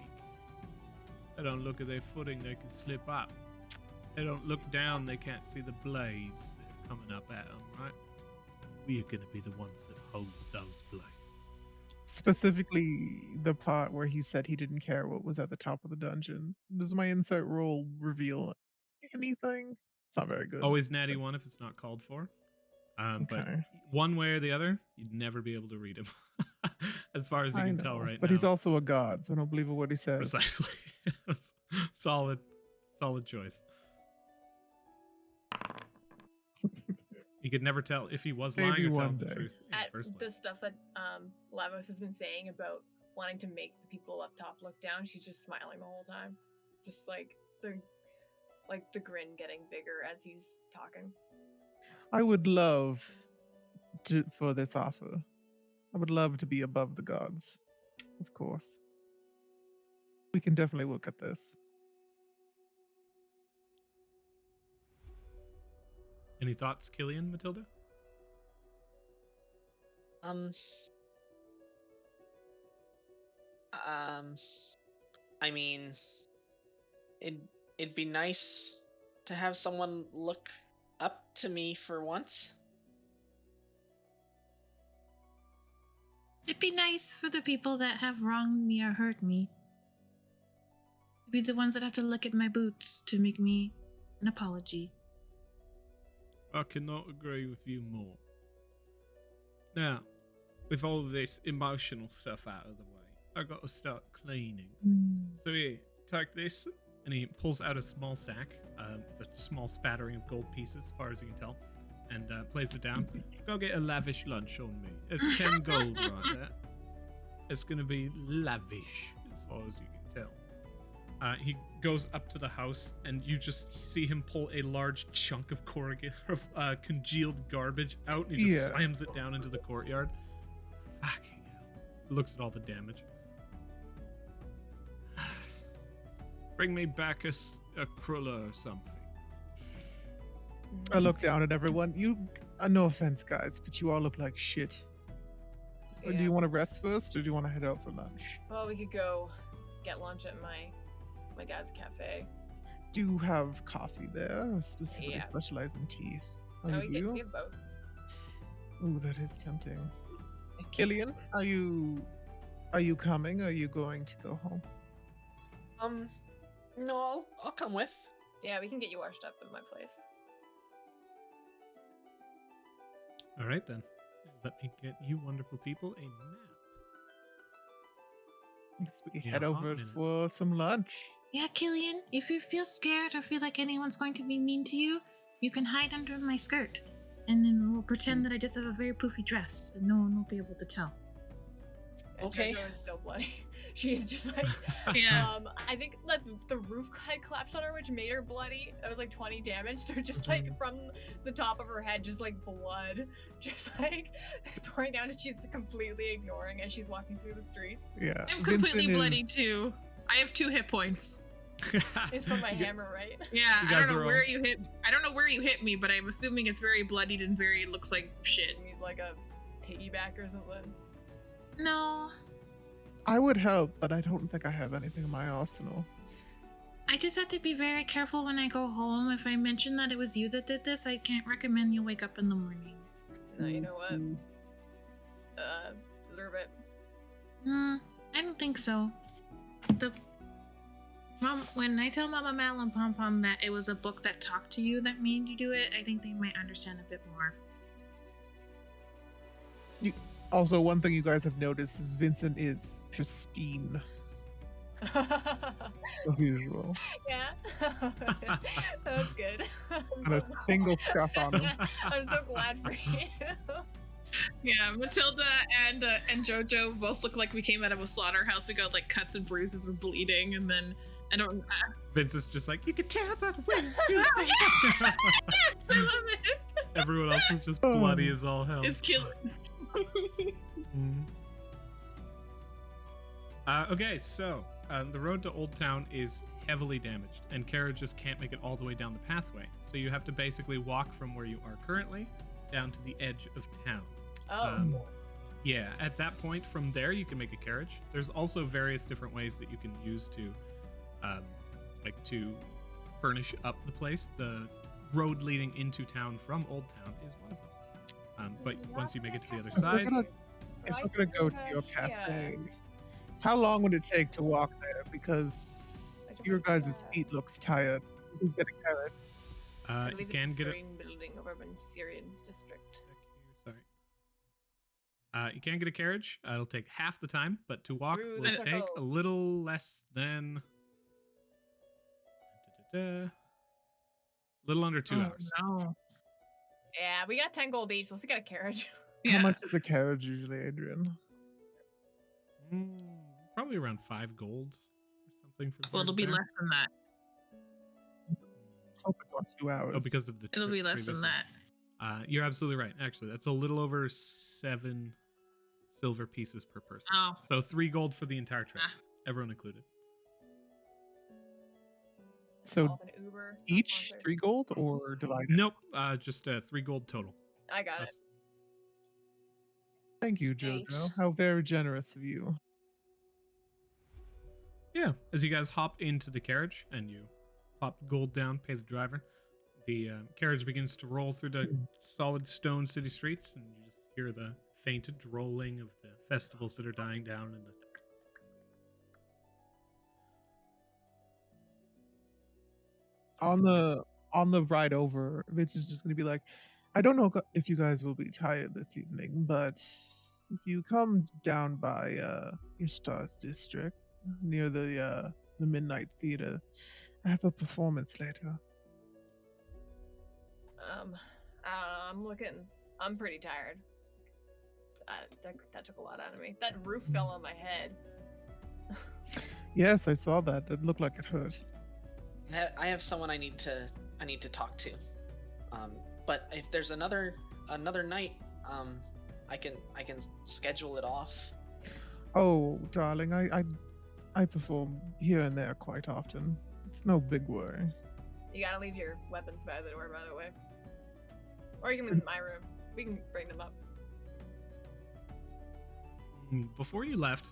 They don't look at their footing, they can slip up. They don't look down, they can't see the blaze that are coming up at them, right? We are going to be the ones that hold those blades. Specifically, the part where he said he didn't care what was at the top of the dungeon. Does my insight roll reveal anything? It's not very good. Always natty one if it's not called for. But Okay. one way or the other, you'd never be able to read him. As far as you I can tell know, right but now. he's also a god, so I don't believe a word he says. Precisely. Solid choice. You could never tell if he was Maybe lying or one telling the day. truth in the At first the place. stuff that Lavos has been saying about wanting to make the people up top look down, she's just smiling the whole time. Just like the grin getting bigger as he's talking. I would love for this offer. I would love to be above the gods, of course. We can definitely look at this. Any thoughts, Killian, Matilda? I mean, it'd be nice to have someone look up to me for once. It'd be nice for the people that have wronged me or hurt me to be the ones that have to look at my boots to make me an apology. I cannot agree with you more. Now, with all of this emotional stuff out of the way, I got to start cleaning. So here, take this, and he pulls out a small sack with a small spattering of gold pieces, as far as you can tell, and plays it down. Go get a lavish lunch on me. It's 10 gold right there. It's gonna be lavish, as far as you can tell. He goes up to the house, and you just see him pull a large chunk of congealed garbage out, and he just slams it down into the courtyard. Fucking hell. Looks at all the damage. Bring me back a cruller or something. I look down at everyone. No offense, guys, but you all look like shit. Do Yeah. you want to rest first, or do you want to head out for lunch? Well, we could go get lunch at my dad's cafe. Do you have coffee there, or specifically Yeah. specialize in tea? No, you we do? have both. Ooh, that is tempting. Killian, are you coming? Or are you going to go home? No, I'll come with. Yeah, we can get you washed up at my place. All right, then. Let me get you wonderful people a nap. Next we Yeah, head hot over minute. for some lunch. Yeah, Killian, if you feel scared or feel like anyone's going to be mean to you, you can hide under my skirt. And then we'll pretend that I just have a very poofy dress and no one will be able to tell. And Okay. Jojo is still bloody. She is just like, Yeah. I think that the roof had collapsed on her, which made her bloody. It was like 20 damage. So just like from the top of her head, just like blood, just like pouring down, and she's completely ignoring as she's walking through the streets. Yeah. I'm completely Vincent bloody is- too. I have 2 hit points. It's from my You get- hammer, right? Yeah, You I guys don't know are where all- you hit. I don't know where you hit me, but I'm assuming it's very bloodied and very looks like shit. You need like a piggyback or something. No, I would help, but I don't think I have anything in my arsenal. I just have to be very careful when I go home. If I mention that it was you that did this, I can't recommend you wake up in the morning. No, you know what? Mm. Deserve it. I don't think so. When I tell Mama Mal and Pom Pom that it was a book that talked to you that made you do it, I think they might understand a bit more. Also, one thing you guys have noticed is Vincent is pristine, as usual. Yeah. That was good. Not a single scuff on him. I'm so glad for you. Yeah, Matilda and JoJo both look like we came out of a slaughterhouse. We got like cuts and bruises, we're bleeding, and then I don't. Vince is just like, you can tell by the way. Some of it Everyone else is just bloody as all hell. is killing. Mhm. Okay, so the road to Old Town is heavily damaged, and carriages can't make it all the way down the pathway. So you have to basically walk from where you are currently down to the edge of town. Oh. Yeah, at that point, from there you can make a carriage. There's also various different ways that you can use to, to furnish up the place. The road leading into town from Old Town is one of them. But once you make it to the other side, If we're gonna go to your cafe, how long would it take to walk there? Because your guys' feet looks tired. You get a carrot. I you believe can it's get it. Serene Building of Urban Syrians District. Sorry. You can get a carriage. It'll take half the time, but to walk Through will the take a circle. little less than. Little under 2 hours. No. Yeah, we got 10 gold each. Let's get a carriage. Yeah. How much is a carriage usually, Adrian? Probably around 5 gold or something. For Well, it'll be there. less than that. Let's hope it's not 2 hours. Oh, because of the. It'll trip be less than previously. that. You're absolutely right. Actually, that's a little over 7 silver pieces per person. Oh. So 3 gold for the entire trip, Ah. everyone included. So Off an Uber. each 3 gold or divided? Nope, just 3 gold total. I got it. Plus- Thank you, Jojo. Thanks. How very generous of you. Yeah, as you guys hop into the carriage and you pop gold down, pay the driver, the carriage begins to roll through the solid stone city streets, and you just hear the faint drolling of the festivals that are dying down and the. On the ride over, Vincent's just gonna be like, I don't know if you guys will be tired this evening, but if you come down by your Stars district near the Midnight Theater, I have a performance later. I'm pretty tired. That took a lot out of me. That roof fell on my head. Yes, I saw that. It looked like it hurt. I have someone I need to talk to. But if there's another night, I can schedule it off. Oh, darling, I perform here and there quite often. It's no big worry. You gotta leave your weapons by the door, by the way. Or you can leave them in my room. We can bring them up. Before you left,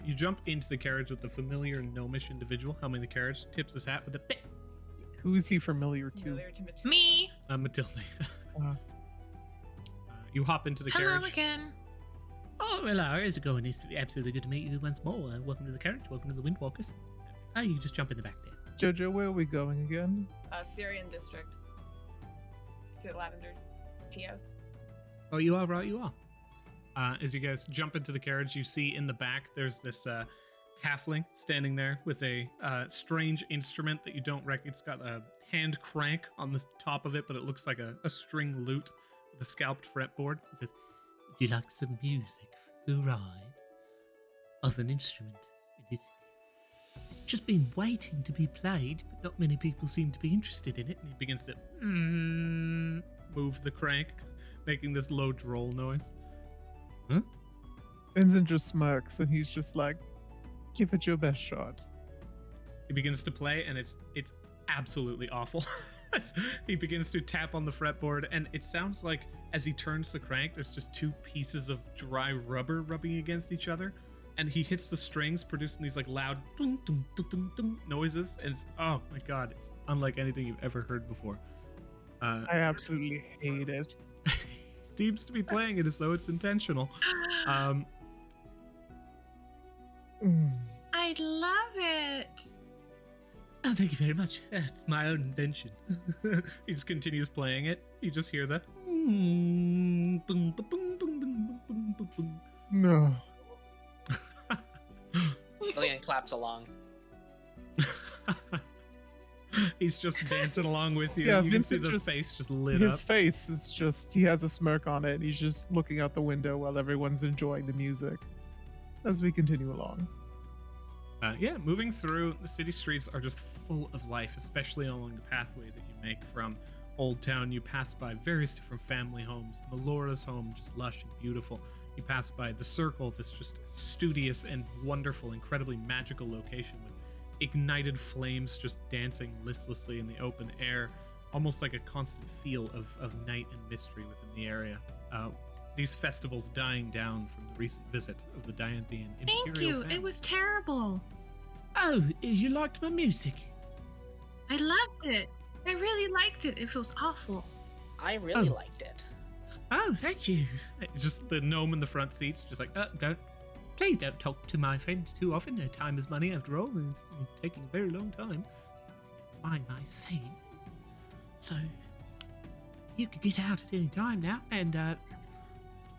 you jump into the carriage with the familiar gnomish individual helming the carriage, tips his hat with a bit. Who is he familiar to? Familiar to Matilda. Me. Matilda. Uh, You hop into the Hello carriage. again. Oh, hello. How's it going? It's absolutely good to meet you once more. Welcome to the carriage. Welcome to the Windwalkers. Oh, you just jump in the back there. Jojo, where are we going again? Syrian district. To the Lavender Tios. Oh, you are right. You are. As you guys jump into the carriage, you see in the back there's this halfling standing there with a strange instrument that you don't recognize. It's got a hand crank on the top of it, but it looks like a string lute with a scalped fretboard. He says, "Would you like some music for the ride of an instrument? It's just been waiting to be played, but not many people seem to be interested in it." And he begins to move the crank, making this low droll noise. Huh? Vincent just smirks and he's just like, give it your best shot. He begins to play, and it's absolutely awful. He begins to tap on the fretboard, and it sounds like as he turns the crank, there's just 2 pieces of dry rubber rubbing against each other, and he hits the strings, producing these like loud dum, dum, dum, dum, dum noises, and it's, oh my god, it's unlike anything you've ever heard before. I absolutely hate it. Seems to be playing it as though it's intentional. Mm. I love it. Oh, thank you very much. It's my own invention. He just continues playing it. You just hear the boom, boom, boom, boom, boom, boom, boom, boom, boom. No. Lillian claps along. He's just dancing along with you. Yeah, You can see Vincent the just- face just lit His up. face is just, he has a smirk on it. And he's just looking out the window while everyone's enjoying the music as we continue along. Yeah, moving through, the city streets are just full of life, especially along the pathway that you make from Old Town. You pass by various different family homes. Melora's home, just lush and beautiful. You pass by the Circle, this just studious and wonderful, incredibly magical location with ignited flames just dancing listlessly in the open air, almost like a constant feel of night and mystery within the area. These festivals dying down from the recent visit of the Dianthian Imperial Thank you. family. It was terrible. Oh, you liked my music? I loved it. I really liked it. It was awful. I really liked it. Oh, thank you. It's just the gnome in the front seats, just like, Please don't talk to my friends too often. Time is money after all, and it's taking a very long time. Mind my saying. So, you could get out at any time now, and talk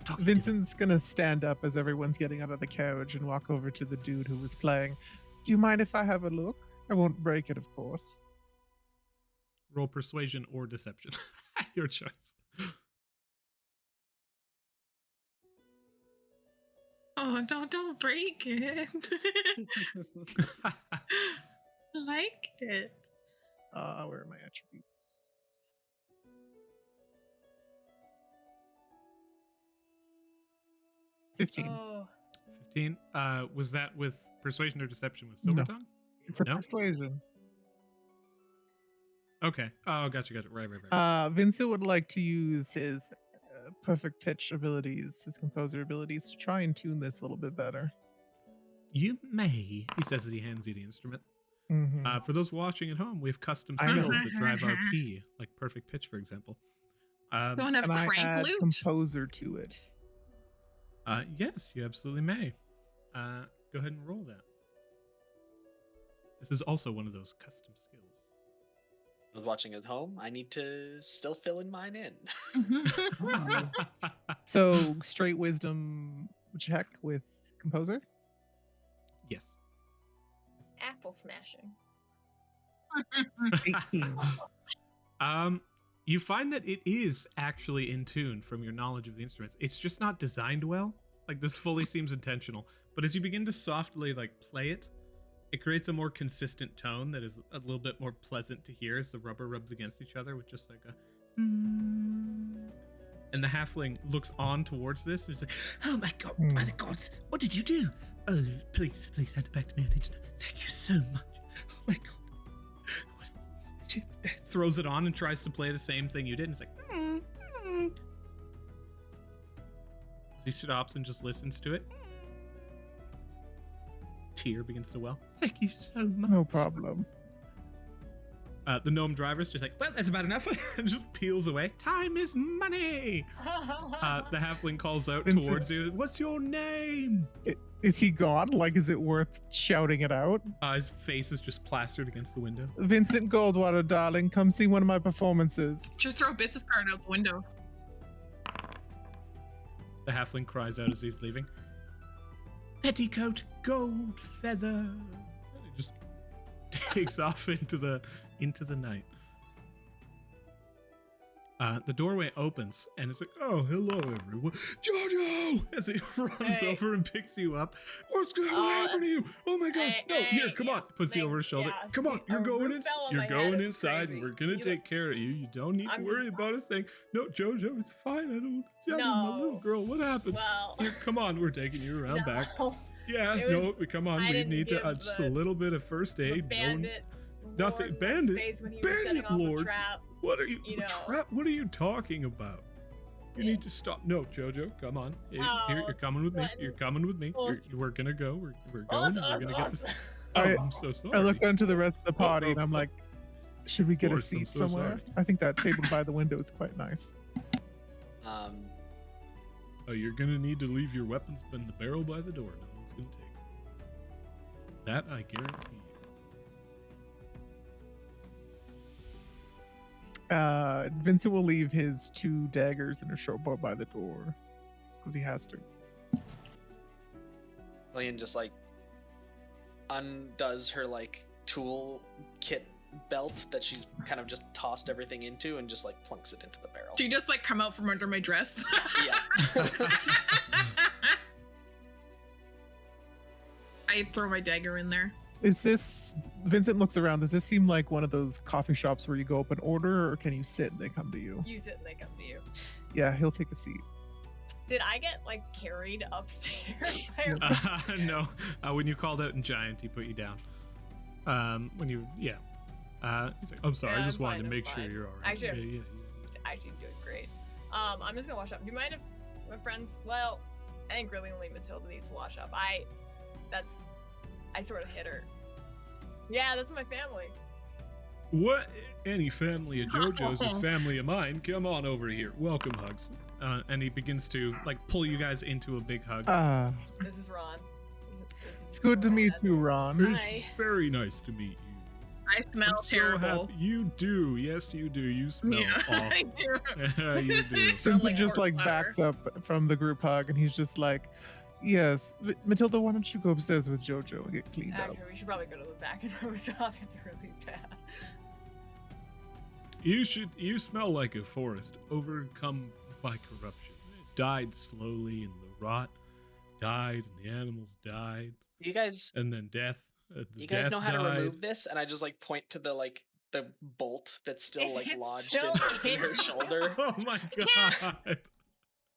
to them. Vincent's gonna stand up as everyone's getting out of the carriage and walk over to the dude who was playing. Do you mind if I have a look? I won't break it, of course. roll persuasion or deception. Your choice. Oh, no, don't break it. Liked it. Where are my attributes? $15. Oh, 15. Was that with persuasion or deception with Silver No. Tongue? It's a No? persuasion. Okay. Oh, gotcha. Right. Vincent would like to use his perfect pitch abilities, his composer abilities, to try and tune this a little bit better. You may, he says as he hands you the instrument. Mhm. For those watching at home, we have custom I know. skills that drive our P, like perfect pitch, for example. Don't have Can I crank add loot. composer to it? Yes, you absolutely may. Go ahead and roll that. This is also one of those custom skills. I was watching at home. I need to still fill in mine in. So straight wisdom check with composer. Yes. apple smashing. 18. You find that it is actually in tune from your knowledge of the instruments. It's just not designed well. Like, this fully seems intentional. But as you begin to softly, like, play it, it creates a more consistent tone that is a little bit more pleasant to hear as the rubber rubs against each other with just like a... And the halfling looks on towards this and is like, Oh my god, by the gods, what did you do? Oh, please hand it back to me. I need to know. Thank you so much. Oh my god. throws it on and tries to play the same thing you did. And it's like... He stops and just listens to it. Tear begins to well. Thank you so much. No problem. The gnome driver's just like, well, that's about enough, and just peels away. Time is money. The halfling calls out Vincent. towards you. What's your name? Is he gone? Like, is it worth shouting it out? His face is just plastered against the window. Vincent Goldwater, darling, come see one of my performances. Just throw a business card out the window. The halfling cries out as he's leaving. Petticoat, gold feather. He just takes off into the night. The doorway opens and it's like, oh, hello everyone. Jojo! As he runs Hey. over and picks you up. What's going to Oh, happen to you? Oh my god. hey, No, here, come yeah, on. Puts you over his shoulder. thanks, Come on, yeah, you're a going roof fell on you're my going head, it's inside and crazy. we're gonna You- take care of you. You don't need to I'm worry just- about a thing. No, Jojo, it's fine. I don't my little No. girl. What happened? Well, Here, come on, we're taking you around back. no. Yeah, It no, was- come on. I We didn't need to give just a the- little bit of first The aid. bandit. nothing- warned bandits? Space when he was setting Bandit off a lord? trap. What are you, You know. trap? What are you talking about? You Yeah. need to stop. No, Jojo, come on. Here, Oh, you're coming with me. what? You're coming with me. Us. We're gonna go. We're going. Us, We're us, gonna us. get. Oh, I- I'm so sorry. I looked onto the rest of the party and I'm oh. like, should we get a course, I'm seat so somewhere? sorry. I think that table by the window is quite nice. Oh, you're gonna need to leave your weapons in the barrel by the door. No one's gonna take it. That I guarantee you. Vincent will leave his 2 daggers and a short bow by the door because he has to. Lillian just like undoes her like tool kit belt that she's kind of just tossed everything into and just like plunks it into the barrel. Do you just like come out from under my dress? Yeah. I throw my dagger in there. Is this, Vincent looks around, does this seem like one of those coffee shops where you go up and order, or can you sit and they come to you? You sit and they come to you. Yeah, he'll take a seat. Did I get like carried upstairs? by a- No. When you called out in Giant, he put you down. When you, yeah. He's like, I'm sorry, Yeah, I just I'm wanted fine, to I'm make sure fine. you're all right. Actually, Yeah. Actually doing great. I'm just gonna wash up. Do you mind if my friends? Well, I think really only Matilda needs to wash up. I sort of hit her. Yeah, that's my family. What? Any family of JoJo's is family of mine. Come on over here. Welcome, Hugs. And he begins to like pull you guys into a big hug. This is Ron. This is It's good to meet Ron. you, Ron. It's Hi. very nice to meet you. I smell I'm so terrible. happy. You do. Yes, you do. You smell Yeah, I awful. do. You do. Smell Vincent like just pork like flour. backs up from the group hug and he's just like, yes, Matilda, why don't you go upstairs with Jojo and get cleaned up? Actually, we should probably go to the back and hose off. It's really bad. You smell like a forest overcome by corruption. It died slowly, and the rot died, and the animals died, You guys, and then death. The you guys death know how to died. remove this? And I just like point to the bolt that's still Is like it lodged still in in her you? shoulder. Oh my Yeah. god!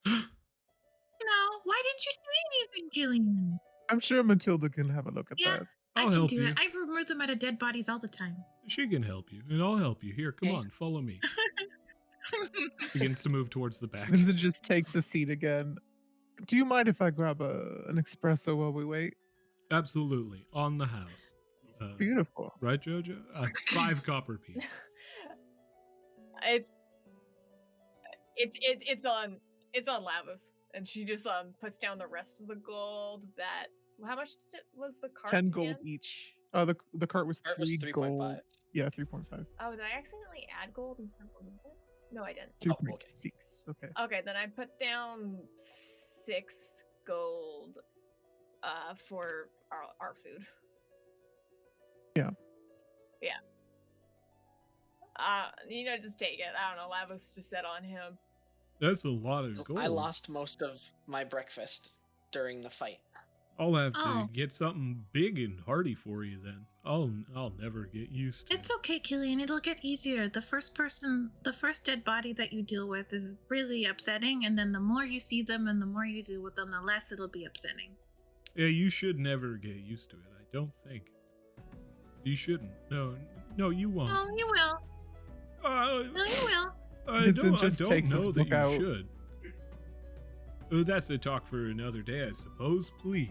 No, why didn't you say anything, Gillian? I'm sure Matilda can have a look at Yeah. that. I I'll can help do you. it. I've removed them out of dead bodies all the time. She can help you, and I'll help you. Here, come Okay. on, follow me. Begins to move towards the back. Vincent just takes a seat again. Do you mind if I grab an espresso while we wait? Absolutely, on the house. Beautiful. Right, Jojo? 5 copper pieces. It's on Lavos, and she just puts down the rest of the gold. That how much was the cart? 10 gold again? each. The cart was Cart was 3 gold. 3.5. Yeah, 3.5. Oh, did I accidentally add gold instead of gold? No, I didn't. 3.6. Okay. Okay, then I put down 6 gold for our food. Yeah. Yeah. Just take it. I don't know. Lavos just said on him. That's a lot of gold. I lost most of my breakfast during the fight. I'll have to Oh. get something big and hearty for you then. I'll never get used to It's it. okay, Killian. It'll get easier. The first dead body that you deal with is really upsetting, and then the more you see them and the more you deal with them, the less it'll be upsetting. Yeah, you should never get used to it, I don't think. You shouldn't. No, you won't. No, you will. Uh, No, you will. I Vincent just don't takes know his that book you out. should. That's a talk for another day, I suppose. Please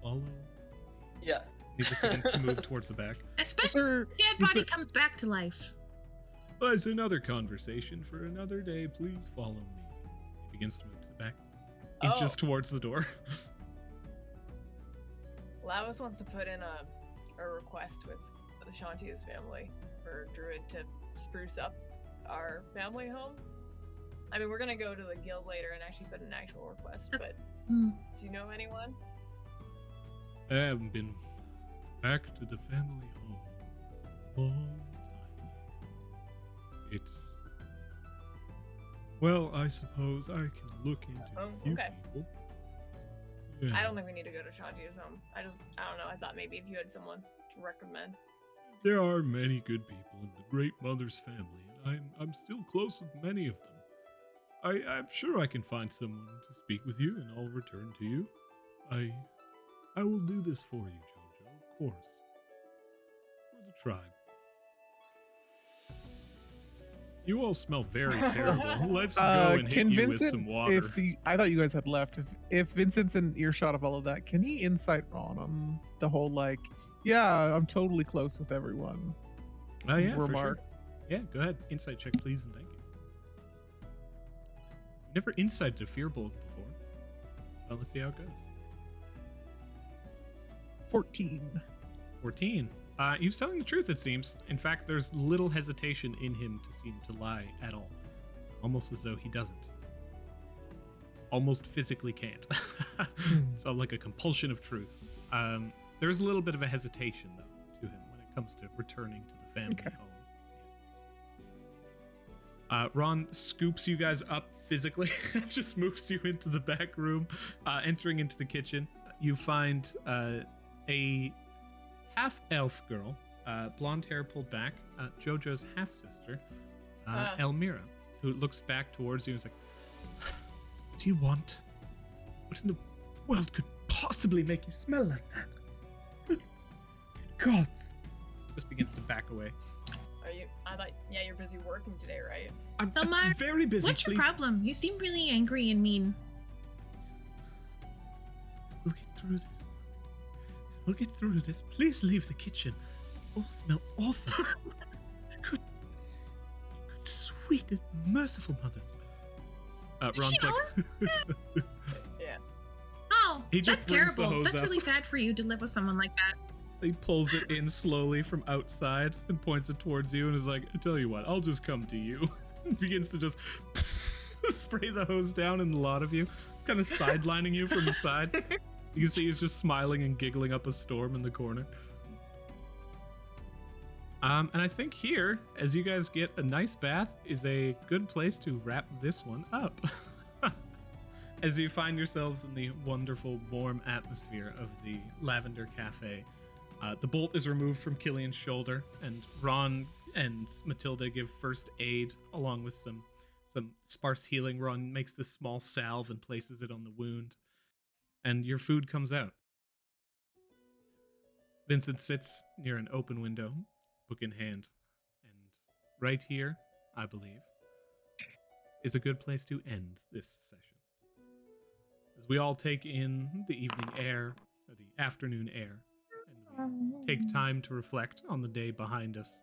follow. Yeah. He just begins to move towards the back. Especially Sir, if dead is body there- comes back to life. Well, it's another conversation for another day. Please follow me. He begins to move to the back, inches towards the door. Lavos wants to put in a request with the Shanti's family for Druid to spruce up our family home. I mean, we're gonna go to the guild later and actually put an actual request, but Hmm. do you know anyone? I haven't been back to the family home in a long time. It's... Well, I suppose I can look into a few Okay. people. Yeah. I don't think we need to go to Shanti's home. I don't know. I thought maybe if you had someone to recommend. There are many good people in the Great Mother's family, and I'm still close with many of them. I'm sure I can find someone to speak with you, and I'll return to you. I will do this for you, Jojo, of course. For the tribe. You all smell very terrible. Let's go and hit can you Vincent, with some water. I thought you guys had left. If Vincent's in earshot of all of that, can he insight Ron on the whole yeah, I'm totally close with everyone? Oh yeah, for remark? sure. Yeah, go ahead. Insight check, please, and thank you. Never insighted a fear bulk before. Well, let's see how it goes. 14. 14. He was telling the truth, it seems. In fact, there's little hesitation in him to seem to lie at all. Almost as though he doesn't. Almost physically can't. It's like a compulsion of truth. There's a little bit of a hesitation, though, to him when it comes to returning to the family Okay. home. Ron scoops you guys up physically, just moves you into the back room, entering into the kitchen. You find a half-elf girl, blonde hair pulled back, Jojo's half-sister, Elmira, who looks back towards you and is like, "What do you want? What in the world could possibly make you smell like that? Good gods!" Just begins to back away. Are you? I thought. Yeah, you're busy working today, right? I'm Tamara, very busy. What's your please. problem? You seem really angry and mean. We'll get through this. We'll get through this. Please leave the kitchen. All smell awful. Good, sweet and merciful mothers. Ron's like, Yeah. Oh, He just that's brings the terrible. hose That's up. really sad for you to live with someone like that. he pulls it in slowly from outside and points it towards you and is like, "I tell you what, I'll just come to you." Begins to just spray the hose down in a lot of you, kind of sidelining you from the side. You can see he's just smiling and giggling up a storm in the corner. And I think here, as you guys get a nice bath, is a good place to wrap this one up. As you find yourselves in the wonderful, warm atmosphere of the Lavender Cafe. The bolt is removed from Killian's shoulder, and Ron and Matilda give first aid along with some sparse healing. Ron makes this small salve and places it on the wound, and your food comes out. Vincent sits near an open window, book in hand, and right here, I believe, is a good place to end this session. As we all take in the evening air, or the afternoon air, and we take time to reflect on the day behind us,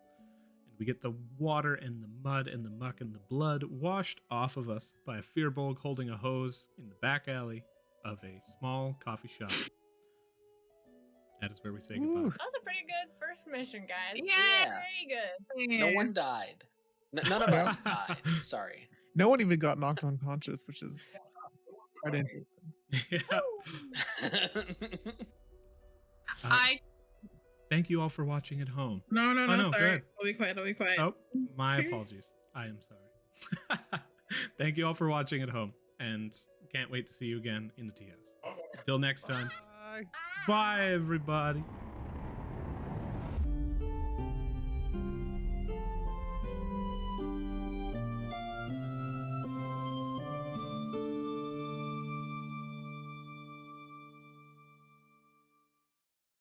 and we get the water and the mud and the muck and the blood washed off of us by a Fearbolg holding a hose in the back alley of a small coffee shop. That is where we say goodbye. Ooh. That was a pretty good first mission, guys. Yeah. Very good. No one died. None of us died. Sorry. No one even got knocked unconscious, which is quite interesting. Yeah. I Thank you all for watching at home. no, Oh, no, go sorry. ahead. I'll be quiet. I'll be quiet. Oh, my apologies. I am sorry. Thank you all for watching at home, and can't wait to see you again in the tea house. Until next time, Bye. bye everybody.